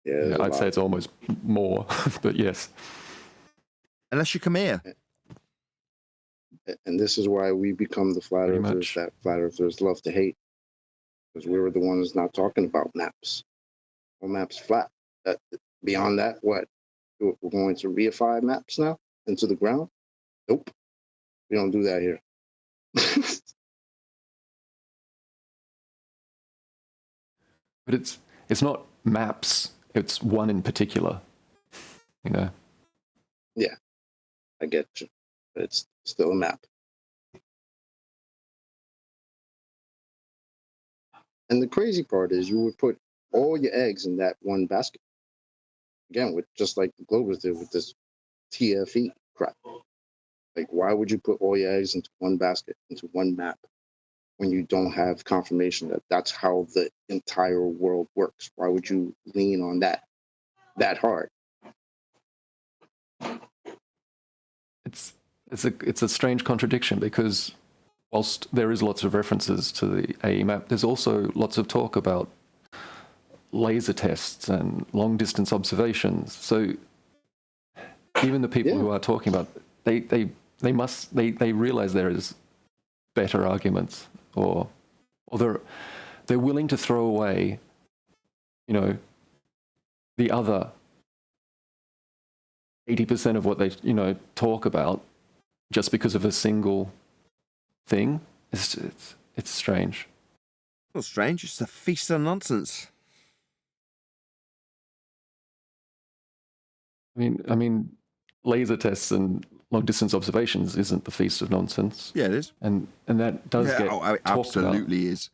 Yeah, I'd say it's almost more, but yes. Unless you come here. And this is why we become the flat earthers that flat earthers love to hate, because we were the ones not talking about maps. Well, maps flat. Beyond that, what? We're going to reify maps now into the ground? Nope. We don't do that here. But it's not maps. It's one in particular. You know. Yeah, I get you. But it's still a map. And the crazy part is you would put all your eggs in that one basket. Again, with just like the Globers did with this TFE crap. Like, why would you put all your eggs into one basket, into one map, when you don't have confirmation that that's how the entire world works? Why would you lean on that hard? It's a strange contradiction, because whilst there is lots of references to the AE map, there's also lots of talk about laser tests and long distance observations. So even the people who are talking about, they realize there is better arguments, or they're willing to throw away, you know, the other 80% of what they, you know, talk about just because of a single thing. It's strange. Not strange. It's a feast of nonsense. I mean, laser tests and long distance observations isn't the feast of nonsense. Yeah, it is. And that does get it talked absolutely about. is.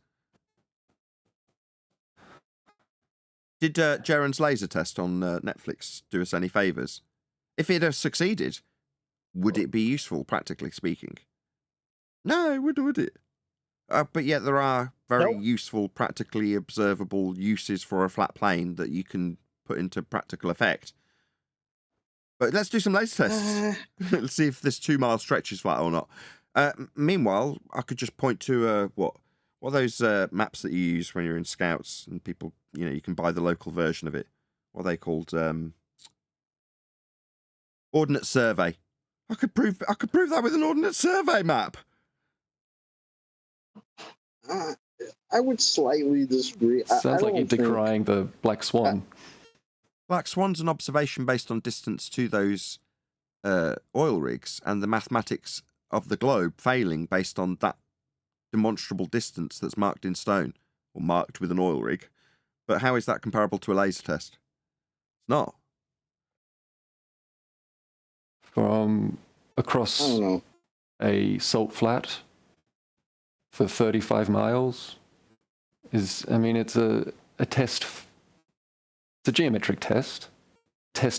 Did Jaren's laser test on Netflix do us any favours? If it had succeeded, would it be useful, practically speaking? No, would it? But yet there are very useful, practically observable uses for a flat plane that you can put into practical effect. But let's do some laser tests. Let's see if this 2 mile stretch is flat or not. Meanwhile, I could just point to what are those maps that you use when you're in Scouts and people, you know, you can buy the local version of it. What are they called? Ordnance Survey. I could prove that with an Ordnance Survey map. I would slightly disagree. Sounds like you're decrying the Black Swan. Black Swan's an observation based on distance to those oil rigs and the mathematics of the globe failing based on that demonstrable distance that's marked in stone or marked with an oil rig. But how is that comparable to a laser test? It's not. From across a salt flat for 35 miles it's a test. It's a geometric test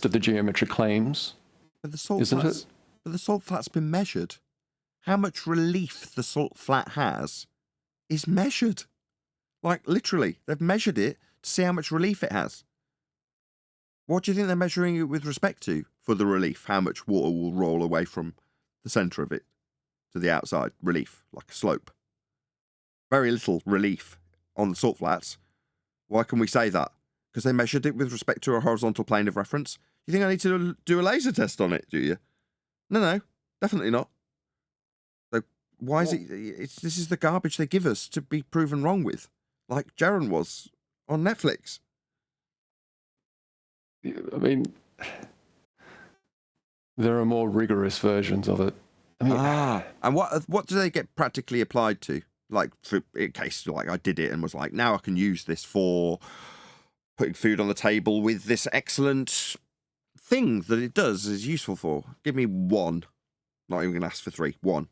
of the geometric claims. But the salt isn't flats, it? But the salt flat's been measured. How much relief the salt flat has is measured. Like, literally, they've measured it to see how much relief it has. What do you think they're measuring it with respect to for the relief? How much water will roll away from the centre of it to the outside? Relief, like a slope. Very little relief on the salt flats. Why can we say that? Because they measured it with respect to a horizontal plane of reference. You think I need to do a laser test on it, do you? No, definitely not. So why is it? This is the garbage they give us to be proven wrong with, like Jaren was on Netflix. I mean, there are more rigorous versions of it. I mean, and what do they get practically applied to? Like, for in case like I did it and was like, now I can use this for putting food on the table with this excellent thing that it does is useful for. Give me one. Not even going to ask for 3. 1.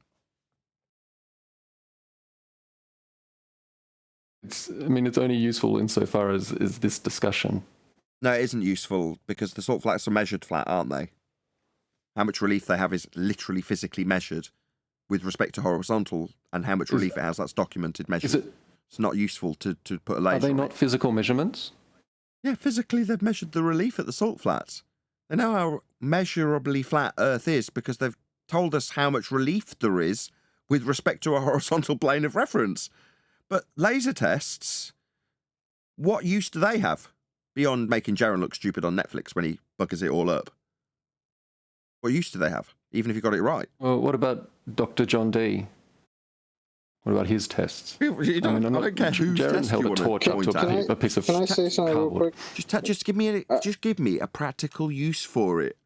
it's only useful insofar as this discussion. No, it isn't useful because the salt flats are measured flat, aren't they? How much relief they have is literally physically measured with respect to horizontal, and how much relief it has, that's documented, measured. It's not useful to put a laser on. Are they not physical measurements? Yeah, physically they've measured the relief at the salt flats. They know how measurably flat Earth is because they've told us how much relief there is with respect to a horizontal plane of reference. But laser tests, what use do they have beyond making Jaron look stupid on Netflix when he buggers it all up? What use do they have, even if you got it right? Well, what about Dr. John D? What about his tests? I don't care whose Jaron test held you a want to torch up point to at. a piece of Can I say something real cardboard. quick? Just give me a practical use for it.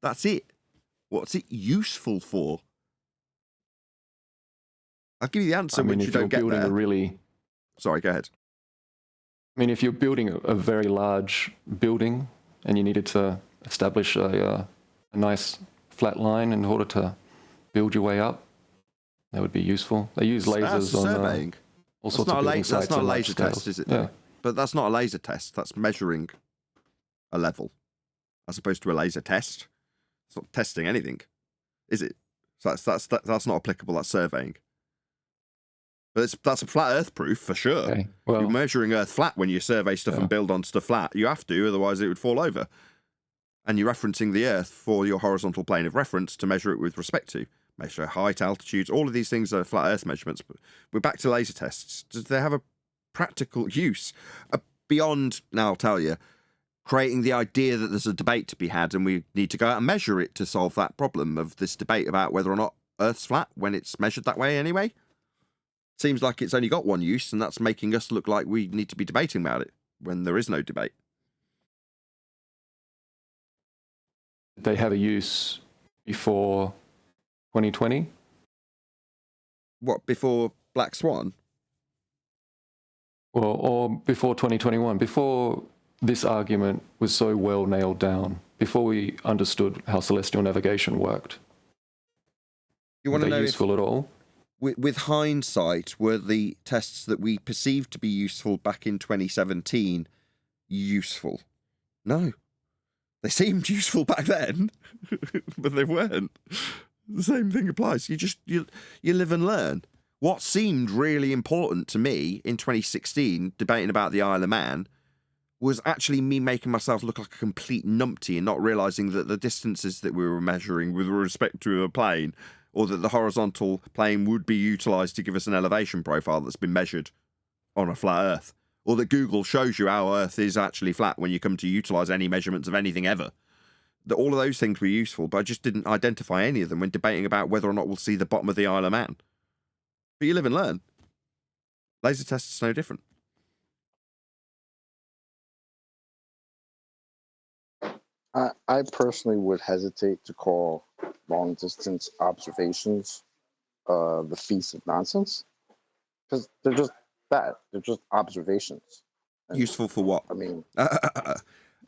That's it. What's it useful for? I'll give you the answer when you don't get there. Sorry, go ahead. I mean, if you're building a very large building and you needed to establish a nice flat line in order to build your way up, that would be useful. They use lasers on surveying. All sorts of building sites. That's not a large laser scales. test, is it? Yeah. But that's not a laser test. That's measuring a level, as opposed to a laser test. It's not testing anything, is it? So that's not applicable. That's surveying. But that's a flat Earth proof for sure. Okay. Well, you're measuring Earth flat when you survey stuff and build on stuff flat. You have to, otherwise it would fall over. And you're referencing the Earth for your horizontal plane of reference to measure it with respect to. Measure height, altitudes, all of these things are flat Earth measurements. But we're back to laser tests. Do they have a practical use? Beyond, now I'll tell you, creating the idea that there's a debate to be had and we need to go out and measure it to solve that problem of this debate about whether or not Earth's flat when it's measured that way anyway. Seems like it's only got one use, and that's making us look like we need to be debating about it when there is no debate. They have a use before 2020? What, before Black Swan? Well, or before 2021, before this argument was so well nailed down, before we understood how celestial navigation worked. You want to know useful at all? With hindsight, were the tests that we perceived to be useful back in 2017 useful? No. They seemed useful back then, but they weren't. The same thing applies. You live and learn. What seemed really important to me in 2016, debating about the Isle of Man, was actually me making myself look like a complete numpty and not realising that the distances that we were measuring with respect to a plane, or that the horizontal plane would be utilised to give us an elevation profile that's been measured on a flat Earth, or that Google shows you how Earth is actually flat when you come to utilise any measurements of anything ever. That all of those things were useful, but I just didn't identify any of them when debating about whether or not we'll see the bottom of the Isle of Man. But you live and learn. Laser tests is no different. I personally would hesitate to call long distance observations the feast of nonsense, because they're just that. They're just observations. And, useful for what? I mean,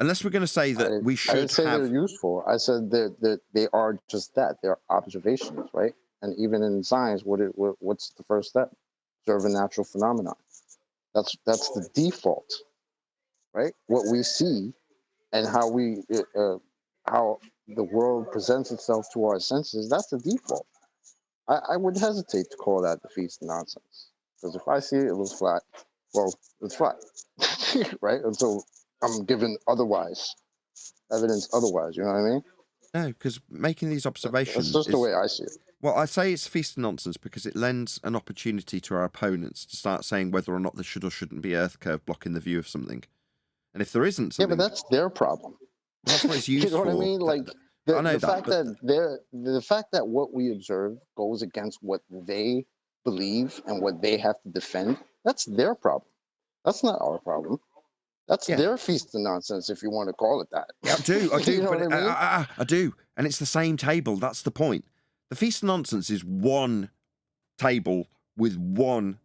unless we're going to say that we should I didn't say have... they're useful. I said that they are just that. They're observations, right? And even in science, what's the first step? Observe a natural phenomenon. That's the default, right? What we see and how how the world presents itself to our senses, that's the default. I would hesitate to call that the feast of nonsense, because if I see it was flat, well, it's flat, right? Until I'm given evidence otherwise, you know what I mean? No, because making these observations... That's just the way I see it. Well, I say it's feast of nonsense because it lends an opportunity to our opponents to start saying whether or not there should or shouldn't be Earth curve blocking the view of something. And if there isn't something... Yeah, but that's their problem. That's what it's used for. You know what I mean? Like, the fact that what we observe goes against what they believe and what they have to defend, that's their problem. That's not our problem. That's their feast of nonsense, if you want to call it that. Yeah, I do, You know but what I mean? I do. And it's the same table. That's the point. The feast of nonsense is one table with one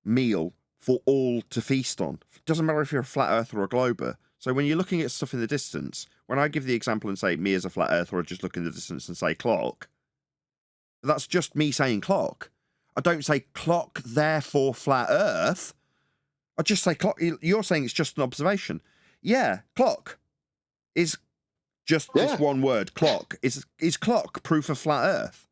meal for all to feast on. It doesn't matter if you're a flat earther or a glober. So when you're looking at stuff in the distance, when I give the example and say me as a flat earther, or just look in the distance and say clock, that's just me saying clock. I don't say clock, therefore flat earth. I just say clock. You're saying it's just an observation. Yeah, clock is just this one word, clock. Is clock proof of flat earth?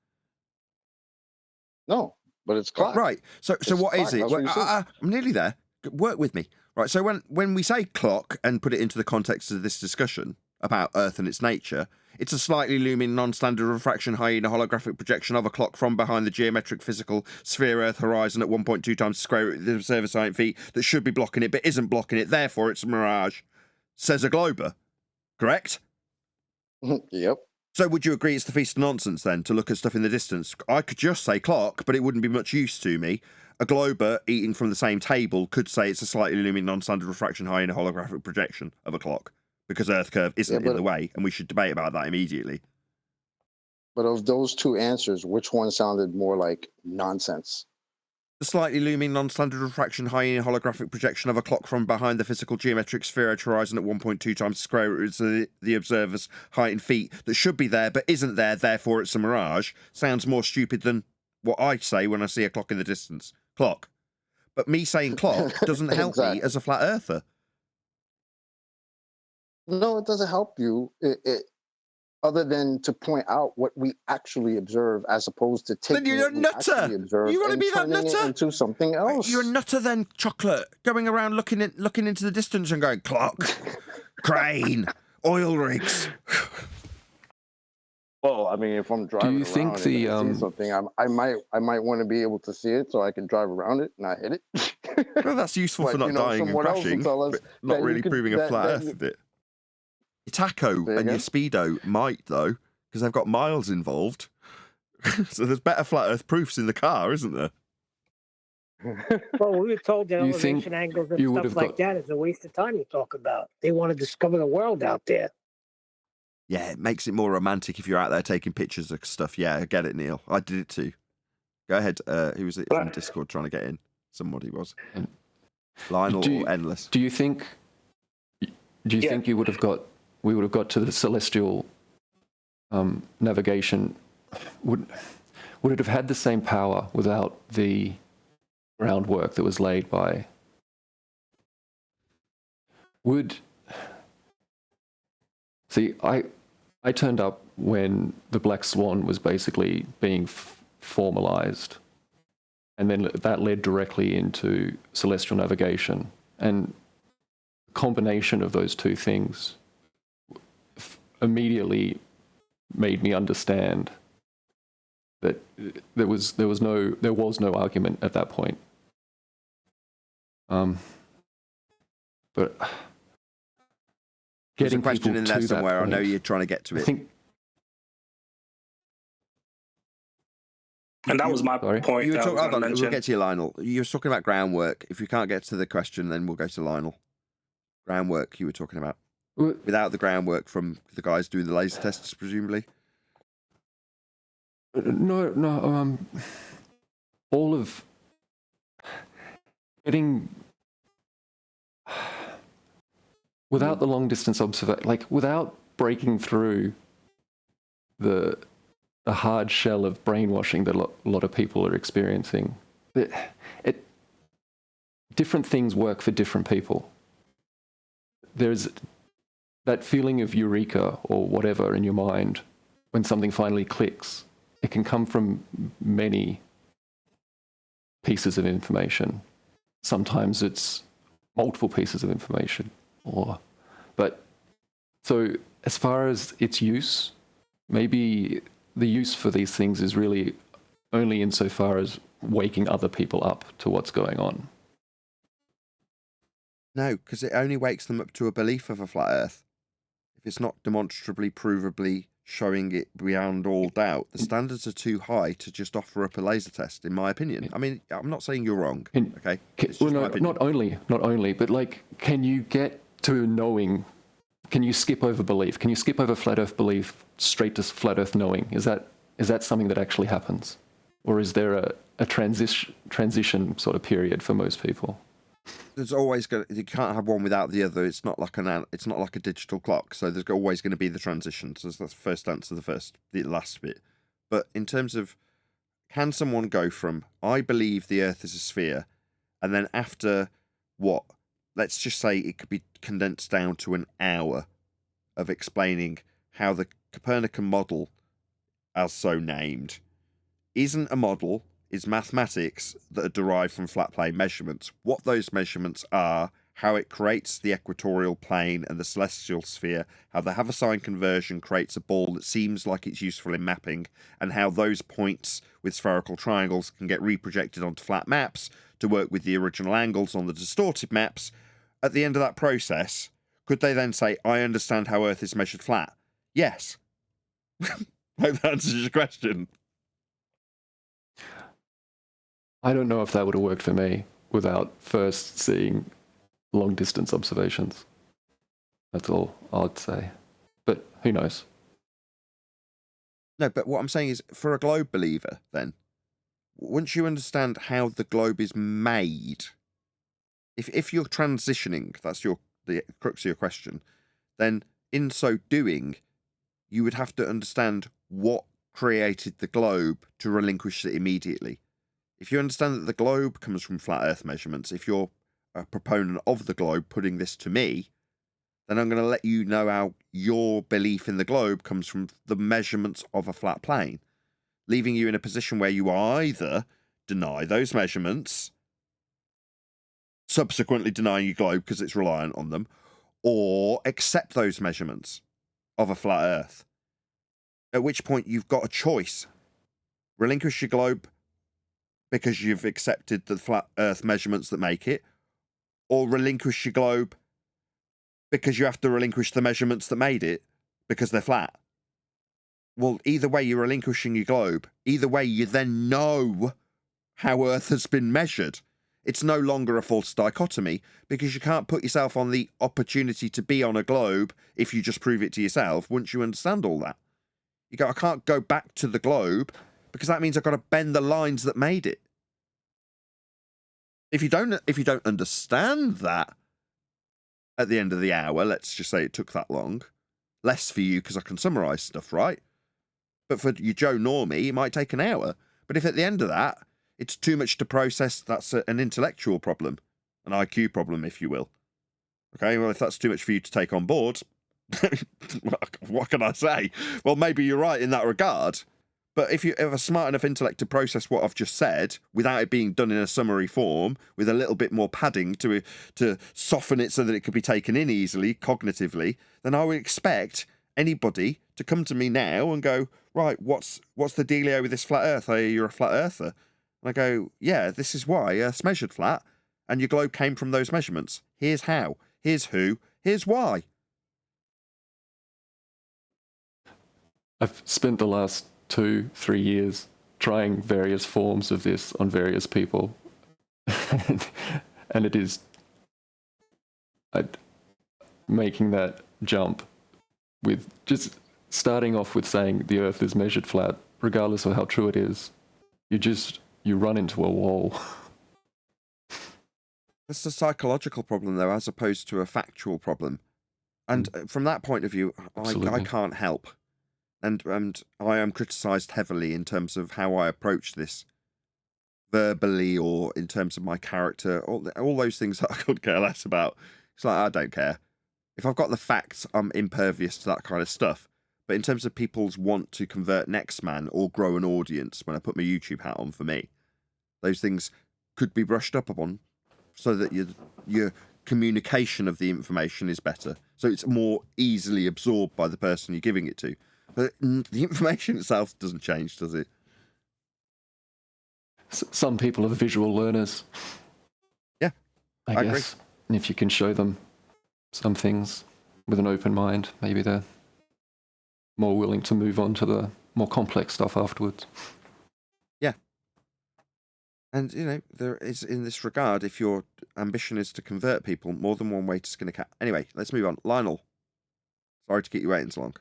No, but it's clock. Right. So what is it? Well, I'm nearly there. Work with me. Right, so when we say clock and put it into the context of this discussion about Earth and its nature, it's a slightly looming non-standard refraction hyena holographic projection of a clock from behind the geometric physical sphere Earth horizon at 1.2 times the square root of the observer's height in feet that should be blocking it but isn't blocking it, therefore it's a mirage, says a glober. Correct? Yep. So would you agree it's the feast of nonsense then to look at stuff in the distance? I could just say clock, but it wouldn't be much use to me. A glober eating from the same table could say it's a slightly looming non-standard refraction hyena holographic projection of a clock because Earth curve isn't in the way, and we should debate about that immediately. But of those two answers, which one sounded more like nonsense? The slightly looming non-standard refraction hyena holographic projection of a clock from behind the physical geometric sphere edge horizon at 1.2 times the square root of the observer's height in feet that should be there but isn't there, therefore it's a mirage, sounds more stupid than what I say when I see a clock in the distance. Clock. But me saying clock doesn't help me as a flat earther. No, it doesn't help you. Other than to point out what we actually observe, as opposed to taking then you're a nutter. You want to be that nutter? It into something else. You're a nutter then, chocolate, going around looking into the distance and going clock, crane, oil rigs. Well, I mean, if I'm driving Do you think around the and I see something, I might want to be able to see it so I can drive around it and not hit it. Well, that's useful for not dying and crashing, but not really proving a flat Earth with it. Your taco and your speedo might though, because they've got miles involved. So there's better flat Earth proofs in the car, isn't there? Well, we were told that You think elevation angles and you would stuff have like got- that is a waste of time to talk about. They want to discover the world out there. Yeah, it makes it more romantic if you're out there taking pictures of stuff. Yeah, I get it, Neil. I did it too. Go ahead. Who was it from Discord trying to get in? Somebody was. Lionel or Endless. Do you think we would have got to the celestial navigation? Would it have had the same power without the groundwork that was laid by? I turned up when the Black Swan was basically being formalized, and then that led directly into celestial navigation, and the combination of those two things immediately made me understand that there was no argument at that point. But There's a getting question people in to there that somewhere. I know point, you're trying to get to it. I think, And that was my point. You were that I was talking, hold gonna on, mention. we'll get to you, Lionel. You were talking about groundwork. If you can't get to the question, then we'll go to Lionel. Groundwork you were talking about. Without the groundwork from the guys doing the laser tests, presumably? No. All of getting without the long distance observation, like without breaking through the hard shell of brainwashing that a lot of people are experiencing. Different things work for different people. There's that feeling of eureka or whatever in your mind when something finally clicks. It can come from many pieces of information. Sometimes it's multiple pieces of information. But so as far as its use, maybe the use for these things is really only insofar as waking other people up to what's going on. No, because it only wakes them up to a belief of a flat Earth. If it's not demonstrably, provably showing it beyond all doubt, the standards are too high to just offer up a laser test, in my opinion. I mean, I'm not saying you're wrong, okay? Well, no, not only, but like, can you get to knowing? Can you skip over belief? Can you skip over flat Earth belief straight to flat Earth knowing? Is that something that actually happens, or is there a transition sort of period for most people? There's always you can't have one without the other. It's not like a digital clock. So there's always going to be the transition. So that's the first answer, the last bit. But in terms of, can someone go from I believe the Earth is a sphere, and then after what? Let's just say it could be condensed down to an hour of explaining how the Copernican model, as so named, isn't a model. Is mathematics that are derived from flat plane measurements. What those measurements are, how it creates the equatorial plane and the celestial sphere, how the Haversine conversion creates a ball that seems like it's useful in mapping, and how those points with spherical triangles can get reprojected onto flat maps to work with the original angles on the distorted maps. At the end of that process, could they then say, I understand how Earth is measured flat? Yes. Hope that answers your question. I don't know if that would have worked for me without first seeing long distance observations. That's all I'd say. But who knows? No, but what I'm saying is, for a globe believer, then, once you understand how the globe is made, if you're transitioning, that's the crux of your question, then in so doing, you would have to understand what created the globe to relinquish it immediately. If you understand that the globe comes from flat Earth measurements, if you're a proponent of the globe putting this to me, then I'm going to let you know how your belief in the globe comes from the measurements of a flat plane, leaving you in a position where you either deny those measurements, subsequently denying your globe because it's reliant on them, or accept those measurements of a flat Earth. At which point you've got a choice. Relinquish your globe because you've accepted the flat Earth measurements that make it, or relinquish your globe because you have to relinquish the measurements that made it because they're flat. Well, either way, you're relinquishing your globe. Either way, you then know how Earth has been measured. It's no longer a false dichotomy because you can't put yourself on the opportunity to be on a globe if you just prove it to yourself once you understand all that. You go, I can't go back to the globe because that means I've got to bend the lines that made it. If you don't understand that at the end of the hour, let's just say it took that long, less for you because I can summarize stuff, right? But for you Joe Normie, it might take an hour. But if at the end of that, it's too much to process, that's an intellectual problem, an IQ problem, if you will. Okay, well, if that's too much for you to take on board, what can I say? Well, maybe you're right in that regard. But if you have a smart enough intellect to process what I've just said without it being done in a summary form, with a little bit more padding to soften it so that it could be taken in easily, cognitively, then I would expect anybody to come to me now and go, right, what's the dealio with this flat Earth? You're a flat earther. And I go, yeah, this is why Earth's measured flat, and your globe came from those measurements. Here's how, here's who, here's why. I've spent the last 2-3 years trying various forms of this on various people. And it is making that jump with just starting off with saying the Earth is measured flat, regardless of how true it is. You run into a wall. That's a psychological problem, though, as opposed to a factual problem. And from that point of view, I can't help. And I am criticised heavily in terms of how I approach this, verbally or in terms of my character, all those things that I could care less about. It's like, I don't care. If I've got the facts, I'm impervious to that kind of stuff. But in terms of people's want to convert next man or grow an audience, when I put my YouTube hat on for me, those things could be brushed up upon so that your communication of the information is better. So it's more easily absorbed by the person you're giving it to. But the information itself doesn't change, does it? Some people are visual learners. Yeah, I guess. Agree. And if you can show them some things with an open mind, maybe they're more willing to move on to the more complex stuff afterwards. Yeah. And, there is, in this regard, if your ambition is to convert people, more than one way to skin a cat. Anyway, let's move on. Lionel, sorry to keep you waiting so long.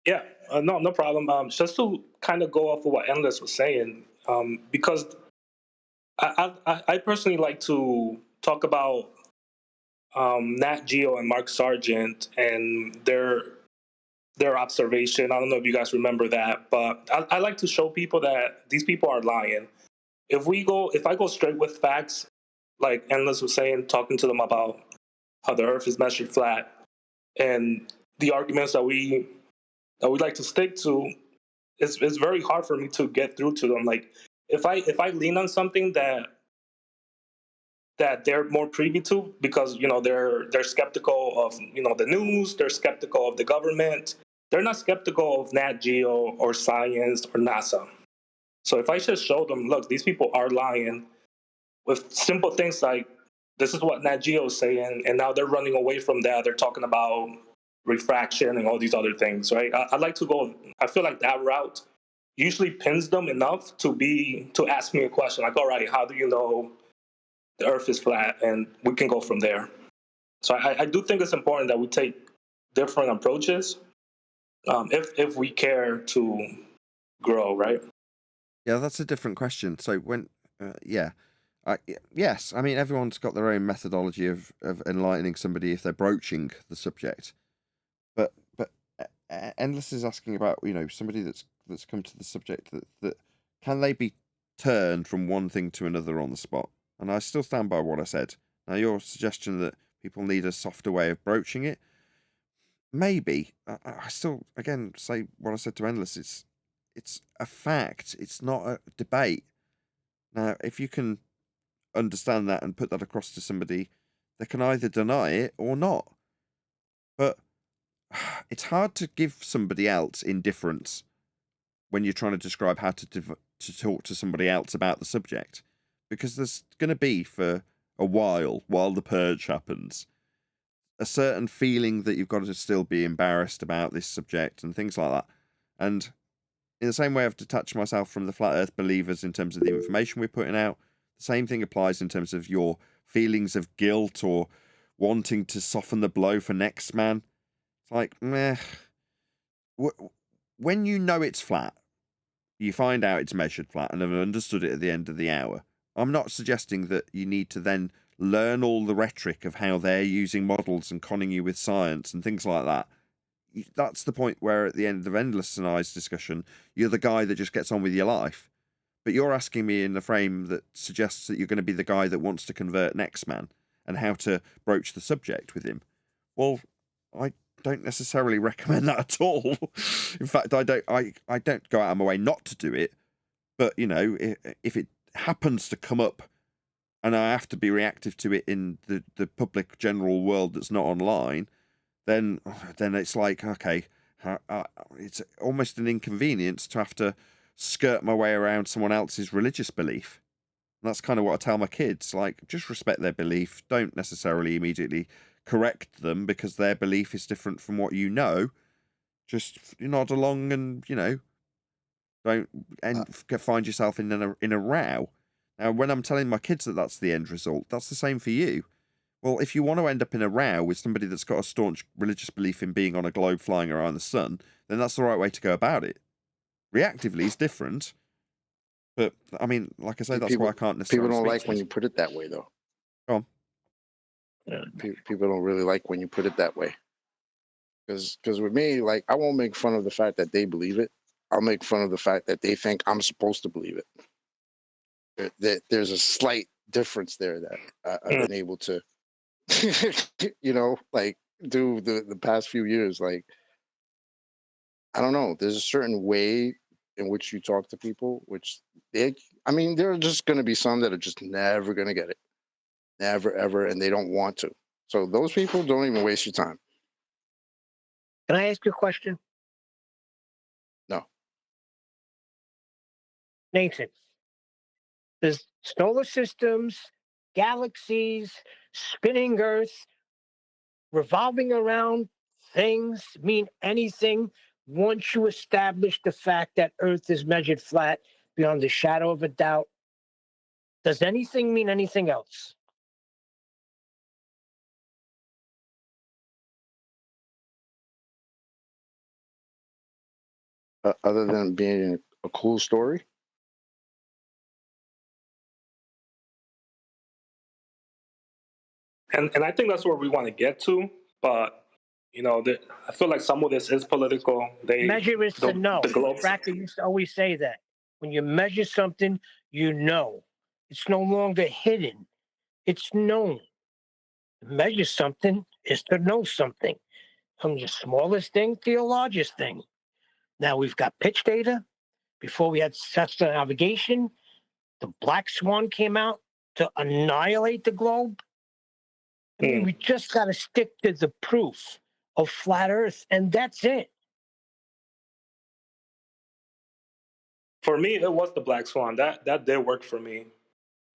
Yeah, no problem. Just to kind of go off of what Endless was saying, because I personally like to talk about Nat Geo and Mark Sargent and their observation. I don't know if you guys remember that, but I like to show people that these people are lying. If I go straight with facts, like Endless was saying, talking to them about how the Earth is measured flat, and the arguments that we like to stick to, it's very hard for me to get through to them. Like if I lean on something that that they're more privy to, because they're skeptical of the news, they're skeptical of the government. They're not skeptical of Nat Geo or science or NASA. So if I just show them, look, these people are lying with simple things like, this is what Nat Geo is saying, and now they're running away from that. They're talking about refraction and all these other things, right? I'd like to go, I feel like that route usually pins them enough to ask me a question like, all right, how do you know the earth is flat? And we can go from there. So I do think it's important that we take different approaches if we care to grow, right? Yeah, that's a different question. So when, yes, I mean, everyone's got their own methodology of enlightening somebody if they're broaching the subject. But Endless is asking about, somebody that's come to the subject that can they be turned from one thing to another on the spot? And I still stand by what I said. Now, your suggestion that people need a softer way of broaching it, maybe. I still, again, say what I said to Endless. It's a fact. It's not a debate. Now, if you can understand that and put that across to somebody, they can either deny it or not. But it's hard to give somebody else indifference when you're trying to describe how to talk to somebody else about the subject, because there's going to be, for a while the purge happens, a certain feeling that you've got to still be embarrassed about this subject and things like that. And in the same way I've detached myself from the flat earth believers in terms of the information we're putting out, the same thing applies in terms of your feelings of guilt or wanting to soften the blow for next man. It's like, meh. When you know it's flat, you find out it's measured flat and have understood it at the end of the hour. I'm not suggesting that you need to then learn all the rhetoric of how they're using models and conning you with science and things like that. That's the point where at the end of Endless and I's discussion, you're the guy that just gets on with your life. But you're asking me in the frame that suggests that you're going to be the guy that wants to convert next man and how to broach the subject with him. Well, I don't necessarily recommend that at all. In fact, I don't go out of my way not to do it. But, if it happens to come up and I have to be reactive to it in the public general world that's not online, then it's like, okay, it's almost an inconvenience to have to skirt my way around someone else's religious belief. And that's kind of what I tell my kids, like, just respect their belief. Don't necessarily immediately correct them because their belief is different from what you know. Just nod along and, don't find yourself in a row. Now, when I'm telling my kids that that's the end result, that's the same for you. Well, if you want to end up in a row with somebody that's got a staunch religious belief in being on a globe flying around the sun, then that's the right way to go about it. Reactively is different. But, I mean, like I say, that's why I can't necessarily People don't speak like when you put it that way, though. Go on. People don't really like when you put it that way. Because with me, like, I won't make fun of the fact that they believe it. I'll make fun of the fact that they think I'm supposed to believe it. There's a slight difference there that I've been able to, like, do the past few years. Like, I don't know. There's a certain way in which you talk to people, which there are just going to be some that are just never going to get it. Never, ever, and they don't want to. So those people, don't even waste your time. Can I ask you a question? No. Nathan, does solar systems, galaxies, spinning Earth, revolving around things mean anything once you establish the fact that Earth is measured flat beyond the shadow of a doubt? Does anything mean anything else? Other than being a cool story? And I think that's where we want to get to, but I feel like some of this is political. Measure is to know. The globe. Fracker used to always say that. When you measure something, you know. It's no longer hidden. It's known. To measure something is to know something. From the smallest thing to the largest thing. Now we've got pitch data. Before we had celestial navigation, the black swan came out to annihilate the globe? I mean, we just got to stick to the proof of flat Earth, and that's it. For me, it was the Black Swan. That did work for me.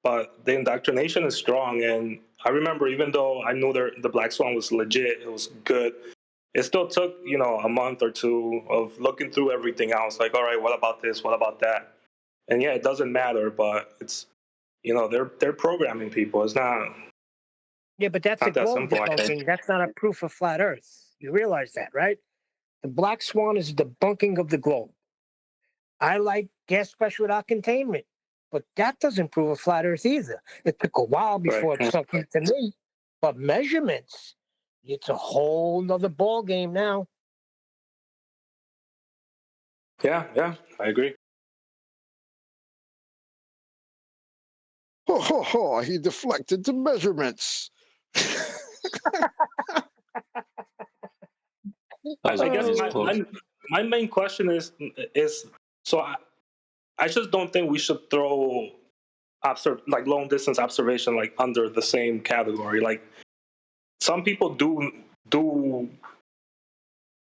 But the indoctrination is strong, and I remember even though I knew the Black Swan was legit, it was good. It still took a month or two of looking through everything else. Like, all right, what about this? What about that? And yeah, it doesn't matter, but it's they're programming people. It's not. Yeah, but that's a not that globe simple, I think. debunking. That's not a proof of flat Earth. You realize that, right? The Black Swan is debunking of the globe. I like gas pressure without containment, but that doesn't prove a flat Earth either. It took a while before it sunk into me, but measurements, it's a whole nother ball game now. Yeah, I agree. He deflected to measurements. I guess my main question is so I just don't think we should throw like long distance observation like under the same category. Like some people do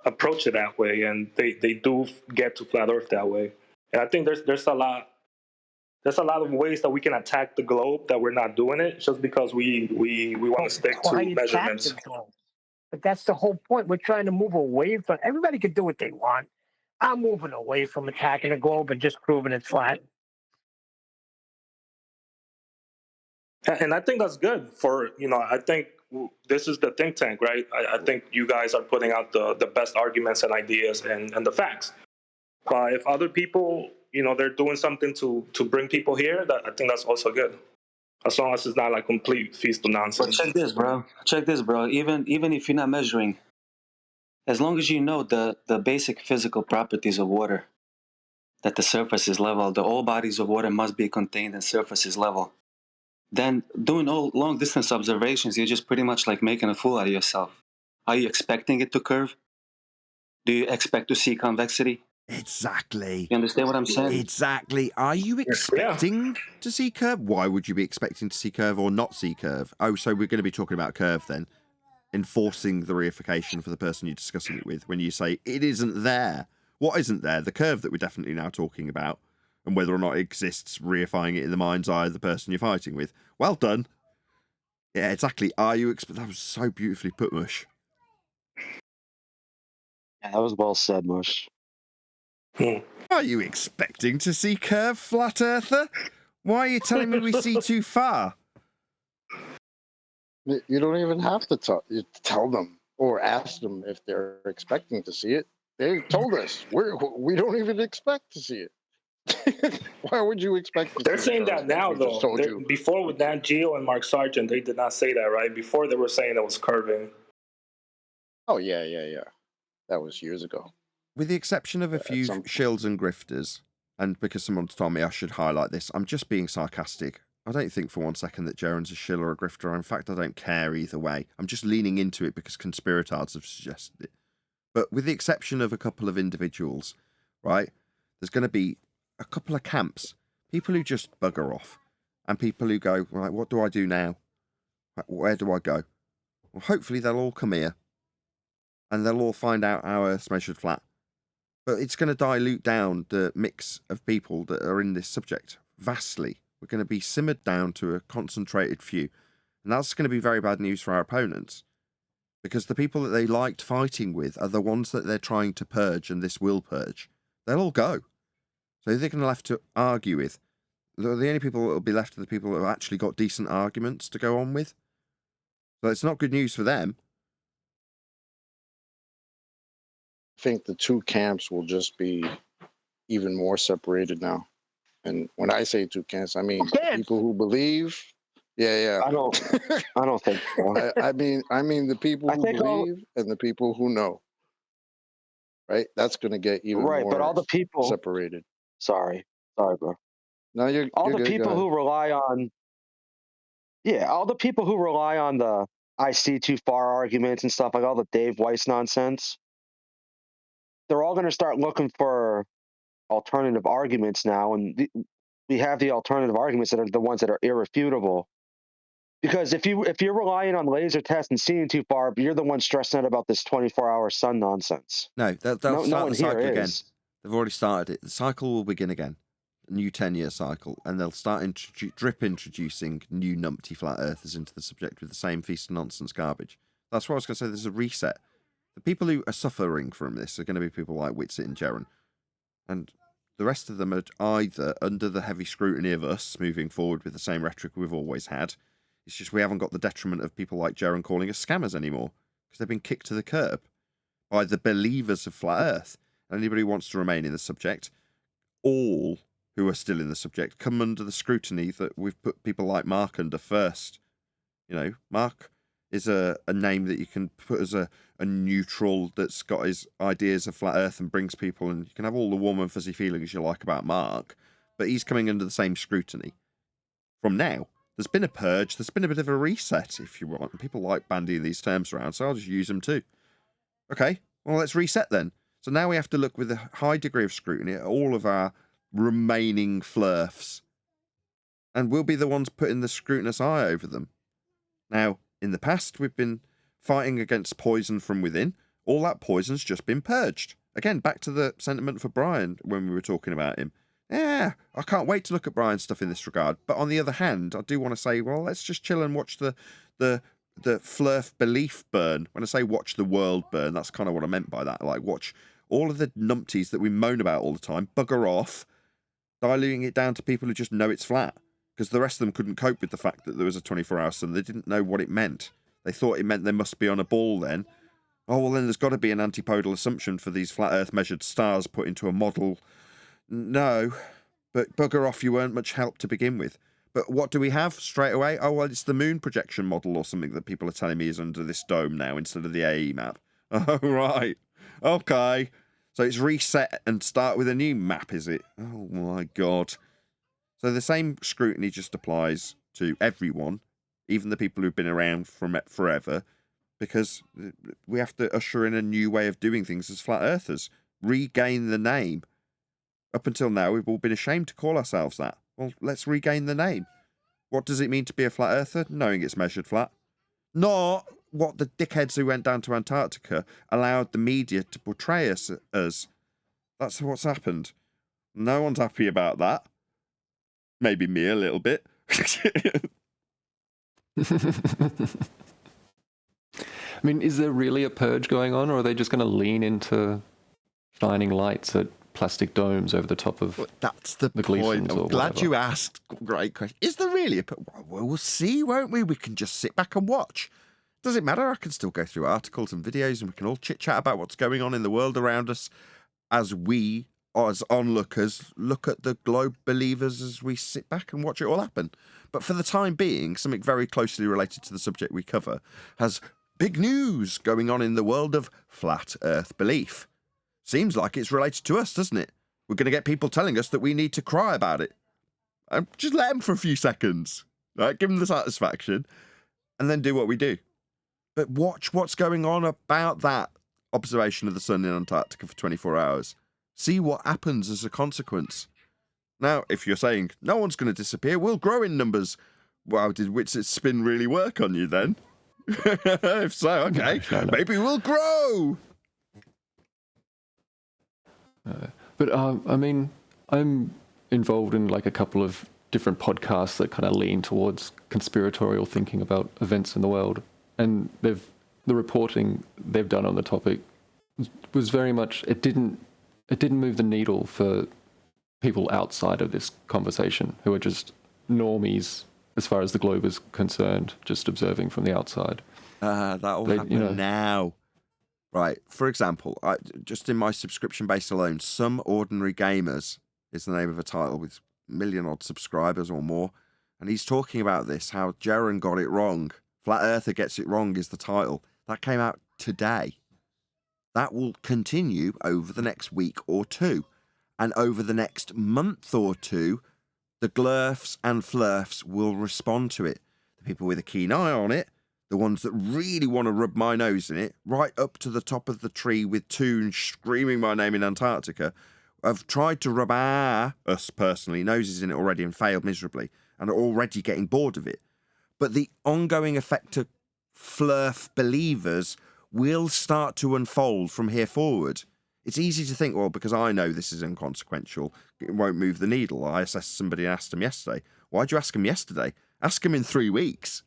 approach it that way, and they do get to flat Earth that way. And I think there's a lot of ways that we can attack the globe that we're not doing it just because we want to stick to measurements. But that's the whole point. We're trying to move away from. Everybody can do what they want. I'm moving away from attacking the globe and just proving it's flat. And I think that's good for, I think this is the think tank, right? I think you guys are putting out the best arguments and ideas and the facts. But if other people, they're doing something to bring people here, I think that's also good. As long as it's not like complete feast of nonsense. But check this, bro. Even if you're not measuring, as long as you know the basic physical properties of water, that the surface is level, all bodies of water must be contained and surface is level, then doing all long distance observations, you're just pretty much like making a fool out of yourself. Are you expecting it to curve? Do you expect to see convexity? Exactly. You understand what I'm saying? Exactly. Are you expecting to see curve? Why would you be expecting to see curve or not see curve? Oh, so we're going to be talking about curve then. Enforcing the reification for the person you're discussing it with when you say it isn't there. What isn't there? The curve that we're definitely now talking about, and whether or not it exists, reifying it in the mind's eye of the person you're fighting with. Well done. Yeah, exactly. Are you that was so beautifully put, Mush. Yeah, that was well said, Mush. Are you expecting to see curve, flat earther? Why are you telling me we see too far? You don't even have to tell them or ask them if they're expecting to see it. They told us we don't even expect to see it. Why would you expect? They're saying that now, though. Before with Nat Geo and Mark Sargent, they did not say that, right? Before they were saying it was curving. Oh yeah. That was years ago. With the exception of a few shills and grifters, and because someone's told me I should highlight this, I'm just being sarcastic. I don't think for 1 second that Jaron's a shill or a grifter. In fact, I don't care either way. I'm just leaning into it because conspirators have suggested it. But with the exception of a couple of individuals, right, there's going to be a couple of camps. People who just bugger off. And people who go, right, what do I do now? Where do I go? Well, hopefully they'll all come here. And they'll all find out how Earth's measured flat. But it's going to dilute down the mix of people that are in this subject vastly. We're going to be simmered down to a concentrated few. And that's going to be very bad news for our opponents. Because the people that they liked fighting with are the ones that they're trying to purge, and this will purge. They'll all go. So they're going to have to argue with. The only people that will be left are the people that have actually got decent arguments to go on with. So it's not good news for them. I think the two camps will just be even more separated now. And when I say two camps, I mean people who believe. Yeah. I don't think so. I mean the people who believe and the people who know. Right? That's going to get even more but all the people separated. Sorry, bro. No, you're all the good, people who rely on. Yeah, all the people who rely on the I see too far arguments and stuff like all the Dave Weiss nonsense. They're all going to start looking for alternative arguments now, and we have the alternative arguments that are the ones that are irrefutable. Because if you're relying on laser tests and seeing too far, you're the one stressing out about this 24-hour sun nonsense. No, they'll no start one the here cycle again. is. They've already started it. The cycle will begin again. A new 10-year cycle. And they'll start introducing new numpty flat earthers into the subject with the same feast of nonsense garbage. That's what I was going to say. There's a reset. The people who are suffering from this are going to be people like Witsit and Jaren. And the rest of them are either under the heavy scrutiny of us moving forward with the same rhetoric we've always had. It's just we haven't got the detriment of people like Jaren calling us scammers anymore because they've been kicked to the curb by the believers of flat earth. Anybody who wants to remain in the subject, all who are still in the subject, come under the scrutiny that we've put people like Mark under first. You know, Mark is a name that you can put as a neutral that's got his ideas of flat earth and brings people, and you can have all the warm and fuzzy feelings you like about Mark, but he's coming under the same scrutiny from now. There's been a purge, there's been a bit of a reset, if you want. People like bandying these terms around, so I'll just use them too. Okay, well, let's reset then. So now we have to look with a high degree of scrutiny at all of our remaining flurfs, and we'll be the ones putting the scrutinous eye over them. Now, in the past, we've been fighting against poison from within. All that poison's just been purged. Again, back to the sentiment for Brian when we were talking about him. Yeah, I can't wait to look at Brian's stuff in this regard. But on the other hand, I do want to say, well, let's just chill and watch the flurf belief burn. When I say watch the world burn, that's kind of what I meant by that. Like, watch all of the numpties that we moan about all the time bugger off, diluting it down to people who just know it's flat. Because the rest of them couldn't cope with the fact that there was a 24-hour sun. They didn't know what it meant. They thought it meant they must be on a ball then. Oh, well, then there's got to be an antipodal assumption for these flat Earth measured stars put into a model. No, but bugger off, you weren't much help to begin with. But what do we have straight away? Oh, well, it's the moon projection model or something that people are telling me is under this dome now instead of the AE map. Oh, right. Okay. So it's reset and start with a new map, is it? Oh, my God. So the same scrutiny just applies to everyone, even the people who've been around from forever, because we have to usher in a new way of doing things as flat earthers. Regain the name. Up until now, we've all been ashamed to call ourselves that. Well, let's regain the name. What does it mean to be a flat earther? Knowing it's measured flat. Not what the dickheads who went down to Antarctica allowed the media to portray us as. That's what's happened. No one's happy about that. Maybe me a little bit. I mean, is there really a purge going on, or are they just going to lean into shining lights at plastic domes over the top of that's the point? I'm glad you asked. Great question. Is there really a purge? Well, we'll see, won't we? We can just sit back and watch. Does it matter? I can still go through articles and videos, and we can all chit-chat about what's going on in the world around us as we, as onlookers, look at the globe believers as we sit back and watch it all happen. But for the time being, something very closely related to the subject we cover has big news going on in the world of flat earth belief. Seems like it's related to us, doesn't it? We're going to get people telling us that we need to cry about it. Just let them for a few seconds, right? Give them the satisfaction, and then do what we do. But watch what's going on about that observation of the sun in Antarctica for 24 hours. See what happens as a consequence. Now, if you're saying no one's going to disappear, we'll grow in numbers. Wow, did Witsit spin really work on you then? If so, okay, maybe we'll grow. But I mean, I'm involved in like a couple of different podcasts that kind of lean towards conspiratorial thinking about events in the world, and the reporting they've done on the topic was very much it didn't move the needle for people outside of this conversation who are just normies as far as the globe is concerned, just observing from the outside. That'll happen now. Right, for example, just in my subscription base alone, Some Ordinary Gamers is the name of a title with million-odd subscribers or more, and he's talking about this, how Jaren got it wrong. Flat Earther Gets It Wrong is the title. That came out today. That will continue over the next week or two, and over the next month or two, the glurfs and flurfs will respond to it. The people with a keen eye on it, the ones that really want to rub my nose in it, right up to the top of the tree with Toon screaming my name in Antarctica, have tried to rub us personally, noses in it already and failed miserably, and are already getting bored of it. But the ongoing effect to flurf believers will start to unfold from here forward. It's easy to think, well, because I know this is inconsequential, it won't move the needle. I assessed somebody and asked them yesterday. Why'd you ask them yesterday? Ask them in 3 weeks.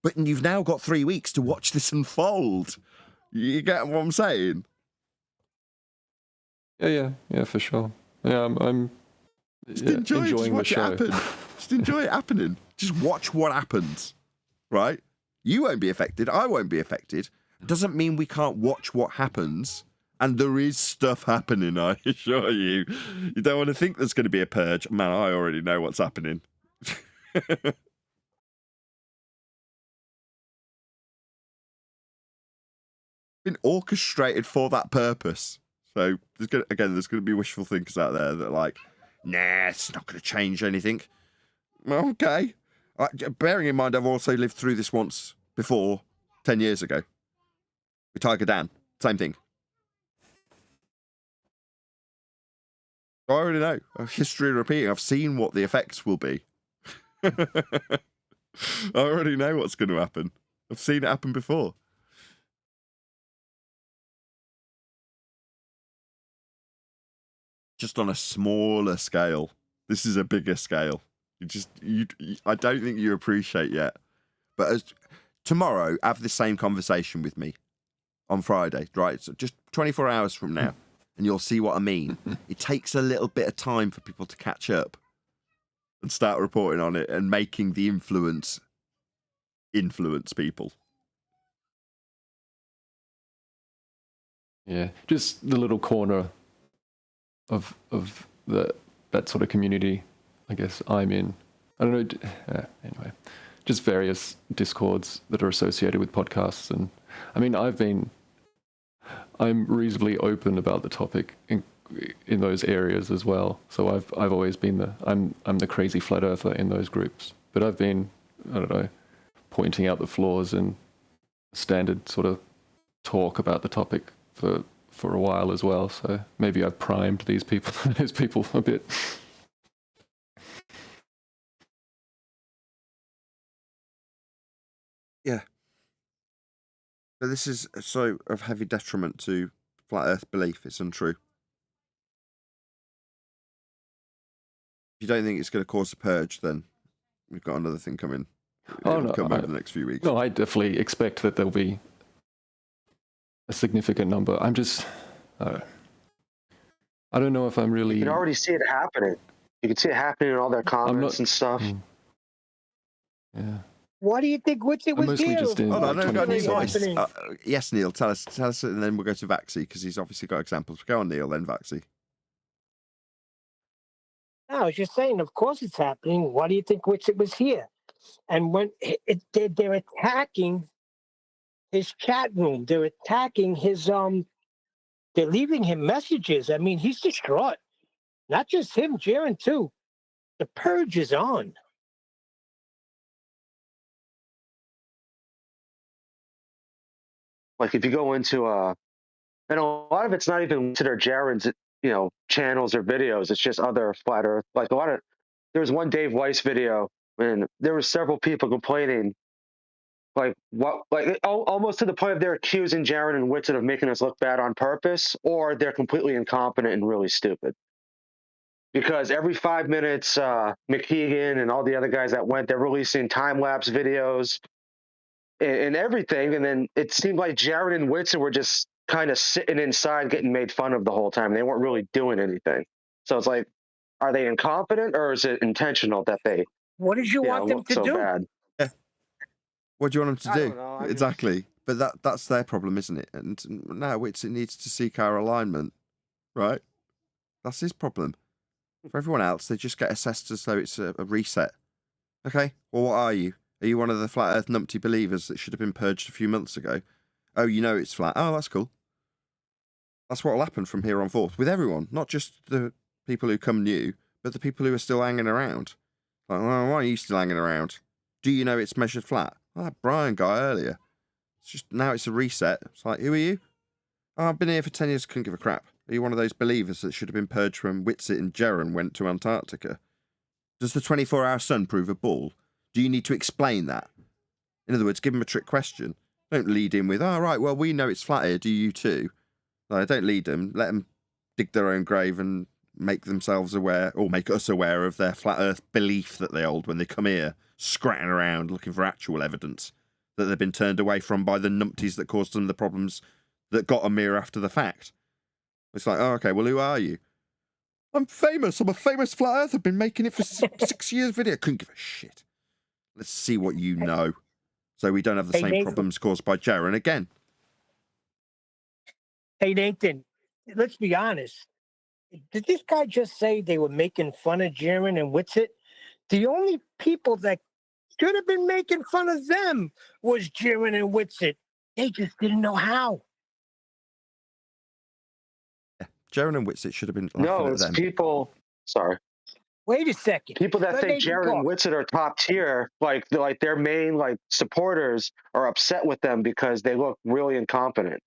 But you've now got 3 weeks to watch this unfold. You get what I'm saying? Yeah, for sure. Yeah, I'm enjoying the show. Just enjoy it happening. Just watch what happens, right? You won't be affected. I won't be affected. Doesn't mean we can't watch what happens. And there is stuff happening, I assure you. You don't want to think there's going to be a purge. Man, I already know what's happening. Been orchestrated for that purpose. So there's going to be wishful thinkers out there that are like, nah, it's not going to change anything. Okay. Bearing in mind, I've also lived through this once before, 10 years ago. With Tiger Dan. Same thing. I already know. History repeating. I've seen what the effects will be. I already know what's going to happen. I've seen it happen before. Just on a smaller scale. This is a bigger scale. I don't think you appreciate yet. But tomorrow, have the same conversation with me on Friday, right? So just 24 hours from now, and you'll see what I mean. It takes a little bit of time for people to catch up and start reporting on it and making the influence people. Yeah, just the little corner of that sort of community, I guess I'm in. I don't know. Anyway, just various discords that are associated with podcasts, and I mean, I'm reasonably open about the topic in those areas as well. So I've always been I'm the crazy flat earther in those groups, but I've been, I don't know, pointing out the flaws in standard sort of talk about the topic for a while as well. So maybe I've primed those people a bit. Yeah. So this is of heavy detriment to flat Earth belief. It's untrue. If you don't think it's going to cause a purge, then we've got another thing coming. It'll come over the next few weeks. No, I definitely expect that there'll be a significant number. I'm just, I don't know if I'm really. You can already see it happening. You can see it happening in all their comments and stuff. Yeah. Why do you think Witsit was mostly here? just in Hold on, I've got a new voice. happening? Yes, Neil, tell us, and then we'll go to Vaxi because he's obviously got examples. Go on, Neil, then Vaxi. No, I was just saying, of course it's happening. Why do you think Witsit was here? And when they're attacking his chat room, they're attacking his they're leaving him messages. I mean, he's distraught. Not just him, Jaren too. The purge is on. Like if you go into and a lot of it's not even to their Jaren's, channels or videos. It's just other flat Earth. Like there was one Dave Weiss video, and there were several people complaining, almost to the point of they're accusing Jaren and Witsit of making us look bad on purpose, or they're completely incompetent and really stupid. Because every 5 minutes, McKeegan and all the other guys that went, they're releasing time-lapse videos and everything. And then it seemed like Jaren and Witsit were just kind of sitting inside getting made fun of the whole time. They weren't really doing anything. So it's like, are they incompetent or is it intentional that they what did you want them to so do? bad? Yeah. What do you want them to do? Don't know, Exactly. But that's their problem, isn't it? And now Witsit needs to seek our alignment, right? That's his problem. For everyone else, they just get assessed as though it's a reset. Okay, well, what are you? Are you one of the flat Earth numpty believers that should have been purged a few months ago? Oh, you know it's flat. Oh, that's cool. That's what will happen from here on forth with everyone, not just the people who come new, but the people who are still hanging around. Like, well, why are you still hanging around? Do you know it's measured flat? Oh, that Brian guy earlier. It's just now it's a reset. It's like, who are you? Oh, I've been here for 10 years, couldn't give a crap. Are you one of those believers that should have been purged when Witsit and Jaren went to Antarctica? Does the 24-hour sun prove a bull? Do you need to explain that? In other words, give them a trick question. Don't lead in with, oh, right, well, we know it's flat here, do you too? No, don't lead them. Let them dig their own grave and make themselves aware, or make us aware of their flat earth belief that they hold when they come here, scratching around looking for actual evidence that they've been turned away from by the numpties that caused them the problems that got them here after the fact. It's like, oh, okay, well, who are you? I'm famous. I'm a famous flat earth. I've been making it for 6 years video. Couldn't give a shit. Let's see what you know. So we don't have the Hey, same Nathan. problems caused by Jaren again. Hey, Nathan, let's be honest. Did this guy just say they were making fun of Jaren and Witsit? The only people that should have been making fun of them was Jaren and Witsit. They just didn't know how. Yeah, Jaren and Witsit should have been laughing No, at it's them. people. Sorry. Wait a second. People that Let think Nathan Jared and talk. Witsit are top tier, like their main supporters are upset with them because they look really incompetent.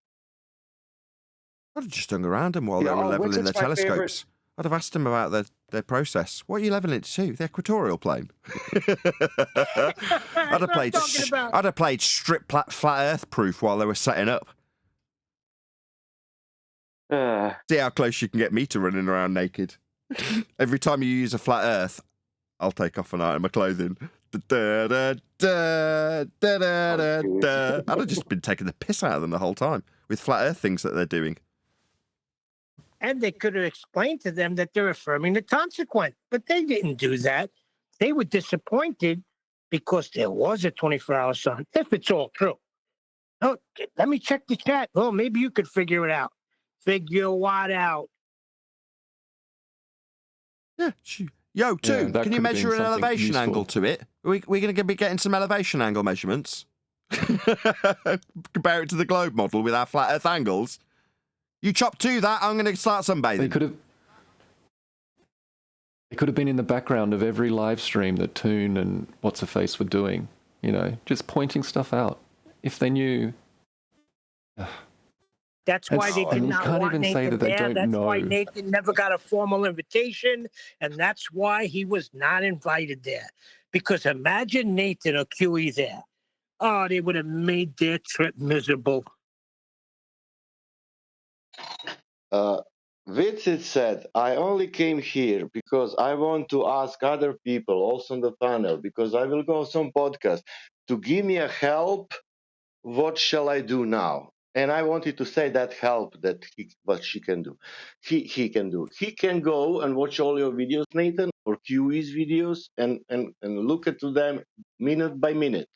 I'd have just hung around them while Yeah, they were leveling Witsit's their my favorite. telescopes. I'd have asked them about their process. What are you leveling it to? The equatorial plane. I'd have played strip flat Earth proof while they were setting up. See how close you can get me to running around naked. Every time you use a flat Earth, I'll take off an item of my clothing. I'd have just been taking the piss out of them the whole time with flat Earth things that they're doing. And they could have explained to them that they're affirming the consequence, but they didn't do that. They were disappointed because there was a 24-hour sun, if it's all true. Oh, let me check the chat. Oh, maybe you could figure it out. Figure what out? Yeah. Yo, too, can you measure an elevation angle to it? We're going to be getting some elevation angle measurements. Compare it to the globe model with our flat Earth angles. You chop to that, I'm going to start sunbathing. It could have been in the background of every live stream that Toon and What's-Her-Face were doing, just pointing stuff out. If they knew... That's why they did not want Nathan there. That's why Nathan never got a formal invitation, and that's why he was not invited there. Because imagine Nathan or QE there. Oh, they would have made their trip miserable. Witsit said, I only came here because I want to ask other people also on the panel, because I will go on some podcast, to give me a help. What shall I do now? And I wanted to say that help that what she can do. He can do. He can go and watch all your videos, Nathan, or QE's videos, and look at them minute by minute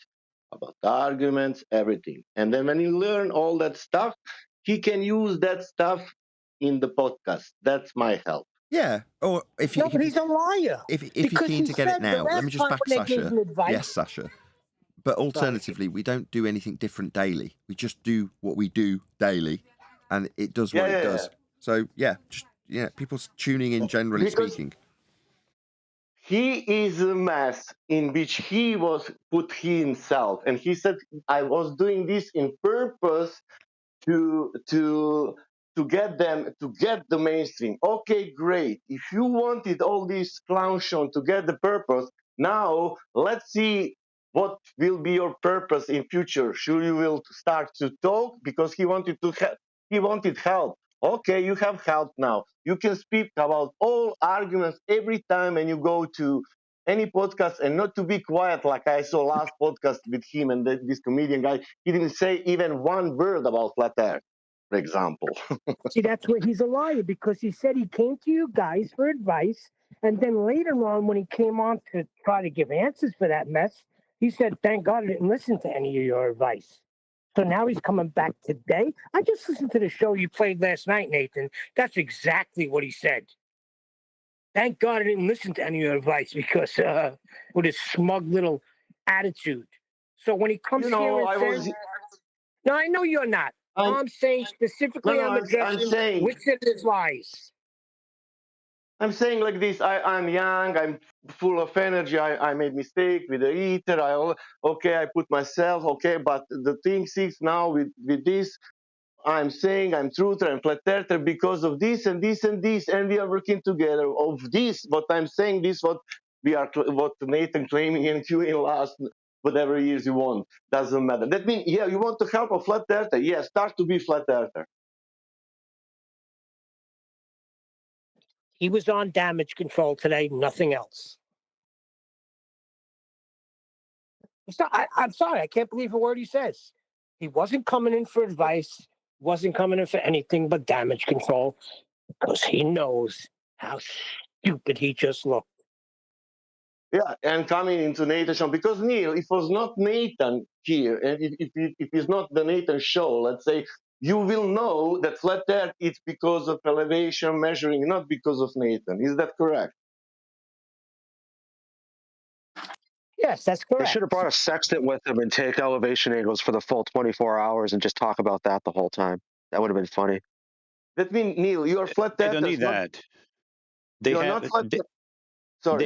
about the arguments, everything. And then when you learn all that stuff, he can use that stuff in the podcast. That's my help. Yeah. Or if you, but he's a liar. If you're keen to get it now, let me just back Sasha. Yes, Sasha. But alternatively, we don't do anything different daily. We just do what we do daily, and it does what it does. So people tuning in, generally speaking. He is a mess in which he was put himself, and he said, "I was doing this in purpose to get the mainstream." Okay, great. If you wanted all this clown show to get the purpose, now let's see what will be your purpose in future. Sure, you will start to talk because he wanted help. Okay, you have help now. You can speak about all arguments every time, and you go to any podcast, and not to be quiet like I saw last podcast with him and this comedian guy. He didn't say even one word about flat Earth, for example. See, that's where he's a liar, because he said he came to you guys for advice, and then later on, when he came on to try to give answers for that mess, he said, thank God I didn't listen to any of your advice. So now he's coming back today. I just listened to the show you played last night, Nathan. That's exactly what he said. Thank God I didn't listen to any of your advice, because with his smug little attitude. So when he comes here and says, no, I know you're not. I'm saying specifically, I'm addressing Witsit his lies. I'm saying like this, I'm young, I'm full of energy, I made mistake with the eater, I put myself, okay, but the thing is now with this, I'm saying I'm truther and flat earther because of this and this and this, and we are working together of this. What I'm saying, this what Nathan claiming and you in last whatever years you want, doesn't matter. That means, yeah, you want to help a flat earther, yeah, start to be flat earther. He was on damage control today, nothing else. I'm sorry, I can't believe a word he says. He wasn't coming in for advice, wasn't coming in for anything but damage control, because he knows how stupid he just looked. Yeah, and coming into Nathan's show, because Neil, if it was not Nathan here, and if it's not the Nathan show, let's say, you will know that flat earth is because of elevation measuring, not because of Nathan. Is that correct? Yes, that's correct. They should have brought a sextant with them and take elevation angles for the full 24 hours and just talk about that the whole time. That would have been funny. That means, Neil, you're flat earth. They don't need that. They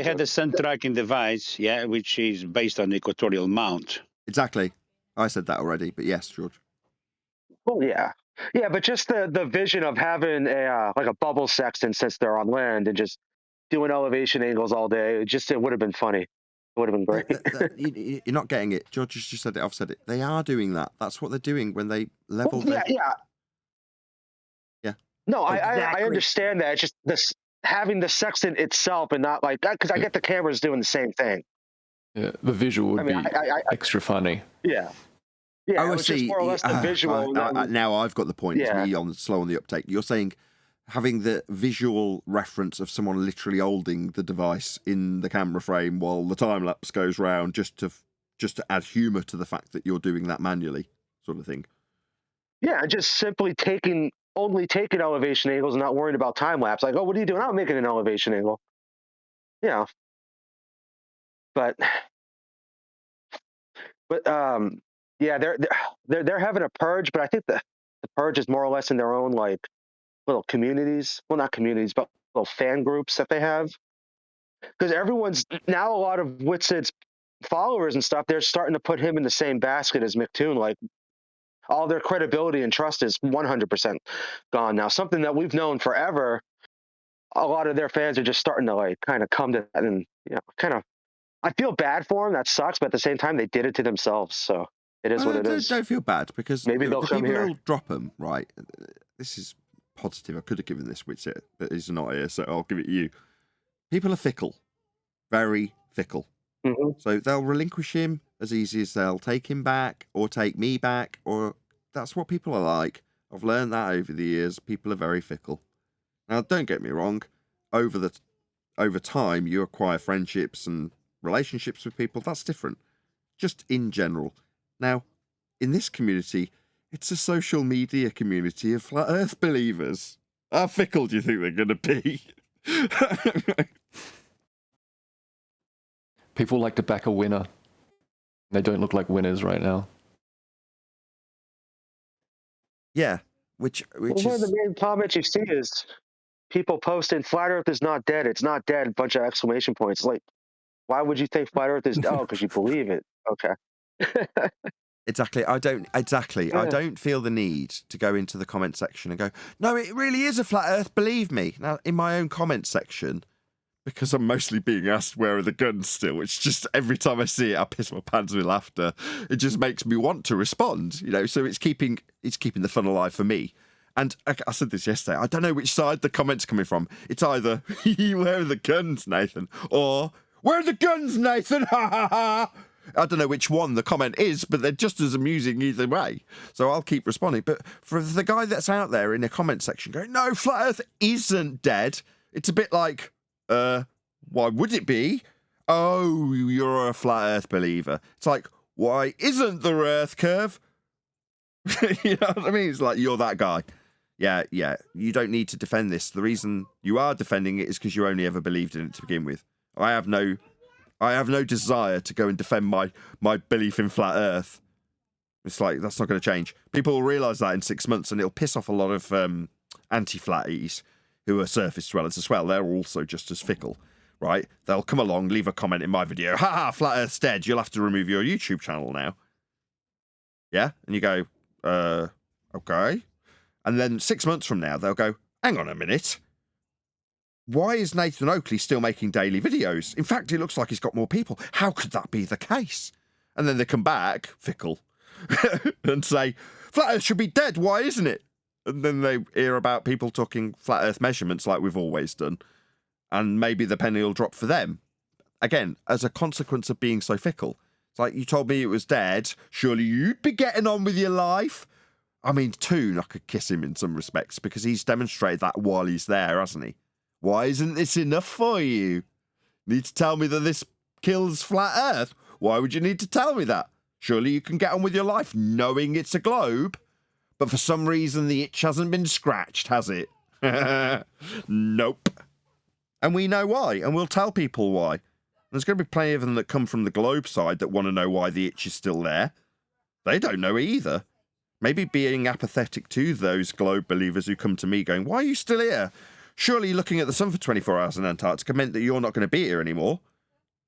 had the sun tracking device, yeah, which is based on the equatorial mount. Exactly. I said that already, but yes, George. Well, yeah. Yeah, but just the vision of having a like a bubble sextant since they're on land and just doing elevation angles all day, it would have been funny. It would have been great. You're not getting it. George just said it. I've said it. They are doing that. That's what they're doing when they level. Yeah. No, I understand that. It's just this having the sextant itself and not like that, because I get the cameras doing the same thing. Yeah, the visual would be extra funny. Yeah. Yeah, I it was see. just more or less the visual. Now I've got the point. It's me slow on the uptake. You're saying having the visual reference of someone literally holding the device in the camera frame while the time lapse goes round, just to add humour to the fact that you're doing that manually, sort of thing. Yeah, just simply only taking elevation angles and not worrying about time lapse. Like, oh, what are you doing? I'm making an elevation angle. Yeah. But yeah, they're having a purge, but I think the purge is more or less in their own like little communities. Well, not communities, but little fan groups that they have. Because everyone's now, a lot of Witsit's followers and stuff, they're starting to put him in the same basket as McToon. Like, all their credibility and trust is 100% gone now. Something that we've known forever. A lot of their fans are just starting to like kind of come to that, and kind of. I feel bad for them. That sucks, but at the same time, they did it to themselves. So it is what it is. Don't feel bad, because maybe they'll come here. Who'll drop them, right? This is positive. I could have given this Witsit, but he's not here, so I'll give it to you. People are fickle, very fickle. Mm-hmm. So they'll relinquish him as easy as they'll take him back or take me back, or that's what people are like. I've learned that over the years. People are very fickle. Now, don't get me wrong. Over time, you acquire friendships and relationships with people. That's different. Just in general. Now, in this community, it's a social media community of flat Earth believers. How fickle do you think they're going to be? People like to back a winner. They don't look like winners right now. Yeah, which one of the main comments you see is people posting "Flat Earth is not dead. It's not dead." A bunch of exclamation points. Like, why would you think Flat Earth is dead? Oh, because you believe it. Okay. Exactly. I don't feel the need to go into the comment section and go, no, it really is a flat Earth. Believe me. Now, in my own comment section, because I'm mostly being asked where are the guns still, it's just every time I see it, I piss my pants with laughter. It just makes me want to respond, So it's keeping the fun alive for me. And I said this yesterday. I don't know which side the comment's coming from. It's either where are the guns, Nathan, or where are the guns, Nathan? Ha ha ha. I don't know which one the comment is, but they're just as amusing either way. So I'll keep responding. But for the guy that's out there in the comment section going, no, flat Earth isn't dead. It's a bit like, why would it be? Oh, you're a flat Earth believer. It's like, why isn't the Earth curve? You know what I mean? It's like, you're that guy. Yeah, you don't need to defend this. The reason you are defending it is because you only ever believed in it to begin with. I have no desire to go and defend my belief in flat Earth. It's like, that's not going to change. People will realise that in 6 months, and it'll piss off a lot of anti-flatties who are surface dwellers as well. They're also just as fickle, right? They'll come along, leave a comment in my video. Ha, flat Earth's dead. You'll have to remove your YouTube channel now. Yeah? And you go, okay. And then 6 months from now, they'll go, hang on a minute. Why is Nathan Oakley still making daily videos? In fact, it looks like he's got more people. How could that be the case? And then they come back, Fickle, and say, Flat Earth should be dead. Why isn't it? And then they hear about people talking Flat Earth measurements like we've always done. And maybe the penny will drop for them. Again, as a consequence of being so fickle. It's like, you told me it was dead. Surely you'd be getting on with your life. I mean, Toon, I could kiss him in some respects because he's demonstrated that while he's there, hasn't he? Why isn't this enough for you? Need to tell me that this kills Flat Earth? Why would you need to tell me that? Surely you can get on with your life knowing it's a globe. But for some reason, the itch hasn't been scratched, has it? Nope. And we know why, and we'll tell people why. There's going to be plenty of them that come from the globe side that want to know why the itch is still there. They don't know either. Maybe being apathetic to those globe believers who come to me going, why are you still here? Surely looking at the sun for 24 hours in Antarctica meant that you're not going to be here anymore.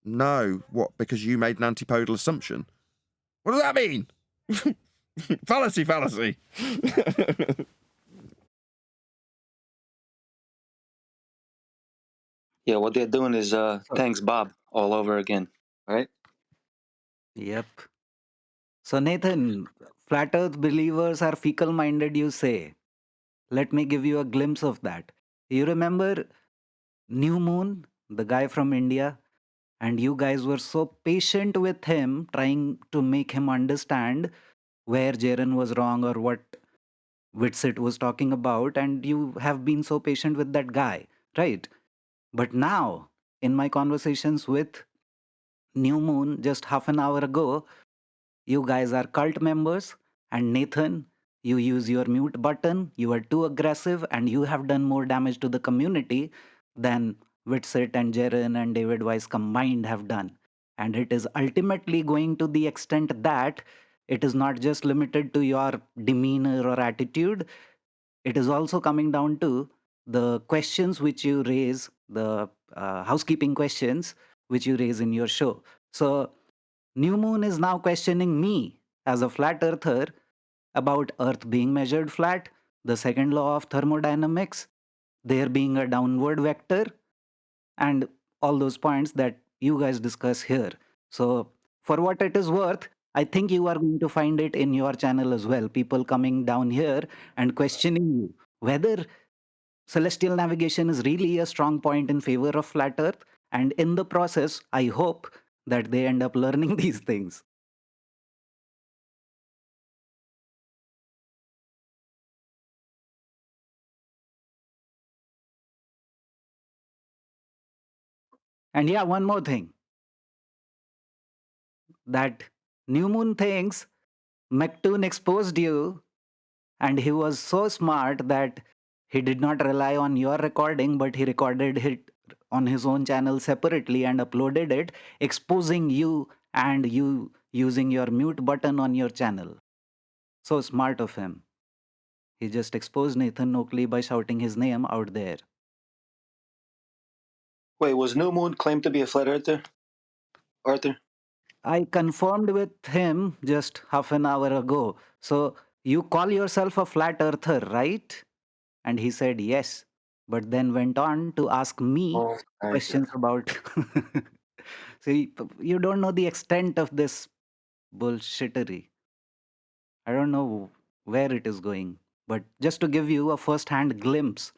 No. What, because you made an antipodal assumption? What does that mean? Fallacy. Yeah, what they're doing is thanks Bob all over again, right? Yep. So Nathan, flat earth believers are fickle minded, you say. Let me give you a glimpse of that. You remember New Moon, the guy from India? And you guys were so patient with him, trying to make him understand where Jaren was wrong or what Witsit was talking about. And you have been so patient with that guy, right? But now, in my conversations with New Moon just half an hour ago, you guys are cult members. And Nathan, you use your mute button. You are too aggressive and you have done more damage to the community than Witsit and Jaren and David Weiss combined have done. And it is ultimately going to the extent that it is not just limited to your demeanor or attitude. It is also coming down to the questions which you raise, the housekeeping questions which you raise in your show. So New Moon is now questioning me as a flat earther about Earth being measured flat, the second law of thermodynamics, there being a downward vector, and all those points that you guys discuss here. So, for what it is worth, I think you are going to find it in your channel as well. People coming down here and questioning you whether celestial navigation is really a strong point in favor of flat Earth. And in the process, I hope that they end up learning these things. And yeah, one more thing. That New Moon thinks McToon exposed you, and he was so smart that he did not rely on your recording, but he recorded it on his own channel separately and uploaded it, exposing you and you using your mute button on your channel. So smart of him. He just exposed Nathan Oakley by shouting his name out there. Wait, was New Moon claimed to be a flat earther, Arthur? I confirmed with him just half an hour ago. So you call yourself a flat earther, right? And he said yes, but then went on to ask me questions about. See, you don't know the extent of this bullshittery. I don't know where it is going, but just to give you a first hand glimpse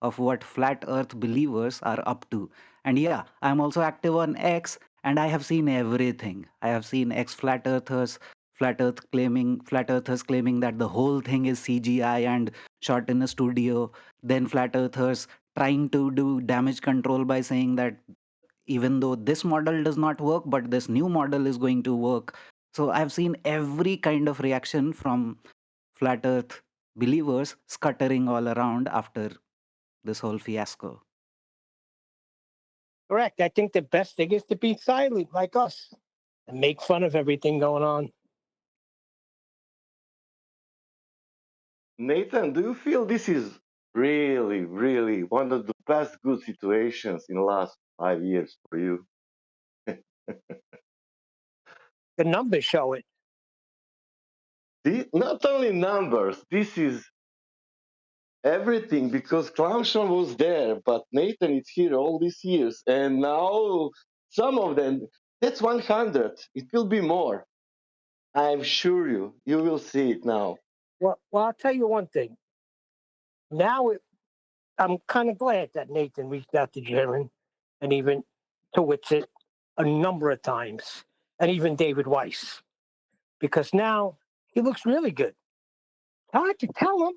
of what flat earth believers are up to. And yeah, I'm also active on X and I have seen everything. I have seen ex flat earthers, flat earthers claiming that the whole thing is CGI and shot in a studio, then flat earthers trying to do damage control by saying that even though this model does not work, but this new model is going to work. So I've seen every kind of reaction from flat earth believers scuttering all around after this whole fiasco. Correct. I think the best thing is to be silent like us and make fun of everything going on. Nathan, do you feel this is really, really one of the best good situations in the last 5 years for you? The numbers show it. Not only numbers, this is Everything, because Clownshon was there, but Nathan is here all these years, and now some of them, that's 100. It will be more. I'm sure you will see it now. Well, I'll tell you one thing. Now I'm kind of glad that Nathan reached out to Jaron and even to Witsit a number of times, and even David Weiss, because now he looks really good. Hard to tell him.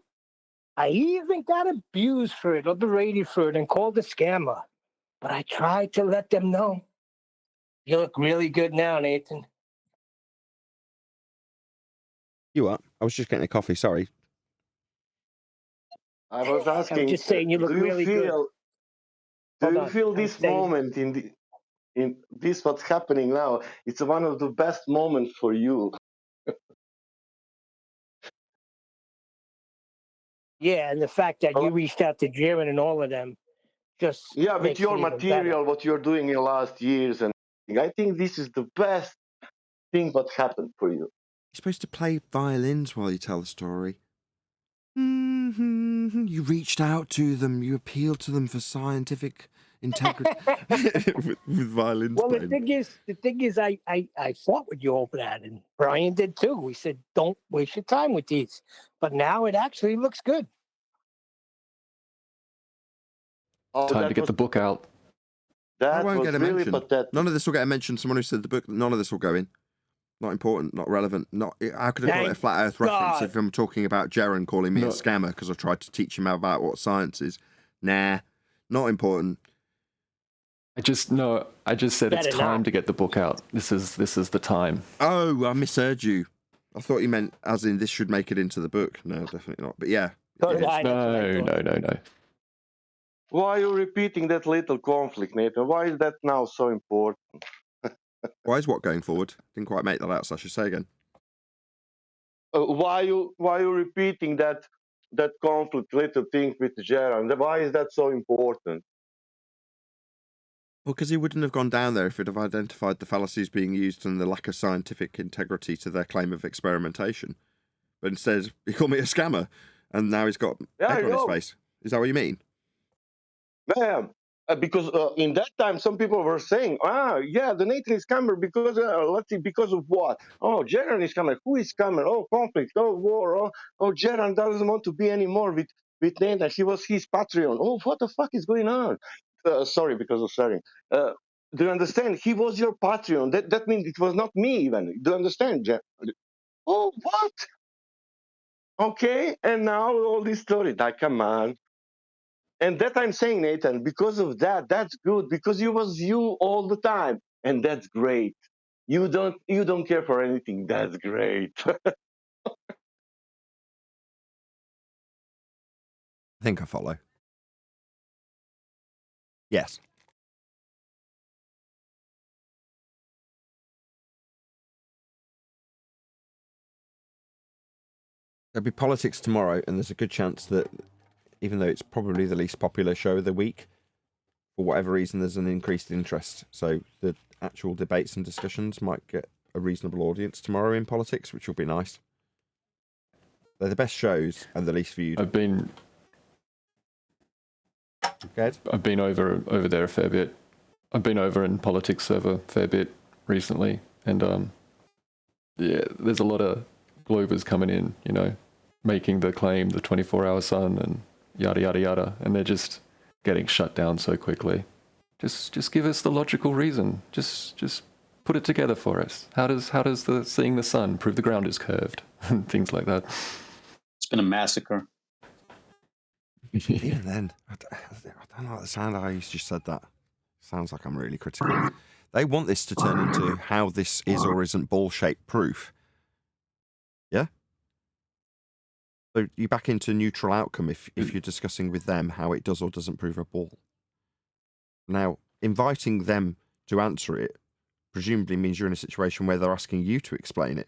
I even got abused for it or berated for it and called a scammer. But I tried to let them know. You look really good now, Nathan. You what? I was just getting a coffee, sorry. I was asking, just saying you look really good. Do you feel this moment in this what's happening now? It's one of the best moments for you. Yeah, and the fact that you reached out to Jaron and all of them just with your material, what you're doing in the last years, and I think this is the best thing what happened for you. You're supposed to play violins while you tell the story. You reached out to them. You appealed to them for scientific integrity with violins. Well, playing. the thing is, I fought with you over that, and Brian did too. We said, don't waste your time with these. But now it actually looks good. Time to get the book out. That won't get a mention. None of this will get a mention. Someone who said the book, none of this will go in. Not important, not relevant. Not. How could I call it a flat Earth reference if I'm talking about Jaron calling me a scammer because I tried to teach him about what science is? Nah, not important. I just said it's time to get the book out. This is the time. Oh, I misheard you. I thought you meant as in this should make it into the book. No, definitely not. But yeah. No. Why are you repeating that little conflict, Nathan? Why is that now so important? Why is what going forward? Didn't quite make that out, so I should say again. Why you repeating that conflict, little thing with Jaron? Why is that so important? Well, because he wouldn't have gone down there if he'd have identified the fallacies being used and the lack of scientific integrity to their claim of experimentation. But instead, he called me a scammer, and now he's got egg on his face. Is that what you mean? Yeah, because in that time, some people were saying, the Nathan is scammer because, let's see, because of what? Oh, Jaron is scammer. Who is scammer? Oh, conflict. Oh, war. Oh, Jaron doesn't want to be anymore with Nathan. He was his Patreon. Oh, what the fuck is going on? Sorry, because of swearing. Do you understand? He was your Patreon. That means it was not me even. Do you understand, Jaron? Oh, what? Okay, and now all this story. Like, come on. And that I'm saying, Nathan, because of that, that's good, because you was you all the time, and that's great. You don't care for anything. That's great. I think I follow. Yes. There'll be politics tomorrow, and there's a good chance that, even though it's probably the least popular show of the week, for whatever reason, there's an increased interest. So the actual debates and discussions might get a reasonable audience tomorrow in politics, which will be nice. They're the best shows and the least viewed. I've been over there a fair bit. I've been over in politics server a fair bit recently, and there's a lot of Globers coming in, making the claim, the 24-hour sun, and yada yada yada, and they're just getting shut down so quickly. Just give us the logical reason. Just put it together for us. How does the seeing the sun prove the ground is curved and things like that? It's been a massacre. Even then, I don't like the sound how you just said that. Sounds like I'm really critical. They want this to turn into how this is or isn't ball-shaped proof. Yeah? So you back into neutral outcome if you're discussing with them how it does or doesn't prove a ball. Now, inviting them to answer it presumably means you're in a situation where they're asking you to explain it.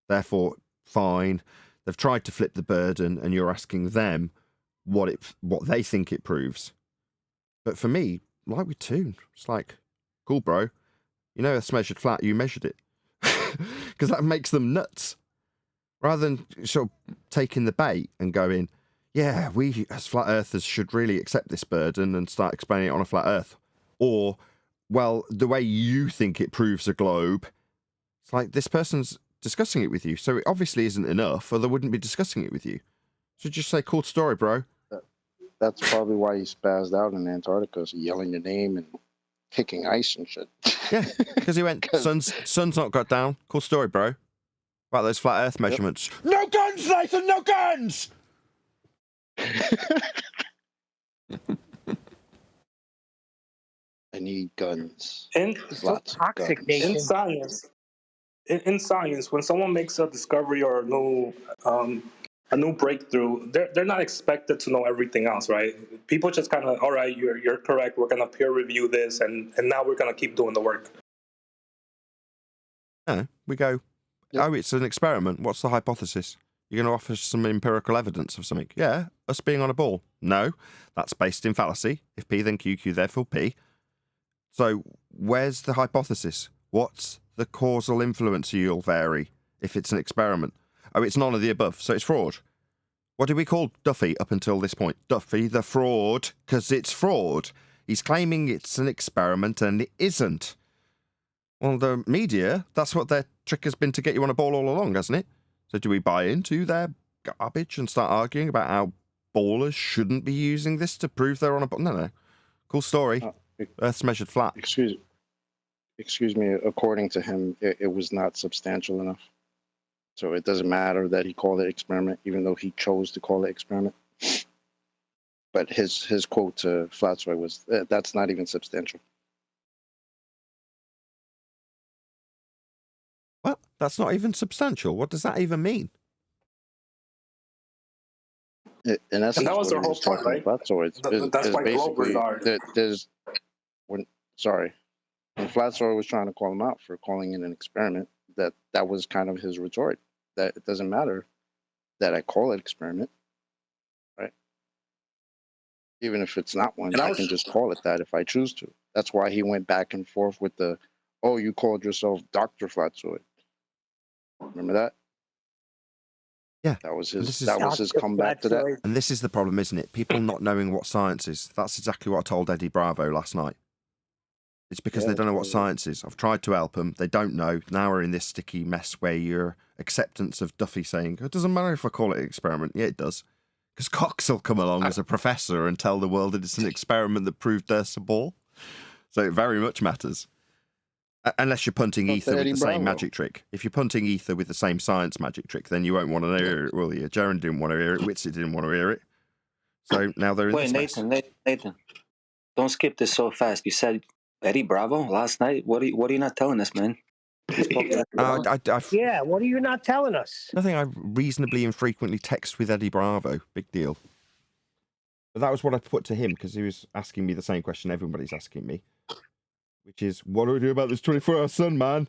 Therefore, fine, they've tried to flip the burden and you're asking them what they think it proves. But for me, like with Toon, it's like, cool, bro. You know Earth's measured flat, you measured it. Because that makes them nuts. Rather than sort of taking the bait and going, yeah, we as flat earthers should really accept this burden and start explaining it on a flat earth. Or, well, the way you think it proves a globe, it's like this person's discussing it with you, so it obviously isn't enough, or they wouldn't be discussing it with you. So just say, cool story, bro. That's probably why he spazzed out in Antarctica, so yelling your name and kicking ice and shit. Yeah, because he went, sun's not got down. Cool story, bro. About those flat earth measurements. Yep. No guns, Nathan, no guns! I need guns. And so toxic, in science, in science, when someone makes a discovery or a new breakthrough, they're not expected to know everything else, right? People just kind of, all right, you're correct. We're gonna peer review this, and now we're gonna keep doing the work. No, we go. Yep. Oh, it's an experiment. What's the hypothesis? You're going to offer some empirical evidence of something? Yeah, us being on a ball. No, that's based in fallacy. If P, then Q, Q, therefore P. So where's the hypothesis? What's the causal influence you'll vary if it's an experiment? Oh, it's none of the above, so it's fraud. What did we call Duffy up until this point? Duffy the fraud, because it's fraud. He's claiming it's an experiment and it isn't. Well, the media, that's what their trick has been to get you on a ball all along, hasn't it? So do we buy into their garbage and start arguing about how ballers shouldn't be using this to prove they're on a ball? No. Cool story. Earth's measured flat. Excuse me. According to him, it was not substantial enough. So it doesn't matter that he called it experiment, even though he chose to call it experiment. But his quote to Flatsoy was, that's not even substantial. Well, that's not even substantial. What does that even mean? In essence, and that was their whole point, right? That's why Glovers are. When Flatsoy was trying to call him out for calling it an experiment, that was kind of his retort. That it doesn't matter that I call it experiment, right? Even if it's not one, I can just call it that if I choose to. That's why he went back and forth with the, oh, you called yourself Dr. Flatsoy. Remember that? Yeah. That was his comeback to that. And this is the problem, isn't it? People not knowing what science is. That's exactly what I told Eddie Bravo last night. It's because they don't know what science is. I've tried to help them. They don't know. Now we're in this sticky mess where your acceptance of Duffy saying, it doesn't matter if I call it an experiment. Yeah, it does. Because Cox will come along as a professor and tell the world that it's an experiment that proved Earth's a ball. So it very much matters. Unless you're punting ether with the same magic trick. If you're punting ether with the same science magic trick, then you won't want to hear it, will you? Jaren didn't want to hear it. Witsit didn't want to hear it. So now they're in this mess. Nathan, don't skip this so fast. You said Eddie Bravo last night. What are you not telling us, man? Yeah, what are you not telling us? Nothing. I reasonably infrequently text with Eddie Bravo. Big deal. But that was what I put to him because he was asking me the same question everybody's asking me. Which is, what do we do about this 24-hour sun, man?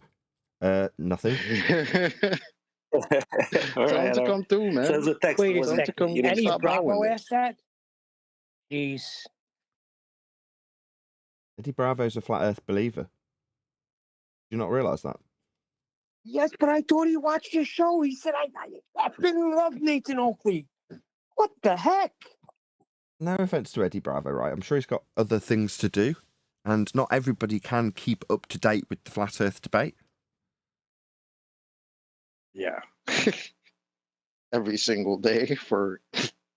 Nothing. Tell him to come through, man. Wait a second. Eddie Bravo asked that? Jeez. Eddie Bravo's a flat Earth believer. Do you not realise that? Yes, but I thought he watched your show. He said, I effing love Nathan Oakley. What the heck? No offence to Eddie Bravo, right? I'm sure he's got other things to do. And not everybody can keep up to date with the flat Earth debate. Yeah. Every single day for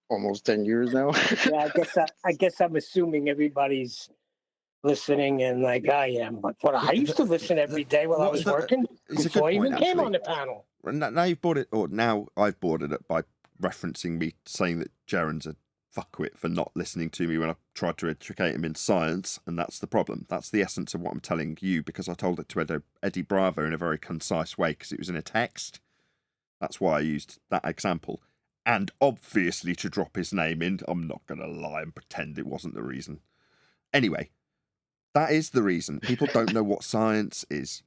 almost 10 years now. Yeah, I guess I'm assuming everybody's listening and like I am. But I used to listen every day while I was working before I even came on the panel. Now you've brought it, or now I've brought it up by referencing me saying that Jaren's a fuckwit for not listening to me when I tried to educate him in science, and that's the problem. That's the essence of what I'm telling you, because I told it to Eddie Bravo in a very concise way, because it was in a text. That's why I used that example. And obviously to drop his name in, I'm not going to lie and pretend it wasn't the reason. Anyway, that is the reason. People don't know what science is,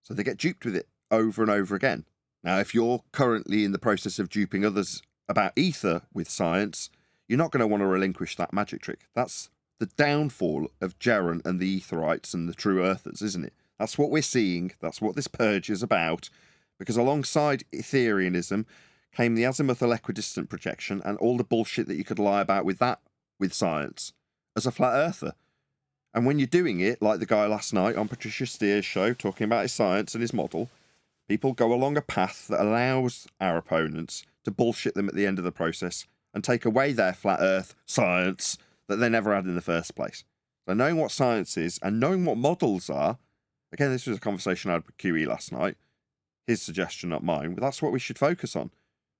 so they get duped with it over and over again. Now, if you're currently in the process of duping others about ether with science, you're not going to want to relinquish that magic trick. That's the downfall of Jaren and the Etherites and the True Earthers, isn't it? That's what we're seeing. That's what this purge is about. Because alongside Ethereanism came the azimuthal equidistant projection and all the bullshit that you could lie about with that, with science, as a flat earther. And when you're doing it, like the guy last night on Patricia Steer's show, talking about his science and his model, people go along a path that allows our opponents to bullshit them at the end of the process and take away their flat earth science that they never had in the first place. So knowing what science is and knowing what models are, again, this was a conversation I had with QE last night, his suggestion, not mine, but that's what we should focus on.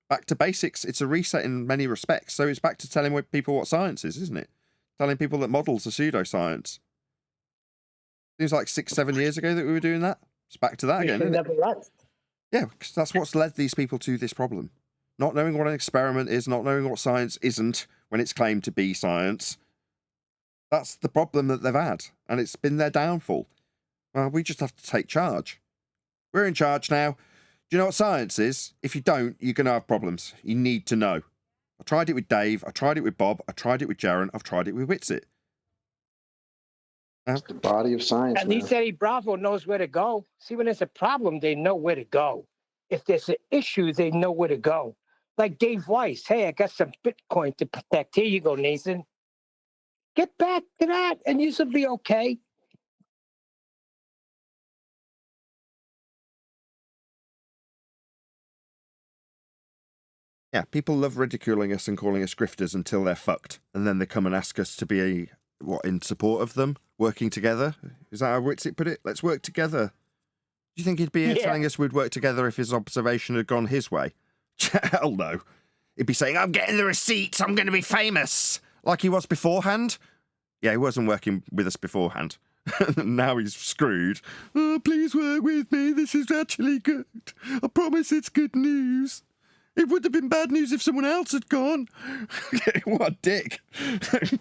Back to basics, it's a reset in many respects. So it's back to telling people what science is, isn't it? Telling people that models are pseudoscience. Seems like 6-7 years ago that we were doing that. It's back to that again, isn't it? Yeah, because that's what's led these people to this problem. Not knowing what an experiment is, not knowing what science isn't when it's claimed to be science. That's the problem that they've had, and it's been their downfall. Well, we just have to take charge. We're in charge now. Do you know what science is? If you don't, you're going to have problems. You need to know. I tried it with Dave, I tried it with Bob, I tried it with Jaron, I've tried it with Witsit. It's the body of science. At least Eddie Bravo knows where to go. See, when there's a problem, they know where to go. If there's an issue, they know where to go. Like Dave Weiss, hey, I got some Bitcoin to protect. Here you go, Nathan. Get back to that, and you'll be okay. Yeah, people love ridiculing us and calling us grifters until they're fucked. And then they come and ask us to be, in support of them, working together? Is that how Witsit put it? Let's work together. Do you think he'd be here telling us we'd work together if his observation had gone his way? Hell no. He'd be saying, I'm getting the receipts, I'm going to be famous, like he was beforehand. Yeah, he wasn't working with us beforehand. Now he's screwed. Oh, please work with me, this is actually good. I promise it's good news. It would have been bad news if someone else had gone. What a dick.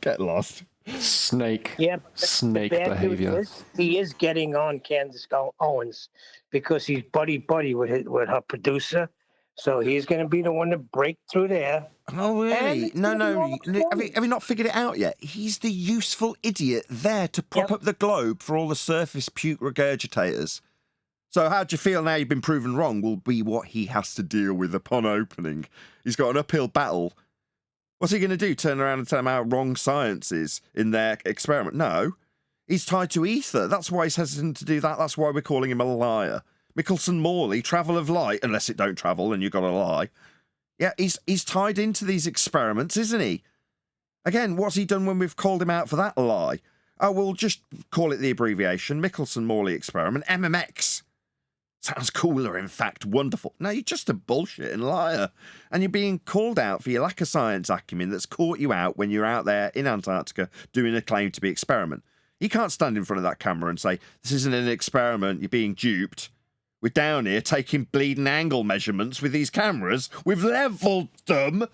Get lost. Snake. Yeah, snake the bad behavior. news is, he is getting on Candace Owens because he's buddy with her producer. So he's going to be the one to break through there. Oh, really? No. Have you not figured it out yet? He's the useful idiot there to prop up the globe for all the surface puke regurgitators. So how do you feel now you've been proven wrong will be what he has to deal with upon opening. He's got an uphill battle. What's he going to do? Turn around and tell them how wrong science is in their experiment? No. He's tied to ether. That's why he's hesitant to do that. That's why we're calling him a liar. Mickelson Morley, travel of light, unless it don't travel and you've got to lie. Yeah, he's tied into these experiments, isn't he? Again, what's he done when we've called him out for that lie? Oh, we'll just call it the abbreviation, Mickelson Morley experiment, MMX. Sounds cooler, in fact, wonderful. No, you're just a bullshit and liar. And you're being called out for your lack of science acumen that's caught you out when you're out there in Antarctica doing a claim to be experiment. You can't stand in front of that camera and say, this isn't an experiment, you're being duped. We're down here taking bleeding angle measurements with these cameras. We've leveled them.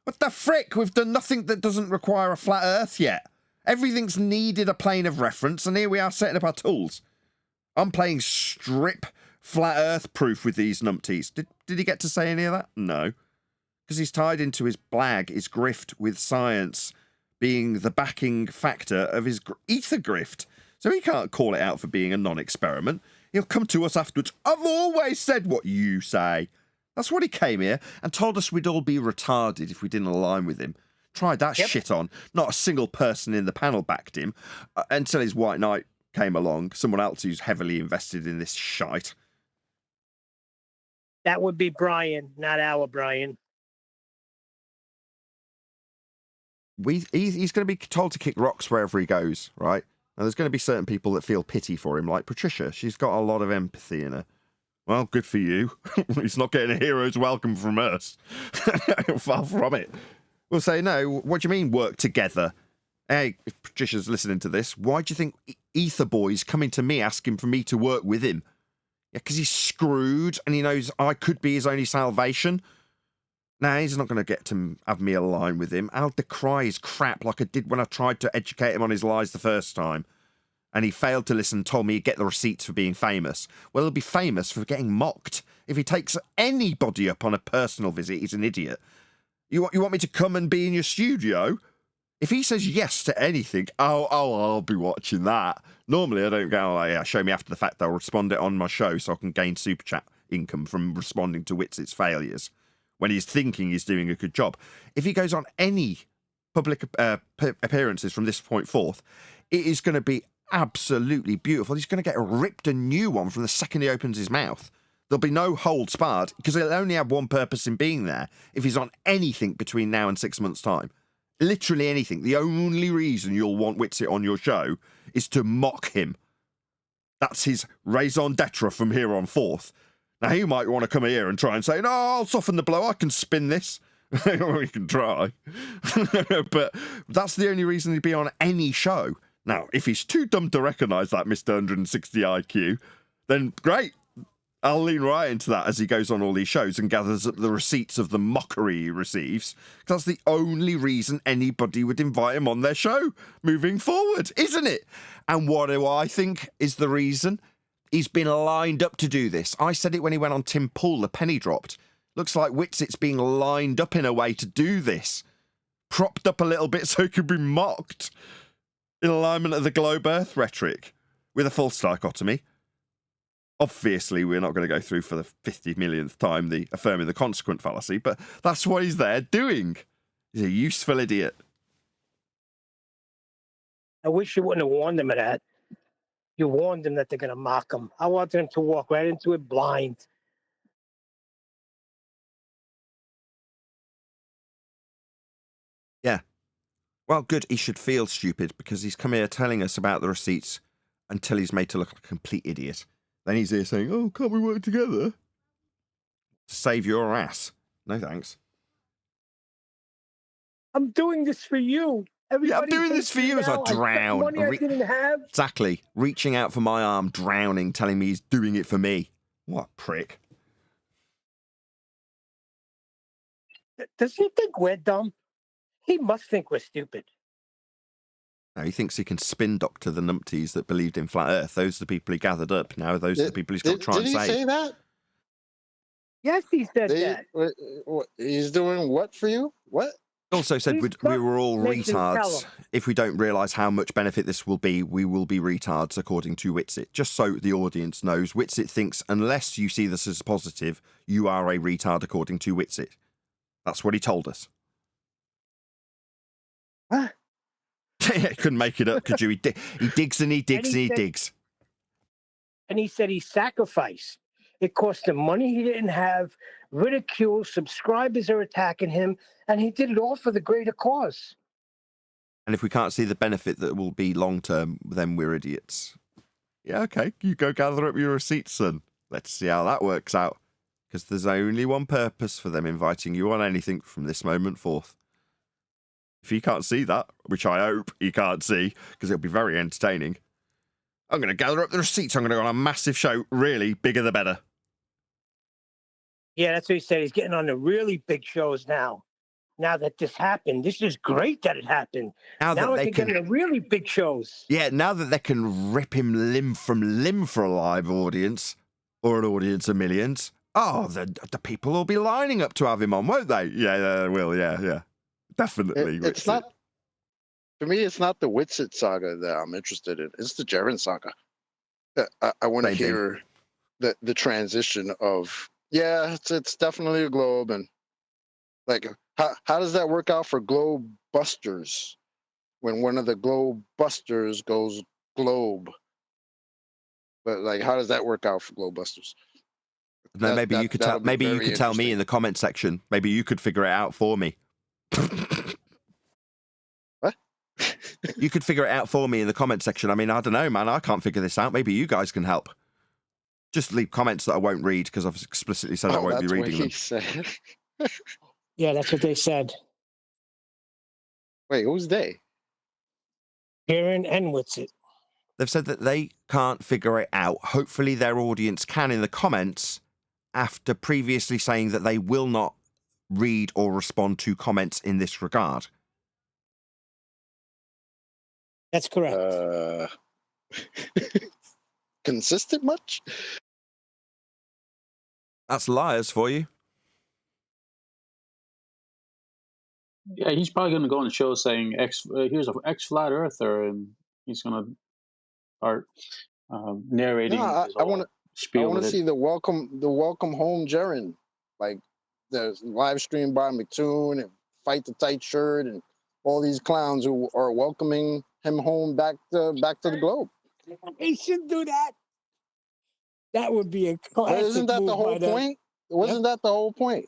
What the frick? We've done nothing that doesn't require a flat earth yet. Everything's needed a plane of reference, and here we are setting up our tools. I'm playing strip flat earth proof with these numpties. Did he get to say any of that? No. Because he's tied into his blag, his grift with science being the backing factor of his ether grift. So he can't call it out for being a non-experiment. He'll come to us afterwards. I've always said what you say. That's what he came here and told us we'd all be retarded if we didn't align with him. Tried that shit on. Not a single person in the panel backed him until his white knight came along, someone else who's heavily invested in this shite. That would be Brian, not our Brian. He's going to be told to kick rocks wherever he goes, right? And there's going to be certain people that feel pity for him, like Patricia. She's got a lot of empathy in her. Well, good for you. He's not getting a hero's welcome from us. Far from it. We'll say, no, what do you mean work together? Hey, if Patricia's listening to this, why do you think Ether Boy's coming to me asking for me to work with him? Yeah, because he's screwed and he knows I could be his only salvation. Nah, he's not going to get to have me align with him. I'll decry his crap like I did when I tried to educate him on his lies the first time. And he failed to listen and told me he'd get the receipts for being famous. Well, he'll be famous for getting mocked. If he takes anybody up on a personal visit, he's an idiot. You want me to come and be in your studio? If he says yes to anything, I'll be watching that. Normally, I don't go, oh, yeah, show me after the fact. I'll respond it on my show so I can gain super chat income from responding to Witsit's failures. when he's thinking he's doing a good job. If he goes on any public appearances from this point forth, it is going to be absolutely beautiful. He's going to get ripped a new one from the second he opens his mouth. There'll be no holds barred, because he'll only have one purpose in being there if he's on anything between now and 6 months' time. Literally anything. The only reason you'll want Witsit on your show is to mock him. That's his raison d'etre from here on forth. Now, he might want to come here and try and say, no, I'll soften the blow, I can spin this. We can try. But that's the only reason he'd be on any show. Now, if he's too dumb to recognise that Mr. 160 IQ, then great. I'll lean right into that as he goes on all these shows and gathers up the receipts of the mockery he receives. That's the only reason anybody would invite him on their show moving forward, isn't it? And what do I think is the reason? He's been lined up to do this. I said it when he went on Tim Pool, the penny dropped. Looks like Witsit's being lined up in a way to do this. Propped up a little bit so he could be mocked. In alignment of the globe earth rhetoric. With a false dichotomy. Obviously, we're not going to go through for the 50 millionth time the affirming the consequent fallacy, but that's what he's there doing. He's a useful idiot. I wish you wouldn't have warned them of that. You warned them that they're going to mock him. I want them to walk right into it blind. Yeah. Well, good. He should feel stupid because he's come here telling us about the receipts until he's made to look like a complete idiot. Then he's here saying, oh, can't we work together? To save your ass. No thanks. I'm doing this for you. Yeah, I'm doing this for you as I drown. Money I didn't have. Exactly. Reaching out for my arm, drowning, telling me he's doing it for me. What a prick. Does he think we're dumb? He must think we're stupid. No, he thinks he can spin doctor the numpties that believed in flat Earth. Those are the people he gathered up. Now those are the people he's got to try and save. Did he say that? Yes, he said that. He's doing what for you? What? He also said we were all retards. If we don't realise how much benefit this will be, we will be retards, according to Witsit. Just so the audience knows, Witsit thinks unless you see this as positive, you are a retard, according to Witsit. That's what he told us. What? Couldn't make it up, could you? He digs and he digs and he digs. And he said he sacrificed. It cost him money he didn't have, ridicule, subscribers are attacking him, and he did it all for the greater cause. And if we can't see the benefit that will be long-term, then we're idiots. Yeah, okay, you go gather up your receipts, son. Let's see how that works out. Because there's only one purpose for them inviting you on anything from this moment forth. If you can't see that, which I hope you can't see, because it'll be very entertaining, I'm going to gather up the receipts. I'm going to go on a massive show. Really, bigger the better. Yeah, that's what he said. He's getting on the really big shows now. Now that this happened, this is great that it happened. Now I can get on the really big shows. Yeah, now that they can rip him limb from limb for a live audience, or an audience of millions, the people will be lining up to have him on, won't they? Yeah, they will, yeah. Definitely. It's not, for me, it's not the Witsit saga that I'm interested in. It's the Jaren saga. I want to hear the transition of, it's definitely a globe. And like, how does that work out for globe busters when one of the globe busters goes globe? But like, how does that work out for globe busters? No, maybe you could tell. Maybe you could tell me in the comment section. Maybe you could figure it out for me. What? You could figure it out for me in the comment section. I mean, I don't know, man. I can't figure this out. Maybe you guys can help. Just leave comments that I won't read because I've explicitly said I won't be reading them. Said. Yeah, that's what they said. Wait, who's they? Jaren and Witsit. They've said that they can't figure it out. Hopefully their audience can in the comments, after previously saying that they will not read or respond to comments in this regard. That's correct. Consistent much? That's liars for you. Yeah, he's probably going to go on the show saying, here's an ex-flat earther, and he's going to start narrating. No, I want to see the welcome home Jaren. Like, the live stream by McToon and Fight the Tight Shirt and all these clowns who are welcoming him home back to the globe. He should do that. That would be a classic. But isn't that the whole point? Wasn't that the whole point?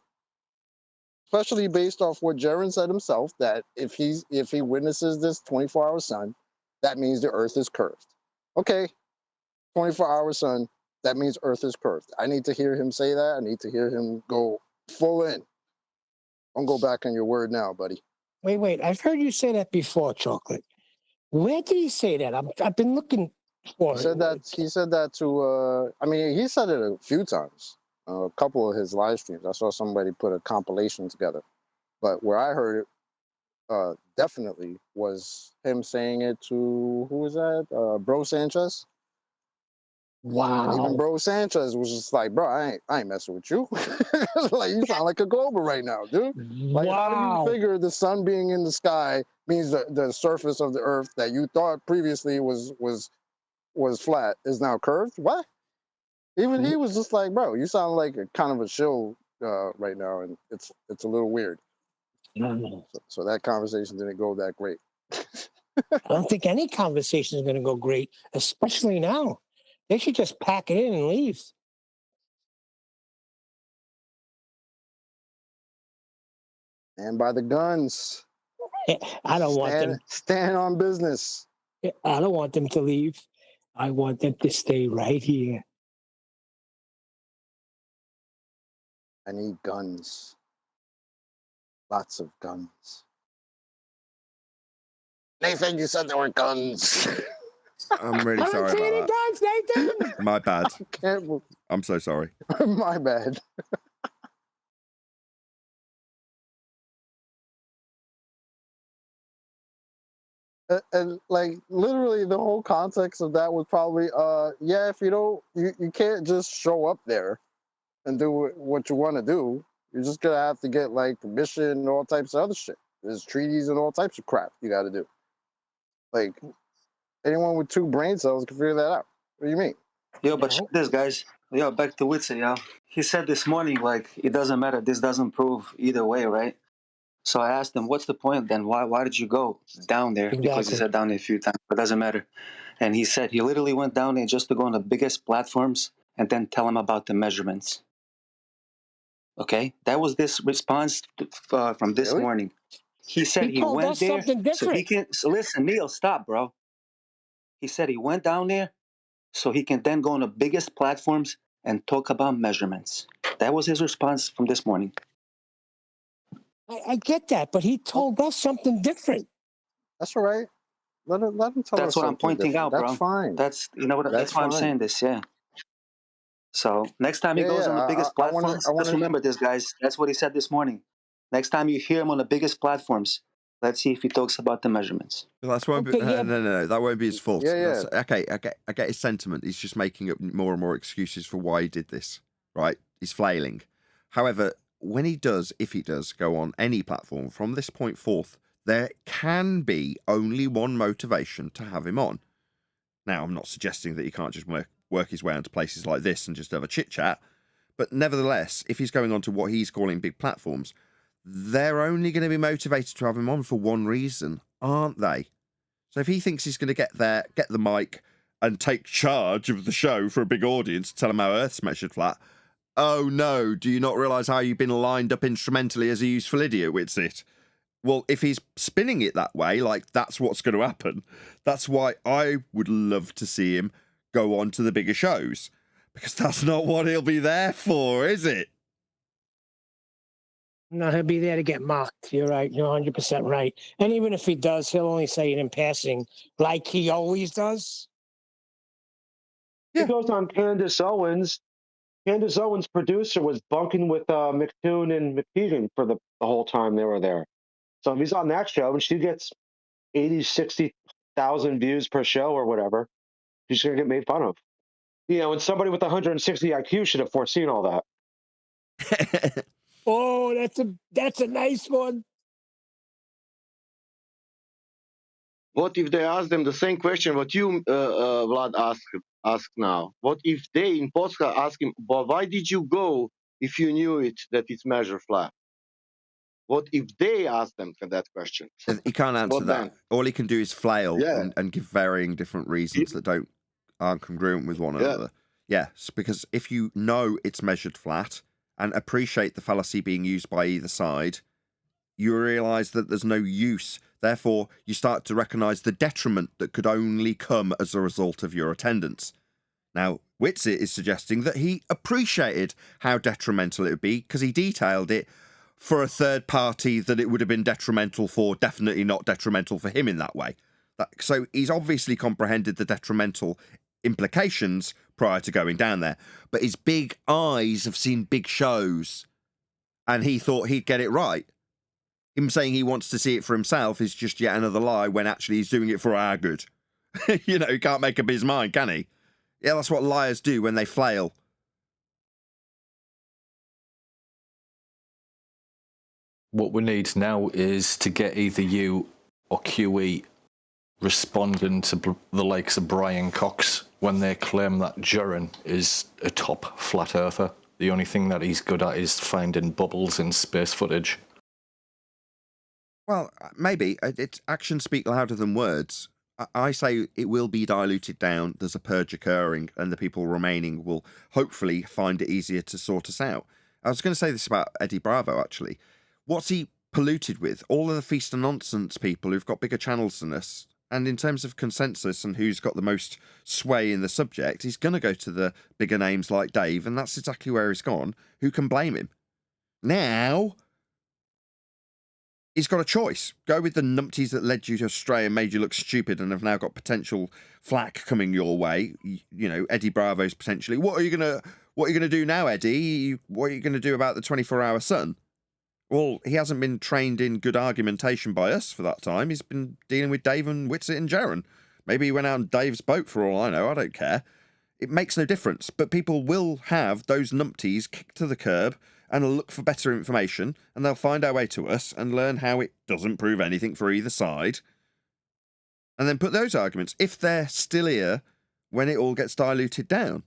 Especially based off what Jaron said himself, that if he witnesses this 24-hour sun, that means the Earth is curved. Okay, 24-hour sun, that means Earth is curved. I need to hear him say that. I need to hear him go full in. Don't go back on your word now, buddy. Wait. I've heard you say that before, Chocolate. Where did he say that? I've been looking for He said that to. I mean, he said it a few times. A couple of his live streams. I saw somebody put a compilation together, but where I heard it, definitely was him saying it to who was that? Bro Sanchez. Wow. And even Bro Sanchez was just like, bro, I ain't messing with you. Like, you sound like a global right now, dude. Like, how do you figure the sun being in the sky means the surface of the Earth that you thought previously was flat is now curved? What? Even he was just like, bro, you sound like a kind of a shill right now, and it's a little weird. So that conversation didn't go that great. I don't think any conversation is going to go great, especially now. They should just pack it in and leave. And by the guns. I don't want them. Stand on business. I don't want them to leave. I want them to stay right here. I need guns. Lots of guns. Nathan, you said there were guns. I'm really sorry about that. Guns, Nathan. My bad. I'm so sorry. My bad. And like literally the whole context of that was probably yeah, if you can't just show up there and do what you want to do. You're just gonna have to get like permission and all types of other shit. There's treaties and all types of crap you got to do. Like anyone with 2 brain cells can figure that out. What do you mean? Yo, but check this, guys. Yo, back to Witsit, yo. He said this morning, like, it doesn't matter. This doesn't prove either way, right? So I asked him, what's the point then? Why did you go down there? Exactly. Because he said down there a few times, but it doesn't matter. And he said he literally went down there just to go on the biggest platforms and then tell him about the measurements. Okay? That was this response from this morning. He said he went there so he can... So listen, Neil, stop, bro. He said he went down there so he can then go on the biggest platforms and talk about measurements. That was his response from this morning. I get that, but he told us something different. That's all right. Let him tell us. That's what I'm pointing out, bro. That's fine. That's why I'm saying this. Yeah. So next time he goes on the biggest platforms, just remember this, guys. That's what he said this morning. Next time you hear him on the biggest platforms, let's see if he talks about the measurements. Well, that's won't be, no, that won't be his fault. Yeah. Okay, I get his sentiment. He's just making up more and more excuses for why he did this. Right? He's flailing. However, when he does, if he does, go on any platform from this point forth, there can be only one motivation to have him on. Now, I'm not suggesting that he can't just work his way onto places like this and just have a chit-chat, but nevertheless, if he's going on to what he's calling big platforms, they're only going to be motivated to have him on for one reason, aren't they? So if he thinks he's going to get there, get the mic, and take charge of the show for a big audience, tell them how Earth's measured flat, oh no, do you not realise how you've been lined up instrumentally as a useful idiot, Witsit? Well, if he's spinning it that way, like that's what's going to happen, that's why I would love to see him go on to the bigger shows. Because that's not what he'll be there for, is it? No, he'll be there to get mocked. You're right. You're 100% right. And even if he does, he'll only say it in passing, like he always does. He goes on Candace Owens. Candace Owens' producer was bunking with McToon and McKeegan for the whole time they were there. So if he's on that show and she gets 80, 60,000 views per show or whatever, she's going to get made fun of. You know, and somebody with 160 IQ should have foreseen all that. Oh, that's a nice one. What if they ask them the same question what you, Vlad, asked now? What if they in Polska ask him, but why did you go if you knew it that it's measured flat? What if they ask them for that question? He can't answer What that. then? All he can do is flail Yeah. and give varying different reasons that aren't congruent with one another. Yes, because if you know it's measured flat and appreciate the fallacy being used by either side, you realise that there's no use. Therefore, you start to recognise the detriment that could only come as a result of your attendance. Now, Witsit is suggesting that he appreciated how detrimental it would be because he detailed it for a third party that it would have been detrimental for, definitely not detrimental for him in that way. So he's obviously comprehended the detrimental implications prior to going down there, but his big eyes have seen big shows and he thought he'd get it right. Him saying he wants to see it for himself is just yet another lie when actually he's doing it for our good. You know, he can't make up his mind, can he? Yeah, that's what liars do when they flail. What we need now is to get either you or QE responding to the likes of Brian Cox when they claim that Jaron is a top flat earther. The only thing that he's good at is finding bubbles in space footage. Well, maybe. It's actions speak louder than words. I say it will be diluted down. There's a purge occurring, and the people remaining will hopefully find it easier to sort us out. I was going to say this about Eddie Bravo, actually. What's he polluted with? All of the Feast and Nonsense people who've got bigger channels than us. And in terms of consensus and who's got the most sway in the subject, he's going to go to the bigger names like Dave, and that's exactly where he's gone. Who can blame him? Now, he's got a choice. Go with the numpties that led you astray and made you look stupid and have now got potential flack coming your way. You know, Eddie Bravo's potentially. What are you gonna do now, Eddie? What are you gonna do about the 24-hour sun? Well, he hasn't been trained in good argumentation by us for that time. He's been dealing with Dave and Witsit and Jaron. Maybe he went out on Dave's boat for all I know. I don't care. It makes no difference. But people will have those numpties kicked to the curb and look for better information, and they'll find our way to us and learn how it doesn't prove anything for either side. And then put those arguments, if they're still here, when it all gets diluted down.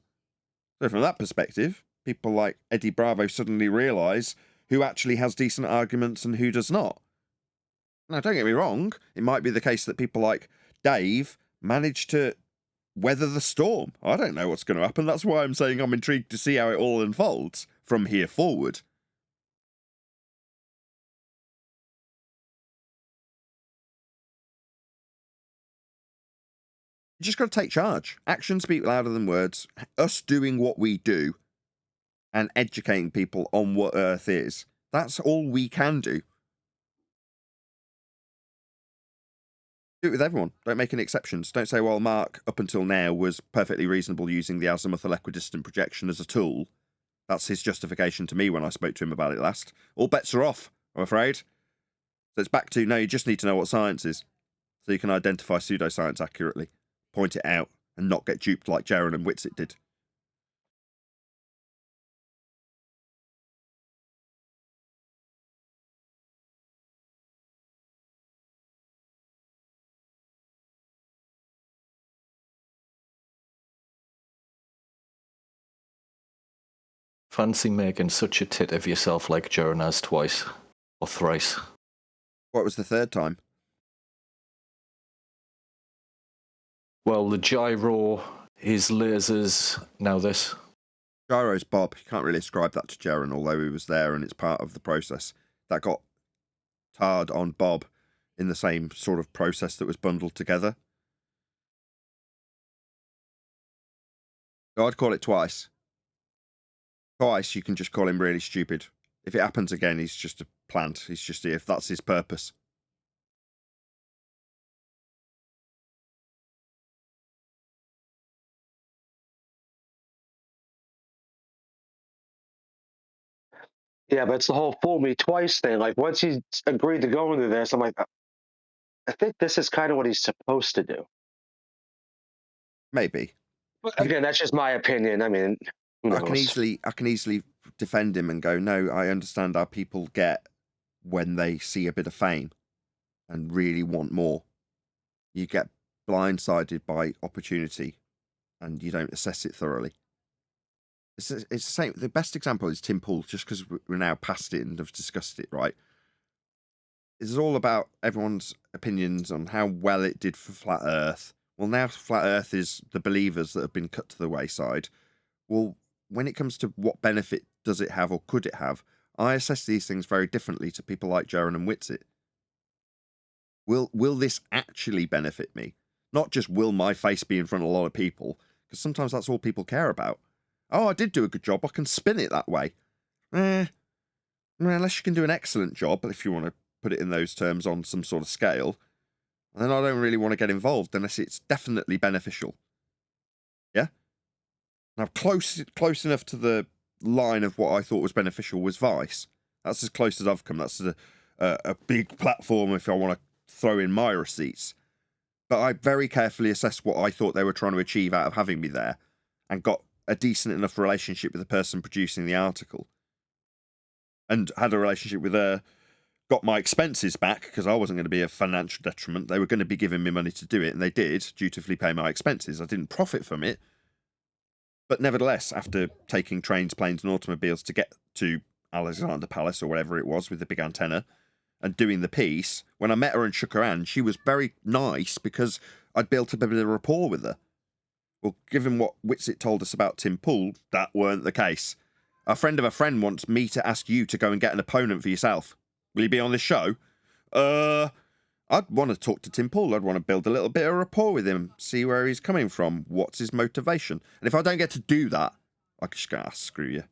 So from that perspective, people like Eddie Bravo suddenly realise who actually has decent arguments and who does not. Now, don't get me wrong, it might be the case that people like Dave manage to weather the storm. I don't know what's going to happen. That's why I'm saying I'm intrigued to see how it all unfolds from here forward. You just got to take charge. Actions speak louder than words. Us doing what we do and educating people on what Earth is. That's all we can do. Do it with everyone. Don't make any exceptions. Don't say, well, Mark, up until now, was perfectly reasonable using the azimuthal equidistant projection as a tool. That's his justification to me when I spoke to him about it last. All bets are off, I'm afraid. So it's back to, no, you just need to know what science is. So you can identify pseudoscience accurately, point it out, and not get duped like Jaron and Witsit did. Fancy making such a tit of yourself like Jaron has twice, or thrice. What was the third time? Well, the gyro, his lasers, now this. Gyro's Bob. You can't really ascribe that to Jaron, although he was there and it's part of the process. That got tarred on Bob in the same sort of process that was bundled together. So I'd call it twice. Twice, you can just call him really stupid. If it happens again, he's just a plant. He's just if that's his purpose. Yeah, but it's the whole fool me twice thing. Like, once he agreed to go into this, I'm like, I think this is kind of what he's supposed to do. Maybe. But again, that's just my opinion. I mean, who knows? I can easily defend him and go, no, I understand how people get when they see a bit of fame and really want more. You get blindsided by opportunity and you don't assess it thoroughly. It's the same. The best example is Tim Pool, just because we're now past it and have discussed it, right? It's all about everyone's opinions on how well it did for Flat Earth. Well, now Flat Earth is the believers that have been cut to the wayside. Well, when it comes to what benefit does it have or could it have, I assess these things very differently to people like Jaron and Witsit. Will this actually benefit me? Not just will my face be in front of a lot of people, because sometimes that's all people care about. Oh, I did do a good job. I can spin it that way. Unless you can do an excellent job, if you want to put it in those terms on some sort of scale, then I don't really want to get involved unless it's definitely beneficial. Yeah? Now, close enough to the line of what I thought was beneficial was Vice. That's as close as I've come. That's a big platform if I want to throw in my receipts. But I very carefully assessed what I thought they were trying to achieve out of having me there and got a decent enough relationship with the person producing the article. And had a relationship with her, got my expenses back because I wasn't going to be a financial detriment. They were going to be giving me money to do it, and they did dutifully pay my expenses. I didn't profit from it. But nevertheless, after taking trains, planes, and automobiles to get to Alexander Palace or whatever it was with the big antenna and doing the piece, when I met her and shook her hand, she was very nice because I'd built a bit of rapport with her. Well, given what Witsit told us about Tim Pool, that weren't the case. A friend of a friend wants me to ask you to go and get an opponent for yourself. Will you be on this show? I'd want to talk to Tim Pool. I'd want to build a little bit of rapport with him, see where he's coming from, what's his motivation. And if I don't get to do that, I just go, screw you.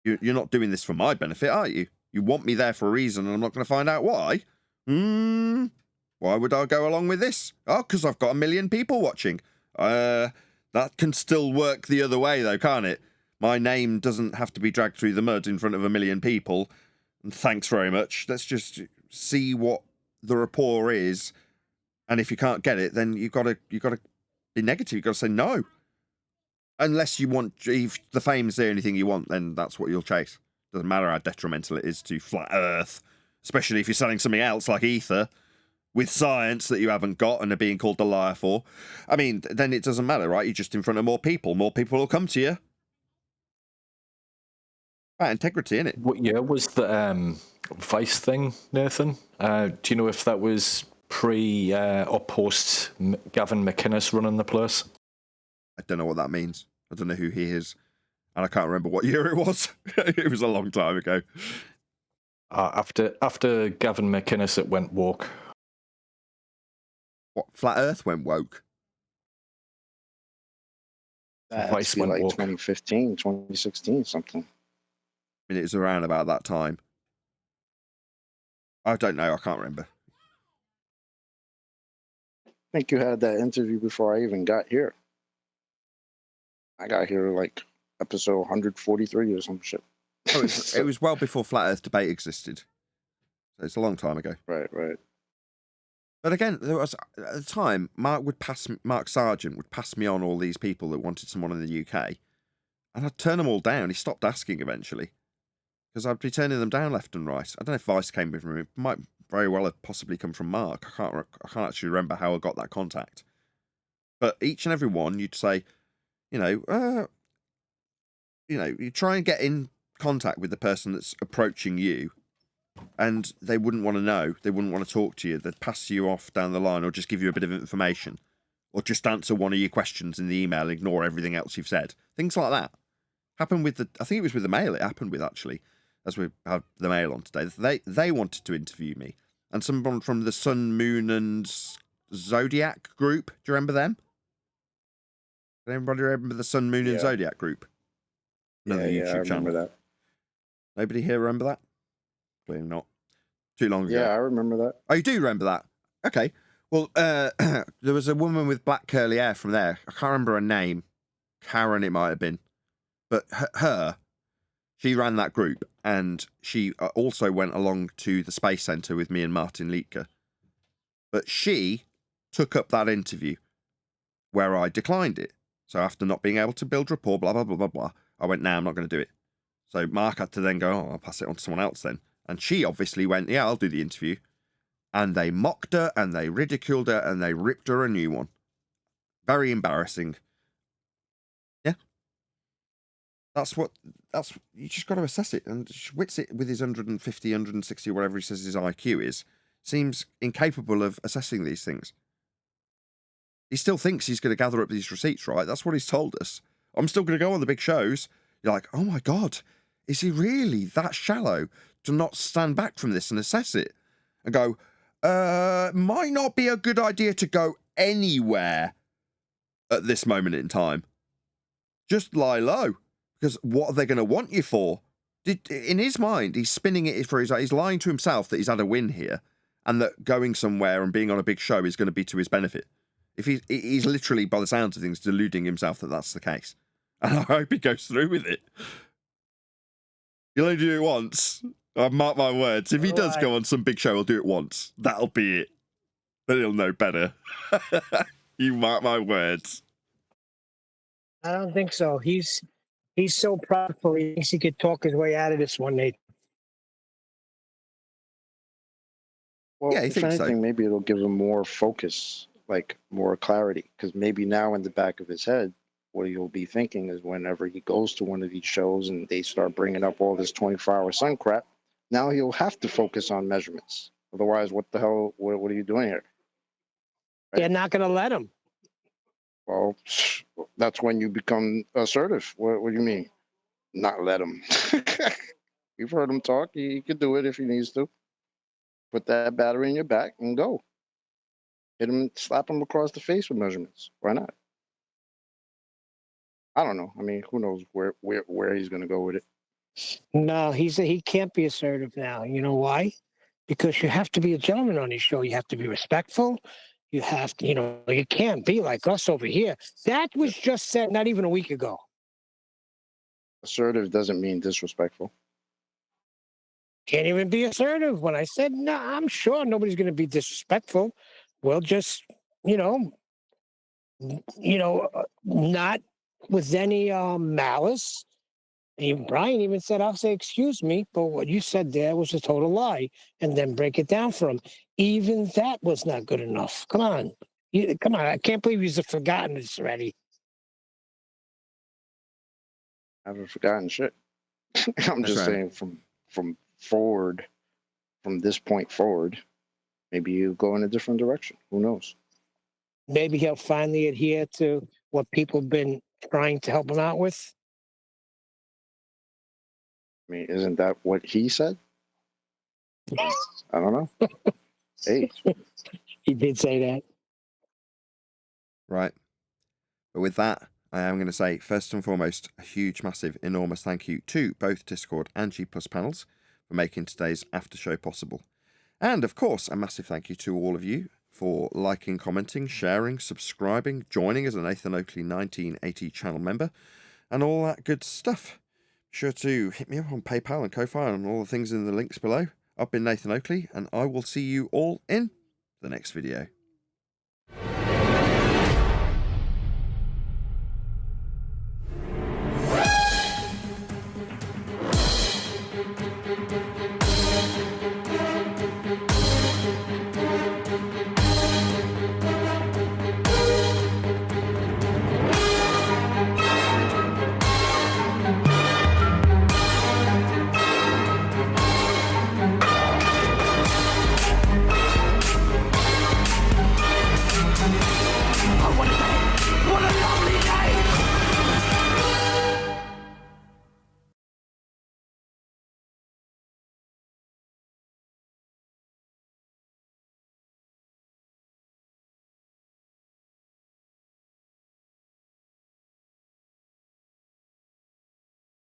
You're not doing this for my benefit, are you? You want me there for a reason, and I'm not going to find out why. Why would I go along with this? Oh, because I've got 1 million people watching. That can still work the other way, though, can't it? My name doesn't have to be dragged through the mud in front of 1 million people. And thanks very much. Let's just see what the rapport is. And if you can't get it, then you've got to be negative. You've got to say no. Unless you want, if the fame's the only thing you want, then that's what you'll chase. Doesn't matter how detrimental it is to Flat Earth, especially if you're selling something else like Ether with science that you haven't got and are being called a liar for. I mean, then it doesn't matter, right? You're just in front of more people. More people will come to you. Right, integrity, innit? What year was the Vice thing, Nathan? Do you know if that was pre or post Gavin McInnes running the place? I don't know what that means. I don't know who he is. And I can't remember what year it was. It was a long time ago. After Gavin McInnes, it went woke. What, Flat Earth went woke? That Vice be went like woke. 2015, 2016, something. I mean, it was around about that time. I don't know. I can't remember. I think you had that interview before I even got here. I got here like episode 143 or some shit. Oh, it was well before Flat Earth debate existed. So it's a long time ago. Right. But again, there was at the time, Mark Sargent would pass me on all these people that wanted someone in the UK, and I'd turn them all down. He stopped asking eventually because I'd be turning them down left and right. I don't know if Vice came with me. It might very well have possibly come from Mark. I can't actually remember how I got that contact. But each and every one, you'd say, you try and get in contact with the person that's approaching you, and they wouldn't want to know. They wouldn't want to talk to you. They'd pass you off down the line or just give you a bit of information or just answer one of your questions in the email and ignore everything else you've said. Things like that. Happened with I think it was with the Mail it happened with, actually, as we had the Mail on today. They wanted to interview me. And someone from the Sun, Moon and Zodiac group. Do you remember them? Does anybody remember the Sun, Moon and Zodiac group? Yeah, I remember that. Nobody here remember that? Clearly not. Too long ago. Yeah, I remember that. Oh, you do remember that? Okay. Well, there was a woman with black curly hair from there. I can't remember her name. Karen, it might have been. But she ran that group, and she also went along to the Space Centre with me and Martin Liedtke. But she took up that interview where I declined it. So after not being able to build rapport, blah, blah, blah, blah, blah, I went, I'm not going to do it. So Mark had to then go, I'll pass it on to someone else then. And she obviously went, I'll do the interview. And they mocked her, and they ridiculed her, and they ripped her a new one. Very embarrassing. Yeah. You just got to assess it. And Witsit, with his 150, 160, whatever he says his IQ is, seems incapable of assessing these things. He still thinks he's going to gather up these receipts, right? That's what he's told us. I'm still going to go on the big shows. You're like, oh my God, is he really that shallow to not stand back from this and assess it? And go, might not be a good idea to go anywhere at this moment in time. Just lie low. Because what are they going to want you for? In his mind, he's spinning it for he's lying to himself that he's had a win here and that going somewhere and being on a big show is going to be to his benefit. If he's literally, by the sounds of things, deluding himself that that's the case. And I hope he goes through with it. He'll only do it once. I mark my words. If he does go on some big show, he'll do it once. That'll be it. Then he'll know better. You mark my words. I don't think so. He's so prideful. He thinks he could talk his way out of this one, Nathan. Well, Yeah, if anything, maybe it'll give him more focus, like more clarity. Because maybe now in the back of his head, what he'll be thinking is whenever he goes to one of these shows and they start bringing up all this 24-hour sun crap, now he'll have to focus on measurements. Otherwise, what the hell, what are you doing here? Right? They're not going to let him. Well, that's when you become assertive. What do you mean? Not let him. You've heard him talk. He could do it if he needs to. Put that battery in your back and go. Hit him, slap him across the face with measurements. Why not? I don't know. I mean, who knows where he's going to go with it. No, he can't be assertive now. You know why? Because you have to be a gentleman on this show. You have to be respectful. You have to, you can't be like us over here. That was just said not even a week ago. Assertive doesn't mean disrespectful. Can't even be assertive. When I said, no, I'm sure nobody's going to be disrespectful. We'll just, not with any malice. Brian even said, I'll say, excuse me, but what you said there was a total lie, and then break it down for him. Even that was not good enough. Come on. Come on. I can't believe he's forgotten this already. I haven't forgotten shit. I'm just saying from forward, from this point forward, maybe you go in a different direction. Who knows? Maybe he'll finally adhere to what people have been trying to help him out with. I mean, isn't that what he said? I don't know. Hey. He did say that. Right. But with that, I am going to say, first and foremost, a huge, massive, enormous thank you to both Discord and G Plus panels for making today's after show possible. And, of course, a massive thank you to all of you for liking, commenting, sharing, subscribing, joining as a Nathan Oakley 1980 channel member, and all that good stuff. Be sure to hit me up on PayPal and Ko-Fi and all the things in the links below. I've been Nathan Oakley, and I will see you all in the next video.